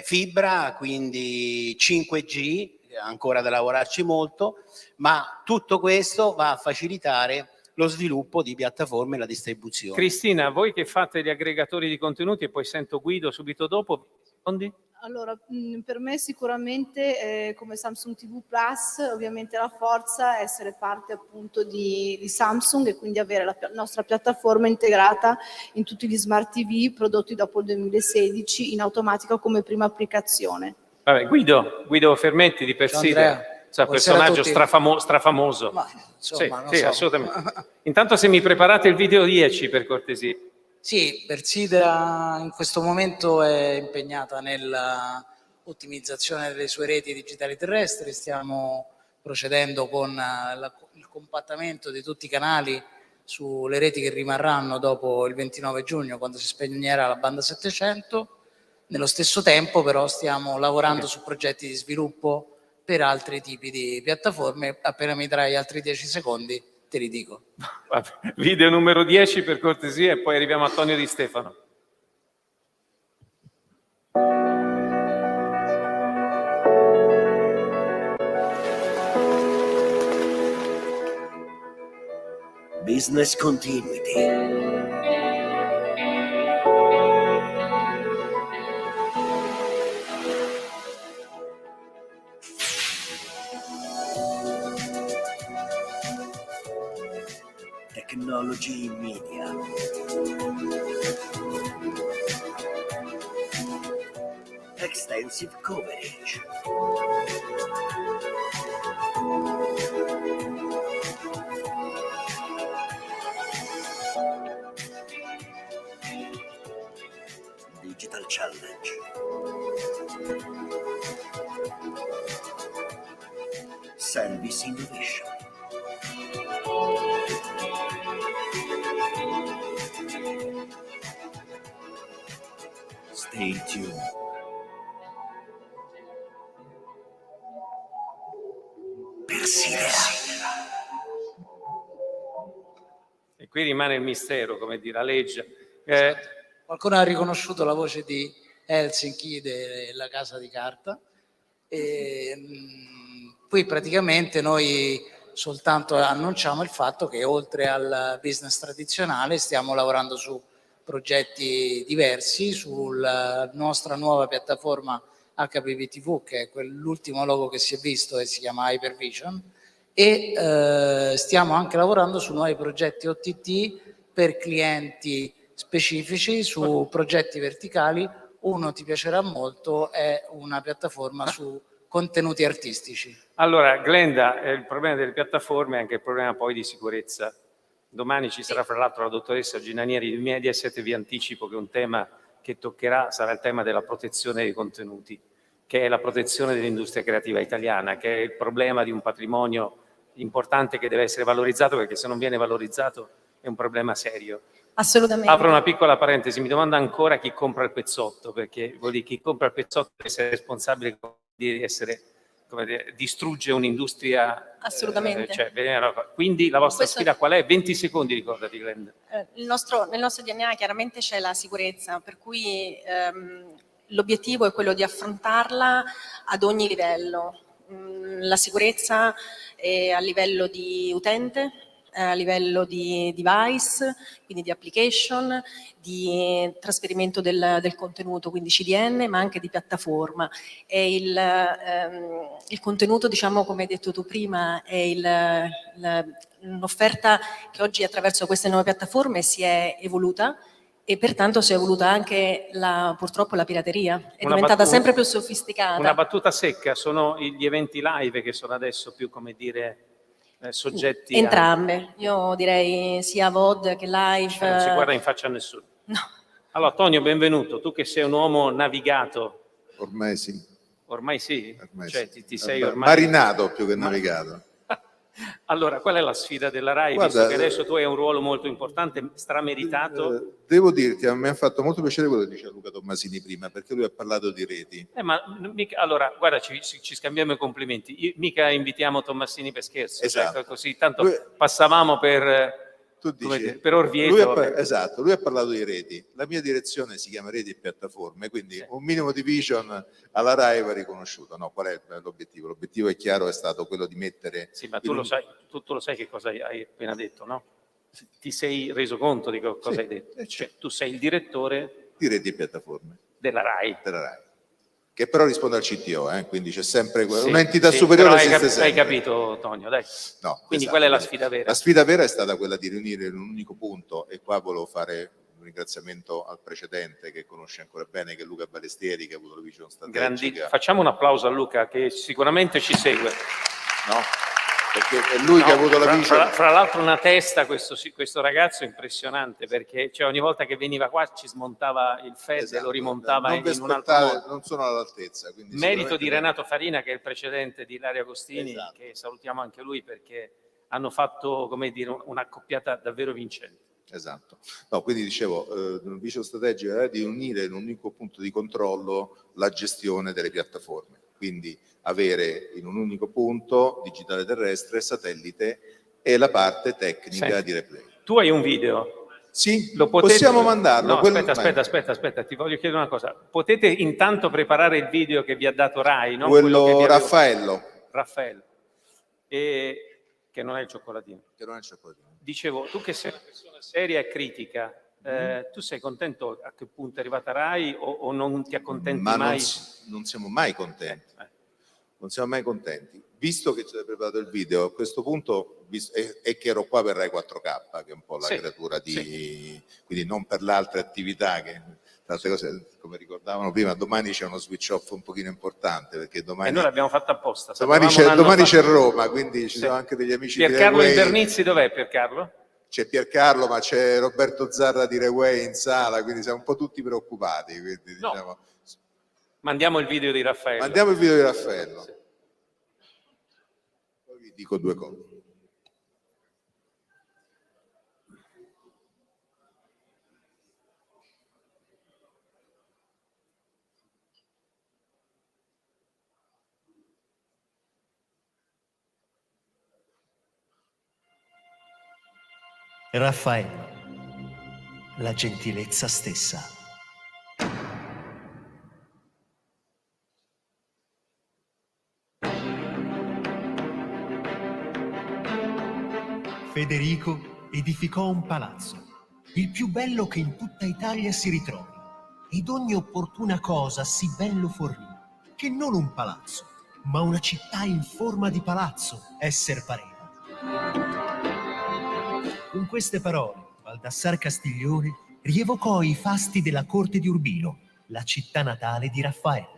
fibra, quindi 5G, ancora da lavorarci molto, ma tutto questo va a facilitare lo sviluppo di piattaforme e la distribuzione. Cristina, voi che fate gli aggregatori di contenuti e poi sento Guido subito dopo, rispondi? Allora, per me sicuramente come Samsung TV Plus, ovviamente la forza è essere parte appunto di Samsung e quindi avere la nostra piattaforma integrata in tutti gli smart TV prodotti dopo il 2016 in automatica come prima applicazione. Vabbè, Guido Fermetti di Perside. Personaggio strafamoso. Ma, insomma, sì, assolutamente. Intanto se mi preparate il video 10 per cortesia. Sì, Perside in questo momento è impegnata nella ottimizzazione delle sue reti digitali terrestri, stiamo procedendo con il compattamento di tutti i canali sulle reti che rimarranno dopo il 29 giugno quando si spegnerà la banda 700. Nello stesso tempo però stiamo lavorando su progetti di sviluppo per altri tipi di piattaforme. Appena mi darai altri 10 secondi te li dico. Video numero 10 per cortesia e poi arriviamo a Antonio Di Stefano. Business continuity. Technology Media. Extensive coverage. Digital Challenge. Service Innovation. Stay tuned. E qui rimane il mistero, come dire, la legge. Qualcuno ha riconosciuto la voce di Helsinki della Casa di Carta. Qui praticamente noi soltanto annunciamo il fatto che oltre al business tradizionale stiamo lavorando su progetti diversi, sulla nostra nuova piattaforma HPV TV, che è l'ultimo logo che si è visto e si chiama Hypervision, e stiamo anche lavorando su nuovi progetti OTT per clienti specifici, su progetti verticali. Uno ti piacerà molto, è una piattaforma su contenuti artistici. Allora, Glenda, il problema delle piattaforme è anche il problema poi di sicurezza Domani ci sarà fra l'altro la dottoressa Ginanieri di Mediaset, vi anticipo che un tema che toccherà sarà il tema della protezione dei contenuti, che è la protezione dell'industria creativa italiana, che è il problema di un patrimonio importante che deve essere valorizzato, perché se non viene valorizzato è un problema serio. Assolutamente. Apro una piccola parentesi, mi domanda ancora chi compra il pezzotto, perché vuol dire chi compra il pezzotto deve essere responsabile di essere, come dire, distrugge un'industria. Assolutamente. Quindi la vostra Questo- sfida qual è? 20 secondi, ricordati, Glenda. nel nostro DNA chiaramente c'è la sicurezza, per cui l'obiettivo è quello di affrontarla ad ogni livello. La sicurezza è a livello di utente, a livello di device, quindi di application, di trasferimento del contenuto, quindi CDN, ma anche di piattaforma. E il contenuto, diciamo, come hai detto tu prima, è un'offerta che oggi attraverso queste nuove piattaforme si è evoluta e pertanto si è evoluta anche purtroppo la pirateria, è diventata sempre più sofisticata. Una battuta secca, sono gli eventi live che sono adesso più, come dire, soggetti Entrambe, io direi sia VOD che live. non si guarda in faccia a nessuno. No. Allora, Tonio, benvenuto. Tu che sei un uomo navigato. Ormai sì. Ormai sì? Ormai Cioè, sì. ti sei ormai... Marinato più che navigato. Allora, qual è la sfida della RAI? Guarda, visto che adesso tu hai un ruolo molto importante, strameritato. Devo dirti, mi ha fatto molto piacere quello che diceva Luca Tommasini prima, perché lui ha parlato di reti. Allora, guarda, ci scambiamo i complimenti. Mica invitiamo Tommasini per scherzo. Esatto. Cioè, così, tanto passavamo per... per Orvieto. Esatto, lui ha parlato di reti. La mia direzione si chiama reti e piattaforme, quindi un minimo di vision alla RAI va riconosciuto. No, qual è l'obiettivo? L'obiettivo è chiaro, è stato quello di mettere... Sì, ma tu lo sai che cosa hai appena detto, no? Ti sei reso conto di cosa hai detto? Cioè, tu sei il direttore di reti e piattaforme della RAI. Che però risponde al CTO, quindi c'è sempre Sì, un'entità sì, superiore. però esiste hai sempre. capito, Tonio, dai. No, quindi esatto, qual è la sfida vera? La sfida vera è stata quella di riunire in un unico punto, e qua volevo fare un ringraziamento al precedente che conosce ancora bene, che è Luca Balestieri, che ha avuto la visione strategica. Facciamo un applauso a Luca che sicuramente ci segue. No? Perché è lui che ha avuto la visione. Fra l'altro una testa questo ragazzo impressionante, perché cioè, ogni volta che veniva qua ci smontava il FED e lo rimontava in un altro modo. Non sono all'altezza. Merito di Renato Farina, che è il precedente di Ilaria Agostini, che salutiamo anche lui, perché hanno fatto, come dire, un'accoppiata davvero vincente. Esatto. No, quindi dicevo, il vice strategico è di unire in un unico punto di controllo la gestione delle piattaforme, quindi avere in un unico punto digitale terrestre, satellite e la parte tecnica di replay. Tu hai un video? Sì, possiamo mandarlo. No, aspetta, ti voglio chiedere una cosa. Potete intanto preparare il video che vi ha dato RAI, no? Quello che Raffaello. Che non è il cioccolatino. Dicevo, tu che sei una persona seria e critica, tu sei contento a che punto è arrivata RAI o non ti accontenti mai? Non siamo mai contenti. Non siamo mai contenti. Visto che ci hai preparato il video, a questo punto, è che ero qua per Rai 4K, che è un po' la creatura di... Quindi non per le altre attività, che tante cose, come ricordavano prima, domani c'è uno switch off un pochino importante, perché domani... E noi l'abbiamo fatto apposta. Domani c'è Roma, quindi ci sono anche degli amici di Piercarlo Rai. Invernizzi, dov'è Piercarlo? C'è Piercarlo, ma c'è Roberto Zarra di Rai in sala, quindi siamo un po' tutti preoccupati. Quindi, diciamo... Mandiamo il video di Raffaello. Mandiamo il video di Raffaello. Sì. Poi vi dico due cose. Raffaello, la gentilezza stessa. Federico edificò un palazzo, il più bello che in tutta Italia si ritrovi, ed ogni opportuna cosa sì bello fornì, che non un palazzo, ma una città in forma di palazzo esser pareva. Con queste parole, Baldassar Castiglione rievocò i fasti della corte di Urbino, la città natale di Raffaello.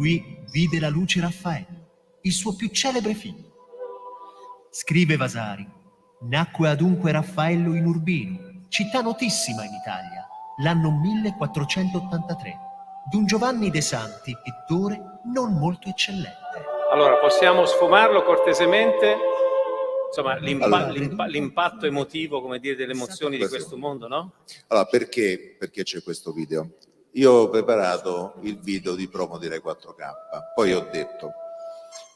Qui vide la luce Raffaello, il suo più celebre figlio. Scrive Vasari, nacque adunque Raffaello in Urbino, città notissima in Italia, l'anno 1483, d'un Giovanni de Santi, pittore non molto eccellente. Allora, possiamo sfumarlo cortesemente? Insomma, l'impatto emotivo, come dire, delle emozioni di questo mondo, no? Allora, perché c'è questo video? Io ho preparato il video di promo di Rai 4K, poi ho detto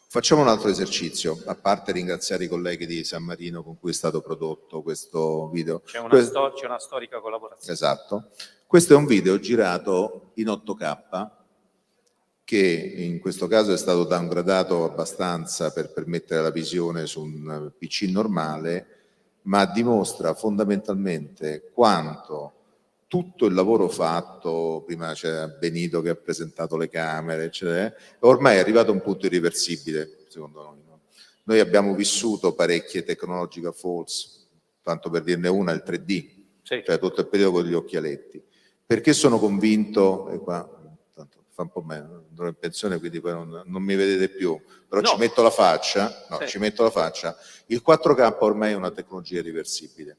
facciamo un altro esercizio, a parte ringraziare i colleghi di San Marino con cui è stato prodotto questo video. C'è una storica collaborazione. Esatto. Questo è un video girato in 8K, che in questo caso è stato downgradato abbastanza per permettere la visione su un PC normale, ma dimostra fondamentalmente quanto tutto il lavoro fatto, prima c'era Benito che ha presentato le camere, eccetera, ormai è arrivato a un punto irreversibile, secondo noi. No? Noi abbiamo vissuto parecchie technological falls, tanto per dirne una, il 3D, cioè tutto il periodo con gli occhialetti. Perché sono convinto, e qua tanto fa un po' meno, andrò in pensione quindi poi non mi vedete più, però ci metto la faccia, ci metto la faccia, il 4K ormai è una tecnologia irreversibile.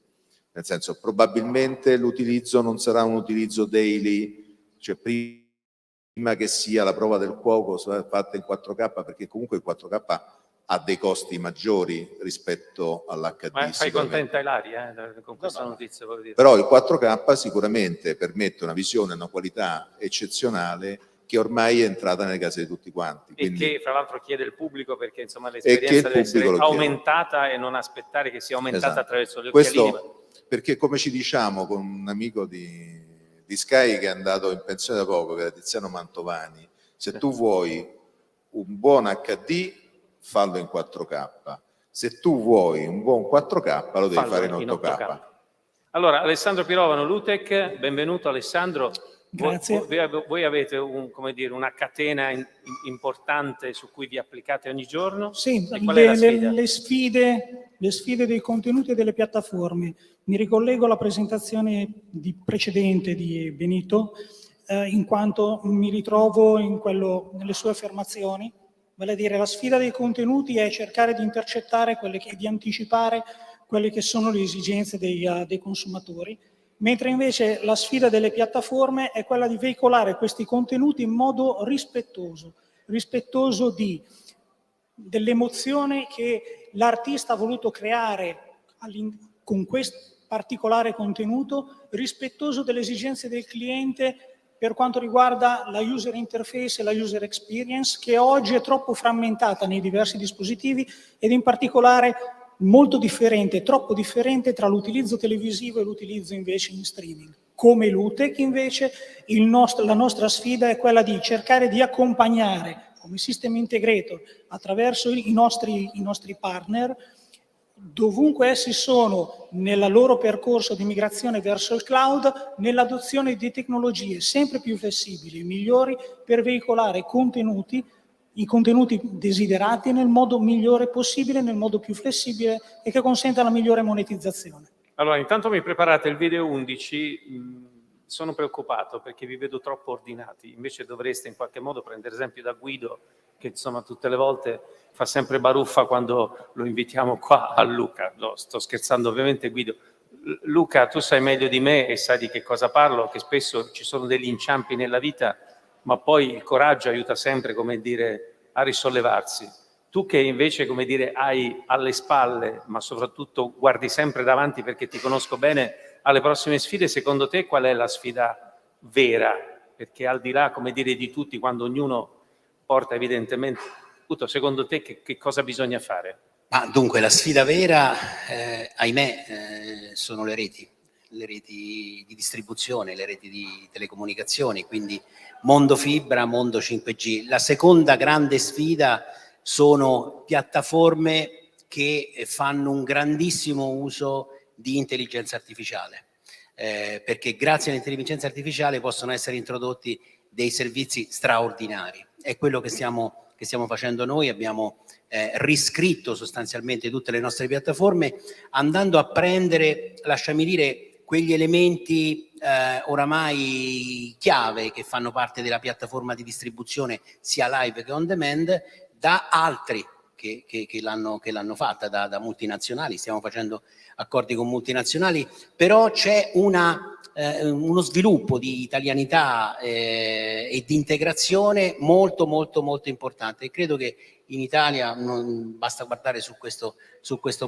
Nel senso, probabilmente l'utilizzo non sarà un utilizzo daily, cioè prima che sia la prova del cuoco fatta in 4K, perché comunque il 4K ha dei costi maggiori rispetto all'HD. Ma fai contenta Ilaria con questa notizia, voglio dire. Però il 4K sicuramente permette una visione, una qualità eccezionale che ormai è entrata nelle case di tutti quanti. Quindi, e che fra l'altro chiede il pubblico, perché insomma l'esperienza deve essere aumentata e non aspettare che sia aumentata attraverso gli occhialini. Questo perché, come ci diciamo con un amico di Sky che è andato in pensione da poco, che era Tiziano Mantovani, se tu vuoi un buon HD fallo in 4K, se tu vuoi un buon 4K lo devi fare in 8K. Allora, Alessandro Pirovano, Lutec, benvenuto Alessandro. Grazie. Voi avete una catena importante su cui vi applicate ogni giorno? Sì, e qual è la sfida? le sfide dei contenuti e delle piattaforme. Mi ricollego alla presentazione precedente di Benito, in quanto mi ritrovo nelle sue affermazioni, vale a dire la sfida dei contenuti è cercare di intercettare di anticipare quelle che sono le esigenze dei consumatori, mentre invece la sfida delle piattaforme è quella di veicolare questi contenuti in modo rispettoso dell'emozione che l'artista ha voluto creare con questo particolare contenuto, rispettoso delle esigenze del cliente per quanto riguarda la user interface e la user experience, che oggi è troppo frammentata nei diversi dispositivi ed in particolare molto differente, troppo differente tra l'utilizzo televisivo e l'utilizzo invece in streaming. Come Lutec invece la nostra sfida è quella di cercare di accompagnare come system integrator attraverso i nostri partner dovunque essi sono nel loro percorso di migrazione verso il cloud, nell'adozione di tecnologie sempre più flessibili e migliori per veicolare i contenuti desiderati nel modo migliore possibile, nel modo più flessibile e che consenta la migliore monetizzazione. Allora, intanto mi preparate il video 11, sono preoccupato perché vi vedo troppo ordinati, invece dovreste in qualche modo prendere esempio da Guido, che insomma tutte le volte fa sempre baruffa quando lo invitiamo qua a Lucca. No, sto scherzando ovviamente Guido. Luca, tu sai meglio di me e sai di che cosa parlo, che spesso ci sono degli inciampi nella vita, ma poi il coraggio aiuta sempre, come dire, a risollevarsi. Tu che invece, come dire, hai alle spalle, ma soprattutto guardi sempre davanti perché ti conosco bene, alle prossime sfide, secondo te qual è la sfida vera? Perché al di là, come dire, di tutti, quando ognuno porta evidentemente tutto, secondo te che cosa bisogna fare? Dunque, la sfida vera, ahimè, sono le reti di distribuzione, le reti di telecomunicazioni, quindi mondo fibra, mondo 5G. La seconda grande sfida sono piattaforme che fanno un grandissimo uso di intelligenza artificiale, perché grazie all'intelligenza artificiale possono essere introdotti dei servizi straordinari. È quello che stiamo facendo noi. Abbiamo riscritto sostanzialmente tutte le nostre piattaforme andando a prendere, lasciami dire, quegli elementi oramai chiave che fanno parte della piattaforma di distribuzione sia live che on demand da altri che l'hanno fatta, da multinazionali. Stiamo facendo accordi con multinazionali, però c'è uno sviluppo di italianità e di integrazione molto importante, e credo che in Italia, basta guardare su questo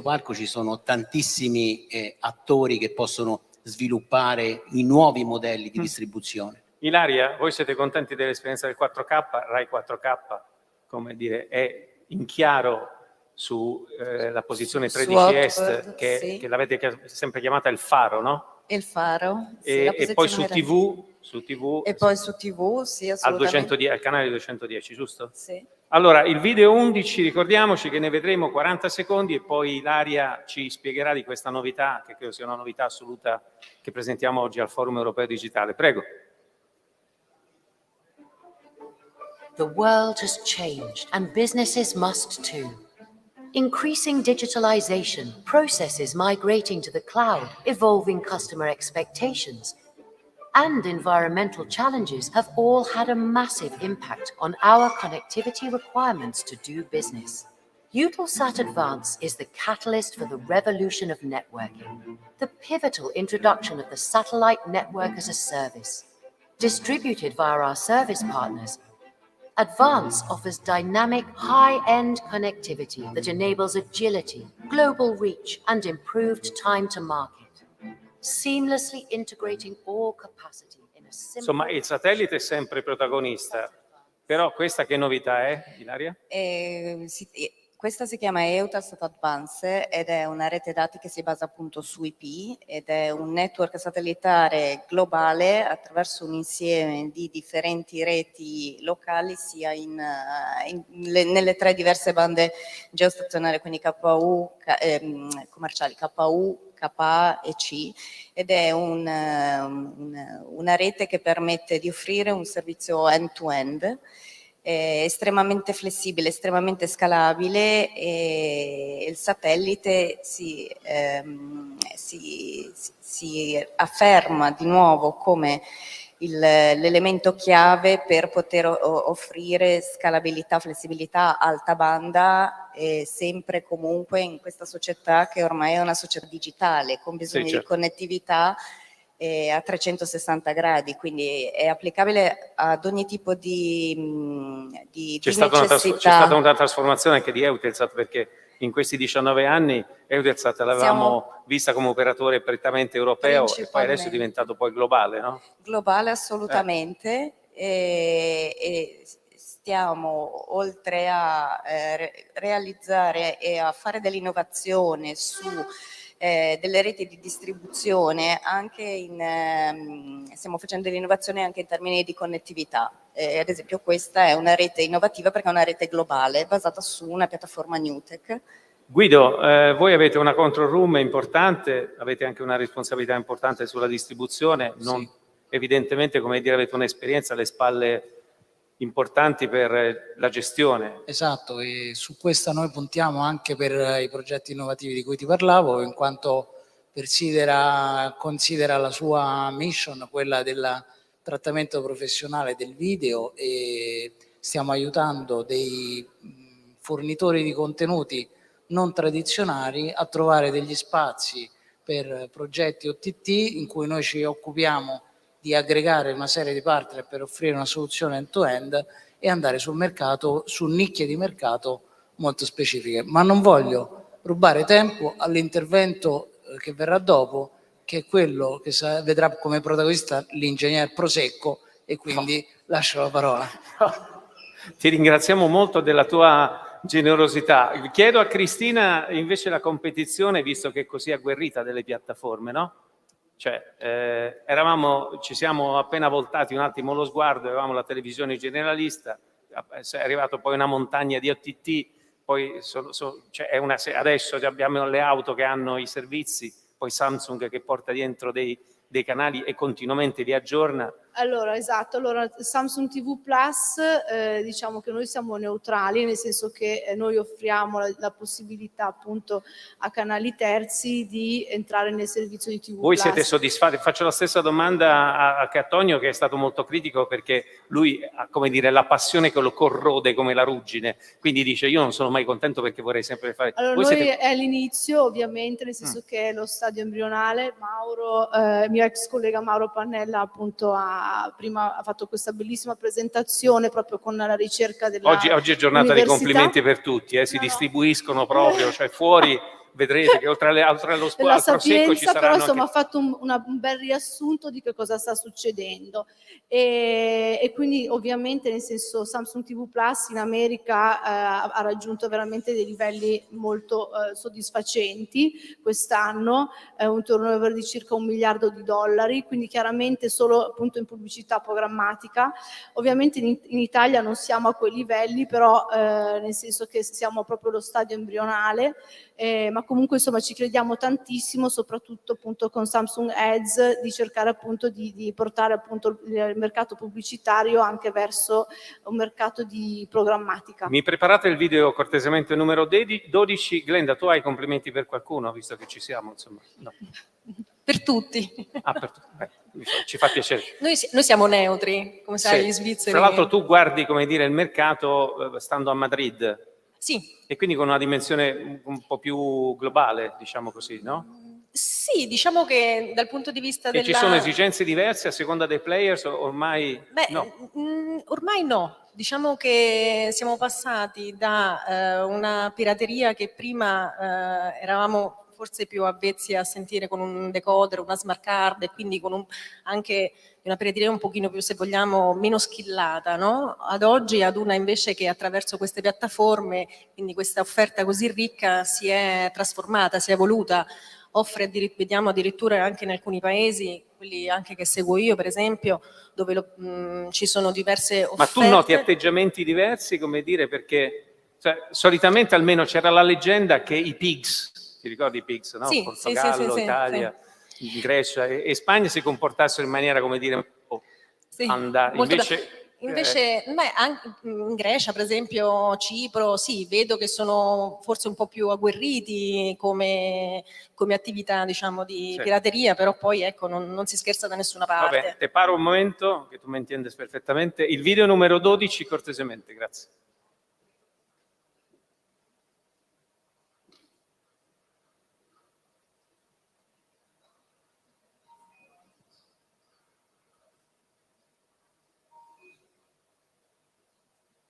palco, ci sono tantissimi attori che possono sviluppare i nuovi modelli di distribuzione. Ilaria, voi siete contenti dell'esperienza del 4K? Rai 4K, come dire, è in chiaro sulla posizione Su 13 Est, Outward, che, sì. che l'avete sempre chiamata il faro, no? Il faro, sì, la E poi posizione su TV e poi su TV, sì, al assolutamente. al canale 210, giusto? Sì. Allora, il video 11, ricordiamoci che ne vedremo 40 secondi e poi Ilaria ci spiegherà di questa novità, che credo sia una novità assoluta che presentiamo oggi al Forum Europeo Digitale. Prego. The world has changed and businesses must too. Increasing digitalization, processes migrating to the cloud, evolving customer expectations, and environmental challenges have all had a massive impact on our connectivity requirements to do business. Eutelsat Advance is the catalyst for the revolution of networking, the pivotal introduction of the satellite network as a service. Distributed via our service partners, Advance offers dynamic, high-end connectivity that enables agility, global reach, and improved time to market, seamlessly integrating all capacity in a simple... Insomma, il satellite è sempre protagonista, però questa che novità è, Ilaria? Questa si chiama Eutelsat Advance ed è una rete dati che si basa appunto su IP ed è un network satellitare globale attraverso un insieme di differenti reti locali sia nelle tre diverse bande geostazionarie, quindi KU, commerciali KU, KA e C, ed è una rete che permette di offrire un servizio end-to-end estremamente flessibile, estremamente scalabile, e il satellite si afferma di nuovo come l'elemento chiave per poter offrire scalabilità, flessibilità, alta banda, sempre e comunque in questa società che ormai è una società digitale con bisogno di connettività a 360 gradi, quindi è applicabile ad ogni tipo di necessità. C'è stata una trasformazione anche di Eutelsat, perché in questi 19 anni Eutelsat l'avevamo vista come operatore prettamente europeo e poi adesso è diventato poi globale, no? Globale assolutamente, e stiamo, oltre a realizzare e a fare dell'innovazione su delle reti di distribuzione, anche stiamo facendo dell'innovazione anche in termini di connettività. Ad esempio questa è una rete innovativa perché è una rete globale basata su una piattaforma Newtek. Guido, voi avete una control room importante, avete anche una responsabilità importante sulla distribuzione, evidentemente, come dire, avete un'esperienza alle spalle importanti per la gestione. Esatto, e su questa noi puntiamo anche per i progetti innovativi di cui ti parlavo, in quanto considera la sua mission quella del trattamento professionale del video, e stiamo aiutando dei fornitori di contenuti non tradizionali a trovare degli spazi per progetti OTT in cui noi ci occupiamo di aggregare una serie di partner per offrire una soluzione end-to-end e andare sul mercato, su nicchie di mercato molto specifiche. Ma non voglio rubare tempo all'intervento che verrà dopo, che è quello che vedrà come protagonista l'ingegner Prosecco, e quindi lascio la parola. Ti ringraziamo molto della tua generosità. Chiedo a Cristina invece la competizione, visto che è così agguerrita delle piattaforme, no? Cioè, ci siamo appena voltati un attimo lo sguardo, avevamo la televisione generalista, è arrivato poi una montagna di OTT, poi adesso abbiamo le auto che hanno i servizi, poi Samsung che porta dentro dei canali e continuamente li aggiorna. Allora, esatto, allora Samsung TV Plus, diciamo che noi siamo neutrali, nel senso che noi offriamo la possibilità appunto a canali terzi di entrare nel servizio di TV Voi Plus. siete soddisfatti? Faccio la stessa domanda a Cattonio, che è stato molto critico perché lui ha, come dire, la passione che lo corrode come la ruggine, quindi dice io non sono mai contento perché vorrei sempre fare... Allora, Voi noi siete... è all'inizio, ovviamente, nel senso che è lo stadio embrionale. Mauro, mio ex collega Mauro Pannella, appunto, prima ha fatto questa bellissima presentazione proprio con la ricerca della Oggi è giornata di complimenti per tutti, si distribuiscono proprio, cioè fuori vedrete che oltre della al prosecco ci Sapienza, però saranno insomma anche... ha fatto un bel riassunto di che cosa sta succedendo e quindi ovviamente, nel senso, Samsung TV Plus in America ha raggiunto veramente dei livelli molto soddisfacenti quest'anno, un turnover di circa $1 miliardo, quindi chiaramente solo appunto in pubblicità programmatica. Ovviamente in Italia non siamo a quei livelli, però nel senso che siamo proprio allo stadio embrionale, ma comunque insomma ci crediamo tantissimo, soprattutto appunto con Samsung Ads, di cercare appunto di portare appunto il mercato pubblicitario anche verso un mercato di programmatica. Mi preparate il video cortesemente numero 12. Glenda, tu hai complimenti per qualcuno, visto che ci siamo, insomma? No. Per tutti. Ah, per tutti. Ci fa piacere. Noi siamo neutri, come sai, Sì. gli svizzeri. Tra l'altro tu guardi, come dire, il mercato stando a Madrid. Sì. E quindi con una dimensione un po' più globale, diciamo così, no? Sì, diciamo che dal punto di vista E della... ci sono esigenze diverse a seconda dei players, ormai no? Ormai no. Diciamo che siamo passati da una pirateria che prima eravamo forse più avvezzi a sentire con un decoder, una smart card, e quindi con anche una pirateria un pochino più, se vogliamo, meno skillata, no? Ad oggi ad una invece che attraverso queste piattaforme, quindi questa offerta così ricca, si è trasformata, si è evoluta, vediamo addirittura anche in alcuni paesi, quelli anche che seguo io per esempio, dove ci sono diverse offerte. Ma tu noti atteggiamenti diversi, come dire, perché solitamente almeno c'era la leggenda che i pigs, ti ricordi i pigs, no? Sì, Portogallo, sì, Italia, in Grecia e Spagna si comportassero in maniera, come dire, un po' Invece anche in Grecia, per esempio, Cipro, sì, vedo che sono forse un po' più agguerriti come attività, diciamo, di pirateria, però poi ecco, non si scherza da nessuna parte. Vabbè, te paro un momento, che tu mi entiendes perfettamente. Il video numero 12, cortesemente, grazie.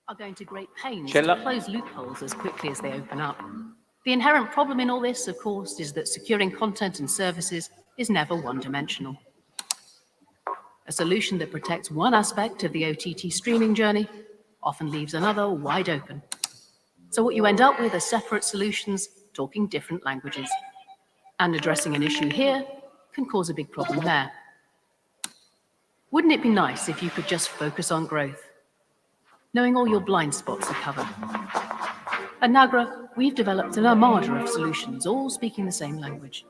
Are going to great pains to close loopholes as quickly as they open up. The inherent problem in all this, of course, is that securing content and services is never one-dimensional. A solution that protects one aspect of the OTT streaming journey often leaves another wide open. So what you end up with are separate solutions talking different languages. And addressing an issue here can cause a big problem there. Wouldn't it be nice if you could just focus on growth, knowing all your blind spots are covered? At Nagra, we've developed an armada of solutions, all speaking the same language.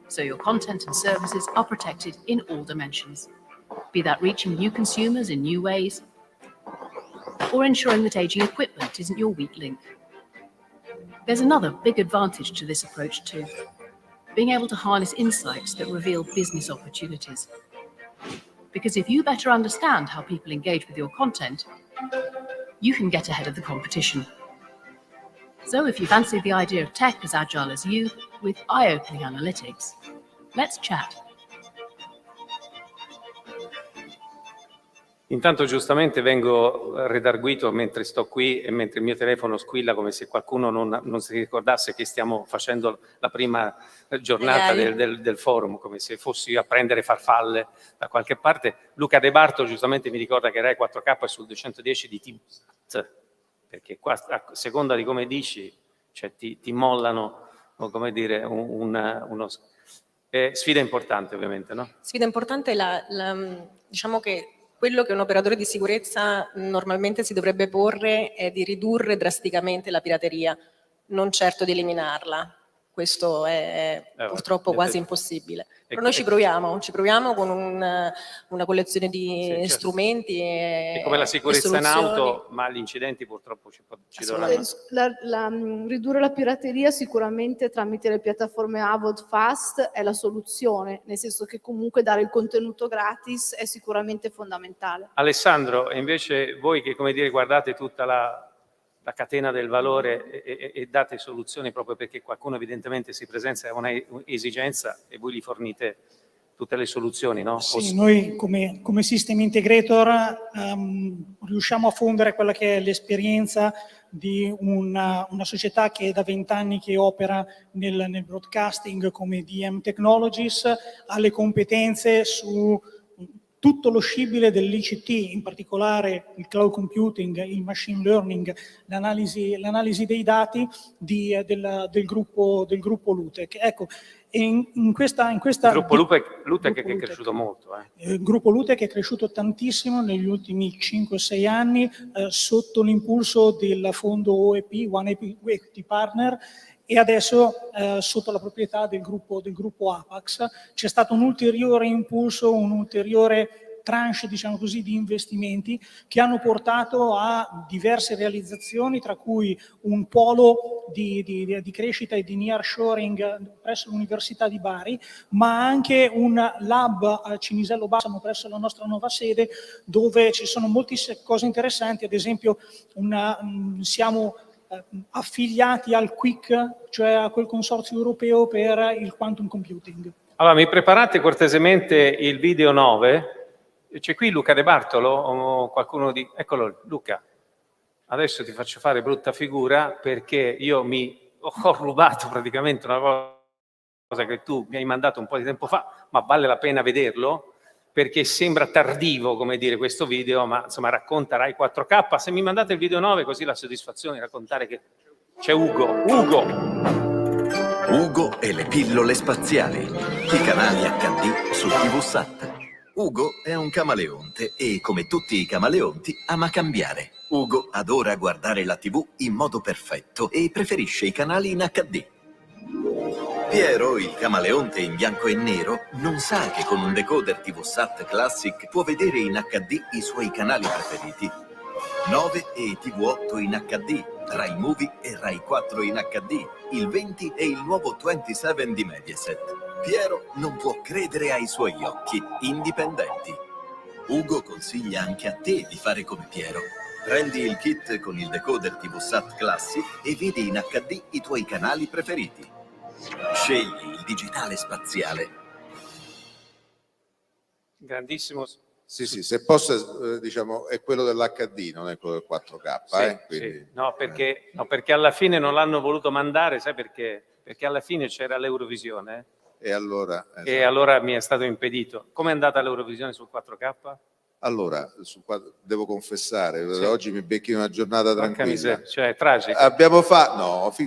So your content and services are protected in all dimensions, be that reaching new consumers in new ways, or ensuring that aging equipment isn't your weak link. There's another big advantage to this approach too, being able to harness insights that reveal business opportunities. Because if you better understand how people engage with your content, you can get ahead of the competition. So if you fancy the idea of tech as agile as you, with eye-opening analytics, let's chat. Intanto giustamente vengo redarguito mentre sto qui e mentre il mio telefono squilla come se qualcuno non si ricordasse che stiamo facendo la prima giornata del forum, come se fossi a prendere farfalle da qualche parte. Luca De Barto giustamente mi ricorda che Rai 4K è sul 210 di T, perché qua a seconda di come dici, cioè ti mollano, o come dire, uno sfida importante ovviamente, no? Sfida importante, diciamo che quello che un operatore di sicurezza normalmente si dovrebbe porre è di ridurre drasticamente la pirateria, non certo di eliminarla. questo è purtroppo quasi impossibile. Però noi ci proviamo con una collezione di Sì, certo. strumenti È come la sicurezza in auto, ma gli incidenti purtroppo ci dovranno. Ridurre la pirateria sicuramente tramite le piattaforme Avod Fast è la soluzione, nel senso che comunque dare il contenuto gratis è sicuramente fondamentale. Alessandro, e invece voi che, come dire, guardate tutta la catena del valore e date soluzioni proprio perché qualcuno evidentemente si presenta e ha un'esigenza e voi gli fornite tutte le soluzioni, no? Sì, noi come System Integrator riusciamo a fondere quella che è l'esperienza di una società che è da 20 anni che opera nel broadcasting come DM Technologies, ha le competenze su tutto lo scibile dell'ICT, in particolare il cloud computing, il machine learning, l'analisi dei dati del gruppo Lutec. Ecco, in questa Il gruppo Lutec che è cresciuto molto. Il gruppo Lutec è cresciuto tantissimo negli ultimi 5-6 anni sotto l'impulso del fondo OEP, One Equity Partner, e adesso sotto la proprietà del gruppo Apax. C'è stato un ulteriore impulso, un'ulteriore tranche, diciamo così, di investimenti che hanno portato a diverse realizzazioni, tra cui un polo di crescita e di nearshoring presso l'Università di Bari, ma anche un lab a Cinisello Balsamo presso la nostra nuova sede, dove ci sono molte cose interessanti, ad esempio siamo affiliati al QUIC, cioè a quel consorzio europeo per il quantum computing. Allora, mi preparate cortesemente il video 9. C'è qui Luca De Bartolo o qualcuno di... Eccolo, Luca. Adesso ti faccio fare brutta figura perché io ho rubato praticamente una cosa che tu mi hai mandato un po' di tempo fa, ma vale la pena vederlo perché sembra tardivo, come dire, questo video, ma insomma racconta Rai 4K. Se mi mandate il video 9, così la soddisfazione di raccontare che c'è Ugo. Ugo e le pillole spaziali, i canali HD su TVSat. Ugo è un camaleonte e, come tutti i camaleonti, ama cambiare. Ugo adora guardare la TV in modo perfetto e preferisce i canali in HD. Piero, il camaleonte in bianco e nero, non sa che con un decoder TVSat Classic può vedere in HD i suoi canali preferiti. 9 e TV8 in HD, Rai Movie e Rai 4 in HD, il 20 e il nuovo 27 di Mediaset. Piero non può credere ai suoi occhi, indipendenti. Ugo consiglia anche a te di fare come Piero. Prendi il kit con il decoder TVSat Classic e vedi in HD i tuoi canali preferiti. Scegli il digitale spaziale. Grandissimo. Sì, se posso, diciamo, è quello dell'HD, non è quello del 4K. Sì, quindi, sì. No, perché alla fine non l'hanno voluto mandare, sai perché? Perché alla fine c'era l'Eurovisione. E allora, e allora mi è stato impedito. Com'è andata l'Eurovisione sul 4K? Allora, devo confessare, oggi mi becchi una giornata tranquilla. Cioè, tragica. Abbiamo fatto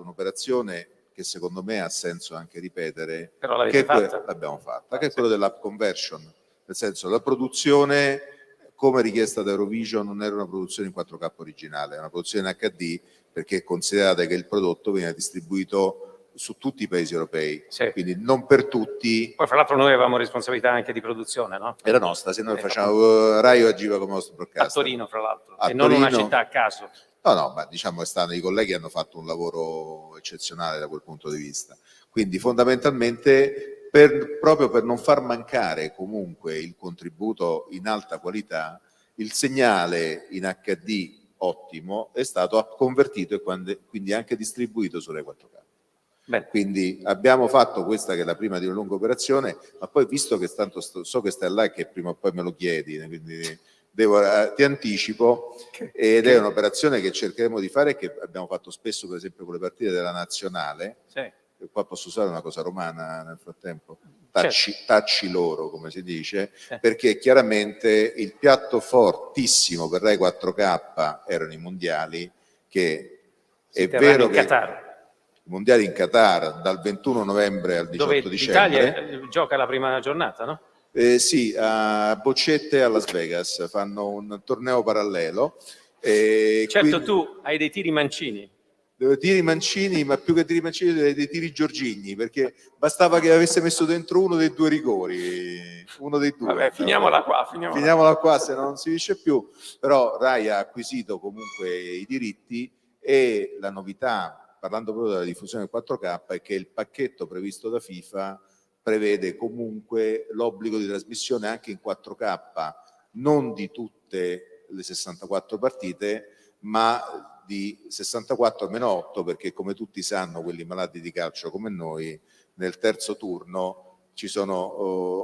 un'operazione che secondo me ha senso anche ripetere. Però l'avete fatta. L'abbiamo fatta, che è quello dell'app conversion. Nel senso, la produzione, come richiesta da Eurovision, non era una produzione in 4K originale, è una produzione in HD, perché considerate che il prodotto viene distribuito su tutti i paesi europei, quindi non per tutti. Poi fra l'altro noi avevamo responsabilità anche di produzione, no? Era nostra, se noi facciamo Rai agiva come nostro broadcaster. A Torino, fra l'altro, e non una città a caso. No, ma diciamo i colleghi hanno fatto un lavoro eccezionale da quel punto di vista. Quindi fondamentalmente, proprio per non far mancare comunque il contributo in alta qualità, il segnale in HD ottimo è stato convertito e quindi anche distribuito su Rai 4K. Bene. Quindi abbiamo fatto questa che è la prima di una lunga operazione, ma poi visto che tanto so che stai là e che prima o poi me lo chiedi, quindi ti anticipo, ed è un'operazione che cercheremo di fare, che abbiamo fatto spesso per esempio con le partite della nazionale. E qua posso usare una cosa romana nel frattempo, tacci loro, come si dice, perché chiaramente il piatto fortissimo per Rai 4K erano i mondiali, che è vero che i mondiali in Qatar dal 21 novembre al 18 dicembre. L'Italia gioca la prima giornata, no? Sì, a Boccette a Las Vegas fanno un torneo parallelo. Certo, tu hai dei tiri mancini. tiri Mancini, ma più che tiri Mancini dei tiri Giorgigni, perché bastava che avesse messo dentro uno dei due rigori, uno dei due. Vabbè, finiamola qua. Finiamola qua, se no non si dice più. Però Rai ha acquisito comunque i diritti, e la novità, parlando proprio della diffusione del 4K, è che il pacchetto previsto da FIFA prevede comunque l'obbligo di trasmissione anche in 4K, non di tutte le 64 partite, ma di 64 meno 8, perché come tutti sanno, quelli malati di calcio come noi, nel terzo turno ci sono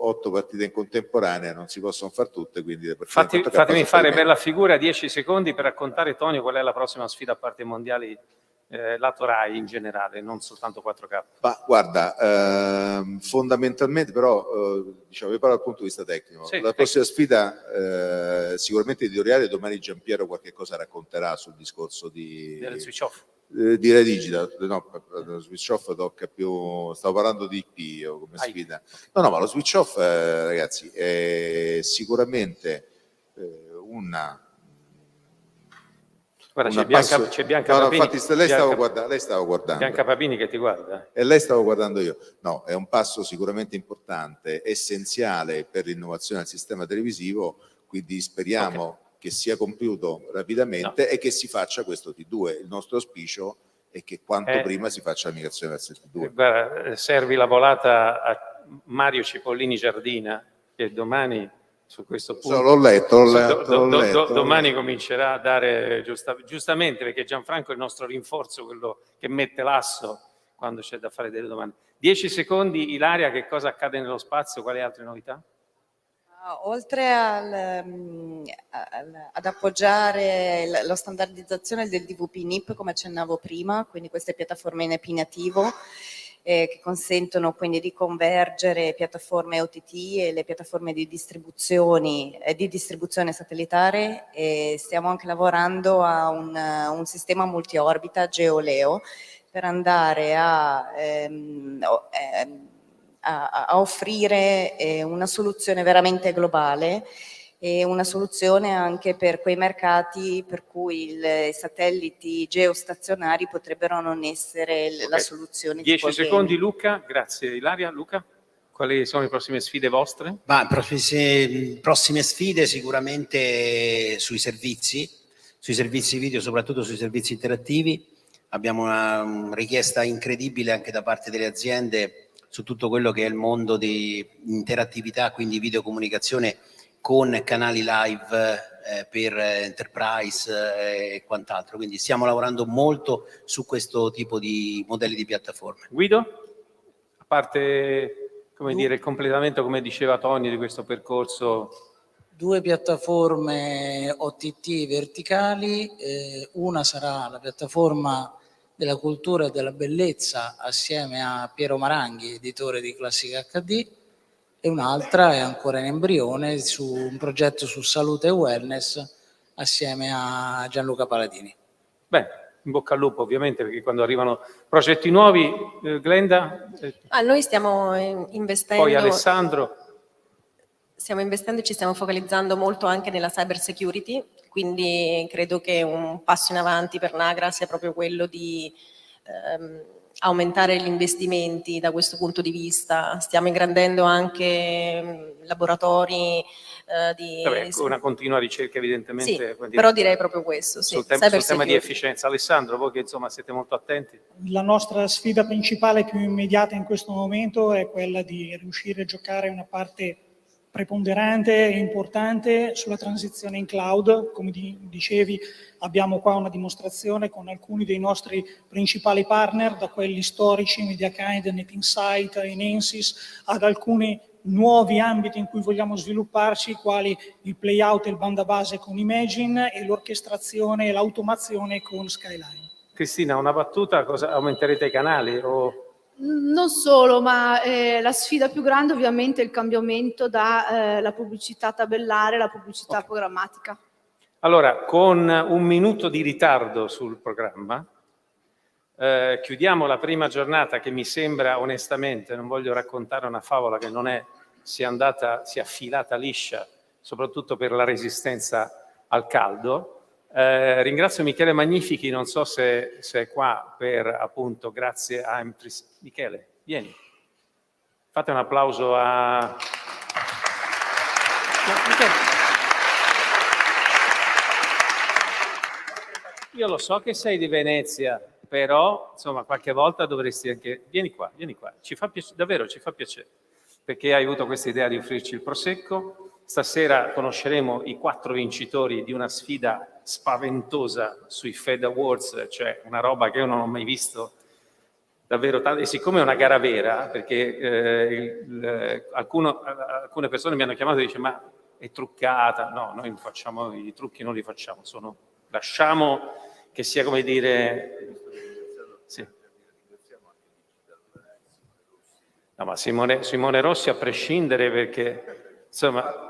8 partite in contemporanea, non si possono far tutte, quindi le partite in 4K Fatemi sono fare meno. bella figura, 10 secondi per raccontare, Tonio, qual è la prossima sfida a parte i mondiali lato Rai in generale, non soltanto 4K. Ma guarda, fondamentalmente però, diciamo, io parlo dal punto di vista tecnico. Sì, la prossima sfida sicuramente editoriale, domani Giampiero qualche cosa racconterà sul discorso Del switch off. di Rai Digital. No, lo switch off tocca più, stavo parlando di IP io come sfida. No, ma lo switch off, ragazzi, è sicuramente una... Guarda, c'è Bianca no, Papini. infatti lei stavo guardando. Bianca Papini che ti guarda. E lei stavo guardando io. No, è un passo sicuramente importante, essenziale per l'innovazione del sistema televisivo, quindi speriamo che sia compiuto rapidamente e che si faccia questo T2. Il nostro auspicio è che quanto prima si faccia la migrazione verso il T2. Guarda, servi la volata a Mario Cipollini Giardina, che domani su questo punto l'ho letto. Domani comincerà a dare giustamente, perché Gianfranco è il nostro rinforzo, quello che mette l'asso quando c'è da fare delle domande. 10 secondi, Ilaria, che cosa accade nello spazio? Quali altre novità? Oltre ad appoggiare la standardizzazione del DVP-NIP, come accennavo prima, quindi queste piattaforme in IP nativo, che consentono quindi di convergere piattaforme OTT e le piattaforme di distribuzione satellitare, e stiamo anche lavorando a un sistema multiorbita GeoLeo per andare a offrire una soluzione veramente globale, e una soluzione anche per quei mercati per cui i satelliti geostazionari potrebbero non essere la soluzione. 10 secondi, Lucca. Grazie, Ilaria. Luca, quali sono le prossime sfide vostre? Prossime sfide sicuramente sui servizi video, soprattutto sui servizi interattivi. Abbiamo una richiesta incredibile anche da parte delle aziende su tutto quello che è il mondo di interattività, quindi videocomunicazione con canali live per enterprise e quant'altro. Quindi stiamo lavorando molto su questo tipo di modelli di piattaforme. Guido? A parte, come dire, il completamento, come diceva Tony, di questo percorso. 2 piattaforme OTT verticali, una sarà la piattaforma della cultura e della bellezza assieme a Piero Maranghi, editore di Classica HD, e un'altra è ancora in embrione su un progetto su salute e wellness assieme a Gianluca Paladini. Beh, in bocca al lupo ovviamente, perché quando arrivano progetti nuovi, Glenda? Noi stiamo investendo. Poi Alessandro. Stiamo investendo e ci stiamo focalizzando molto anche nella cyber security, quindi credo che un passo in avanti per Nagra sia proprio quello di aumentare gli investimenti da questo punto di vista. Stiamo ingrandendo anche laboratori di... Vabbè, una continua ricerca evidentemente. Sì, però direi proprio questo, sì. Sul tema di efficienza. Alessandro, voi che insomma siete molto attenti. La nostra sfida principale più immediata in questo momento è quella di riuscire a giocare una parte preponderante e importante sulla transizione in cloud. Come dicevi, abbiamo qua una dimostrazione con alcuni dei nostri principali partner, da quelli storici, MediaKind, NetInsight, Enensys, ad alcuni nuovi ambiti in cui vogliamo svilupparci, quali il playout e il banda base con Imagine e l'orchestrazione e l'automazione con Skyline. Cristina, una battuta, cosa aumenterete i canali? Non solo, ma la sfida più grande ovviamente è il cambiamento dalla pubblicità tabellare alla pubblicità programmatica. Allora, con un minuto di ritardo sul programma, chiudiamo la prima giornata, che mi sembra onestamente, non voglio raccontare una favola che non è, sia affilata liscia, soprattutto per la resistenza al caldo. Ringrazio Michele Magnifichi, non so se è qua per appunto, grazie a Michele, vieni. Fate un applauso a... No, Michele. Io lo so che sei di Venezia, però insomma qualche volta dovresti anche... Vieni qua, ci fa piacere, davvero ci fa piacere, perché hai avuto questa idea di offrirci il prosecco. Stasera conosceremo i 4 vincitori di una sfida spaventosa sui Fed Awards, cioè una roba che io non ho mai visto davvero tanto. E siccome è una gara vera, perché alcune persone mi hanno chiamato e dicono ma è truccata. No, noi facciamo i trucchi, non li facciamo, lasciamo che sia, come dire... Sì. No, ma Simone Rossi a prescindere, perché insomma...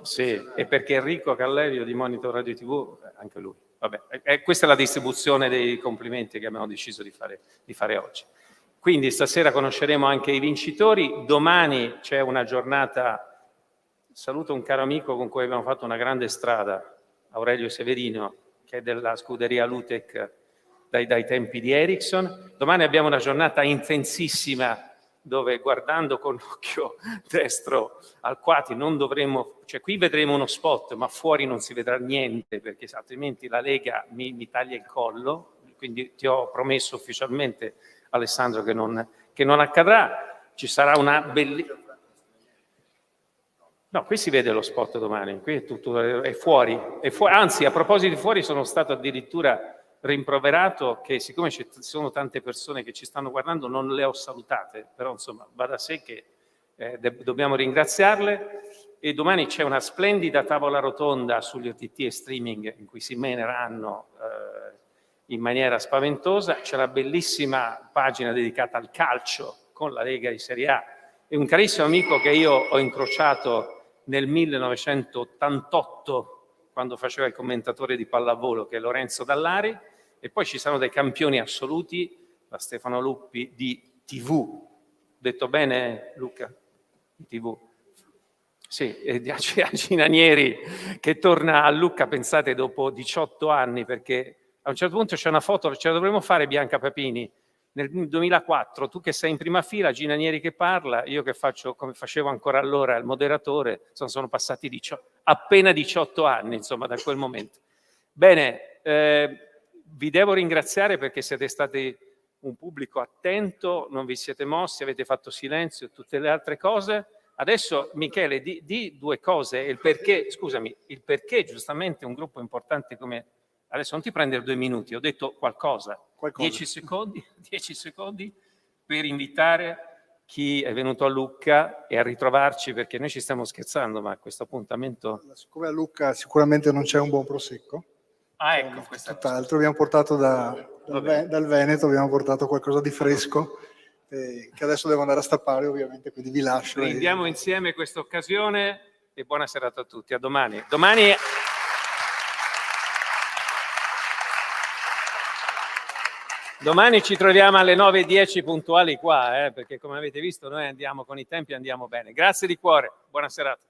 Sì, e perché Enrico Callerio di Monitor Radio TV, anche lui. Vabbè, questa è la distribuzione dei complimenti che abbiamo deciso di fare oggi. Quindi stasera conosceremo anche i vincitori, domani c'è una giornata, saluto un caro amico con cui abbiamo fatto una grande strada, Aurelio Severino, che è della scuderia Lutec dai tempi di Ericsson. Domani abbiamo una giornata intensissima, dove guardando con l'occhio destro al Quati non dovremo, cioè qui vedremo uno spot, ma fuori non si vedrà niente, perché altrimenti la Lega mi taglia il collo, quindi ti ho promesso ufficialmente, Alessandro, che non accadrà. Ci sarà una bellissima... No, qui si vede lo spot domani, qui è fuori, anzi a proposito di fuori sono stato addirittura rimproverato che siccome ci sono tante persone che ci stanno guardando non le ho salutate, però insomma va da sé che dobbiamo ringraziarle. E domani c'è una splendida tavola rotonda sugli OTT e streaming in cui si meneranno in maniera spaventosa. C'è una bellissima pagina dedicata al calcio con la Lega di Serie A e un carissimo amico che io ho incrociato nel 1988 quando faceva il commentatore di pallavolo, che è Lorenzo Dallari. E poi ci sono dei campioni assoluti, la Stefano Luppi di TV. Detto bene, Lucca? Di TV. Sì, e di Ginanieri che torna a Lucca, pensate, dopo 18 anni, perché a un certo punto c'è una foto, ce la dovremmo fare, Bianca Papini, nel 2004, tu che sei in prima fila, Ginanieri che parla, io che faccio, come facevo ancora allora, il moderatore, sono passati appena 18 anni, insomma, da quel momento. Bene, vi devo ringraziare perché siete stati un pubblico attento, non vi siete mossi, avete fatto silenzio e tutte le altre cose. Adesso, Michele, di 2 cose, il perché, scusami, il perché giustamente un gruppo importante come... Adesso non ti prendere 2 minuti, ho detto qualcosa. 10 secondi per invitare chi è venuto a Lucca e a ritrovarci, perché noi ci stiamo scherzando, ma a questo appuntamento... Siccome a Lucca sicuramente non c'è un buon prosecco, ecco, tutt'altro abbiamo portato dal Veneto, abbiamo portato qualcosa di fresco, che adesso devo andare a stappare ovviamente, quindi vi lascio. Prendiamo insieme questa occasione e buona serata a tutti, a domani. Domani ci troviamo alle 9:10 puntuali qua, perché come avete visto noi andiamo con i tempi, andiamo bene. Grazie di cuore, buona serata.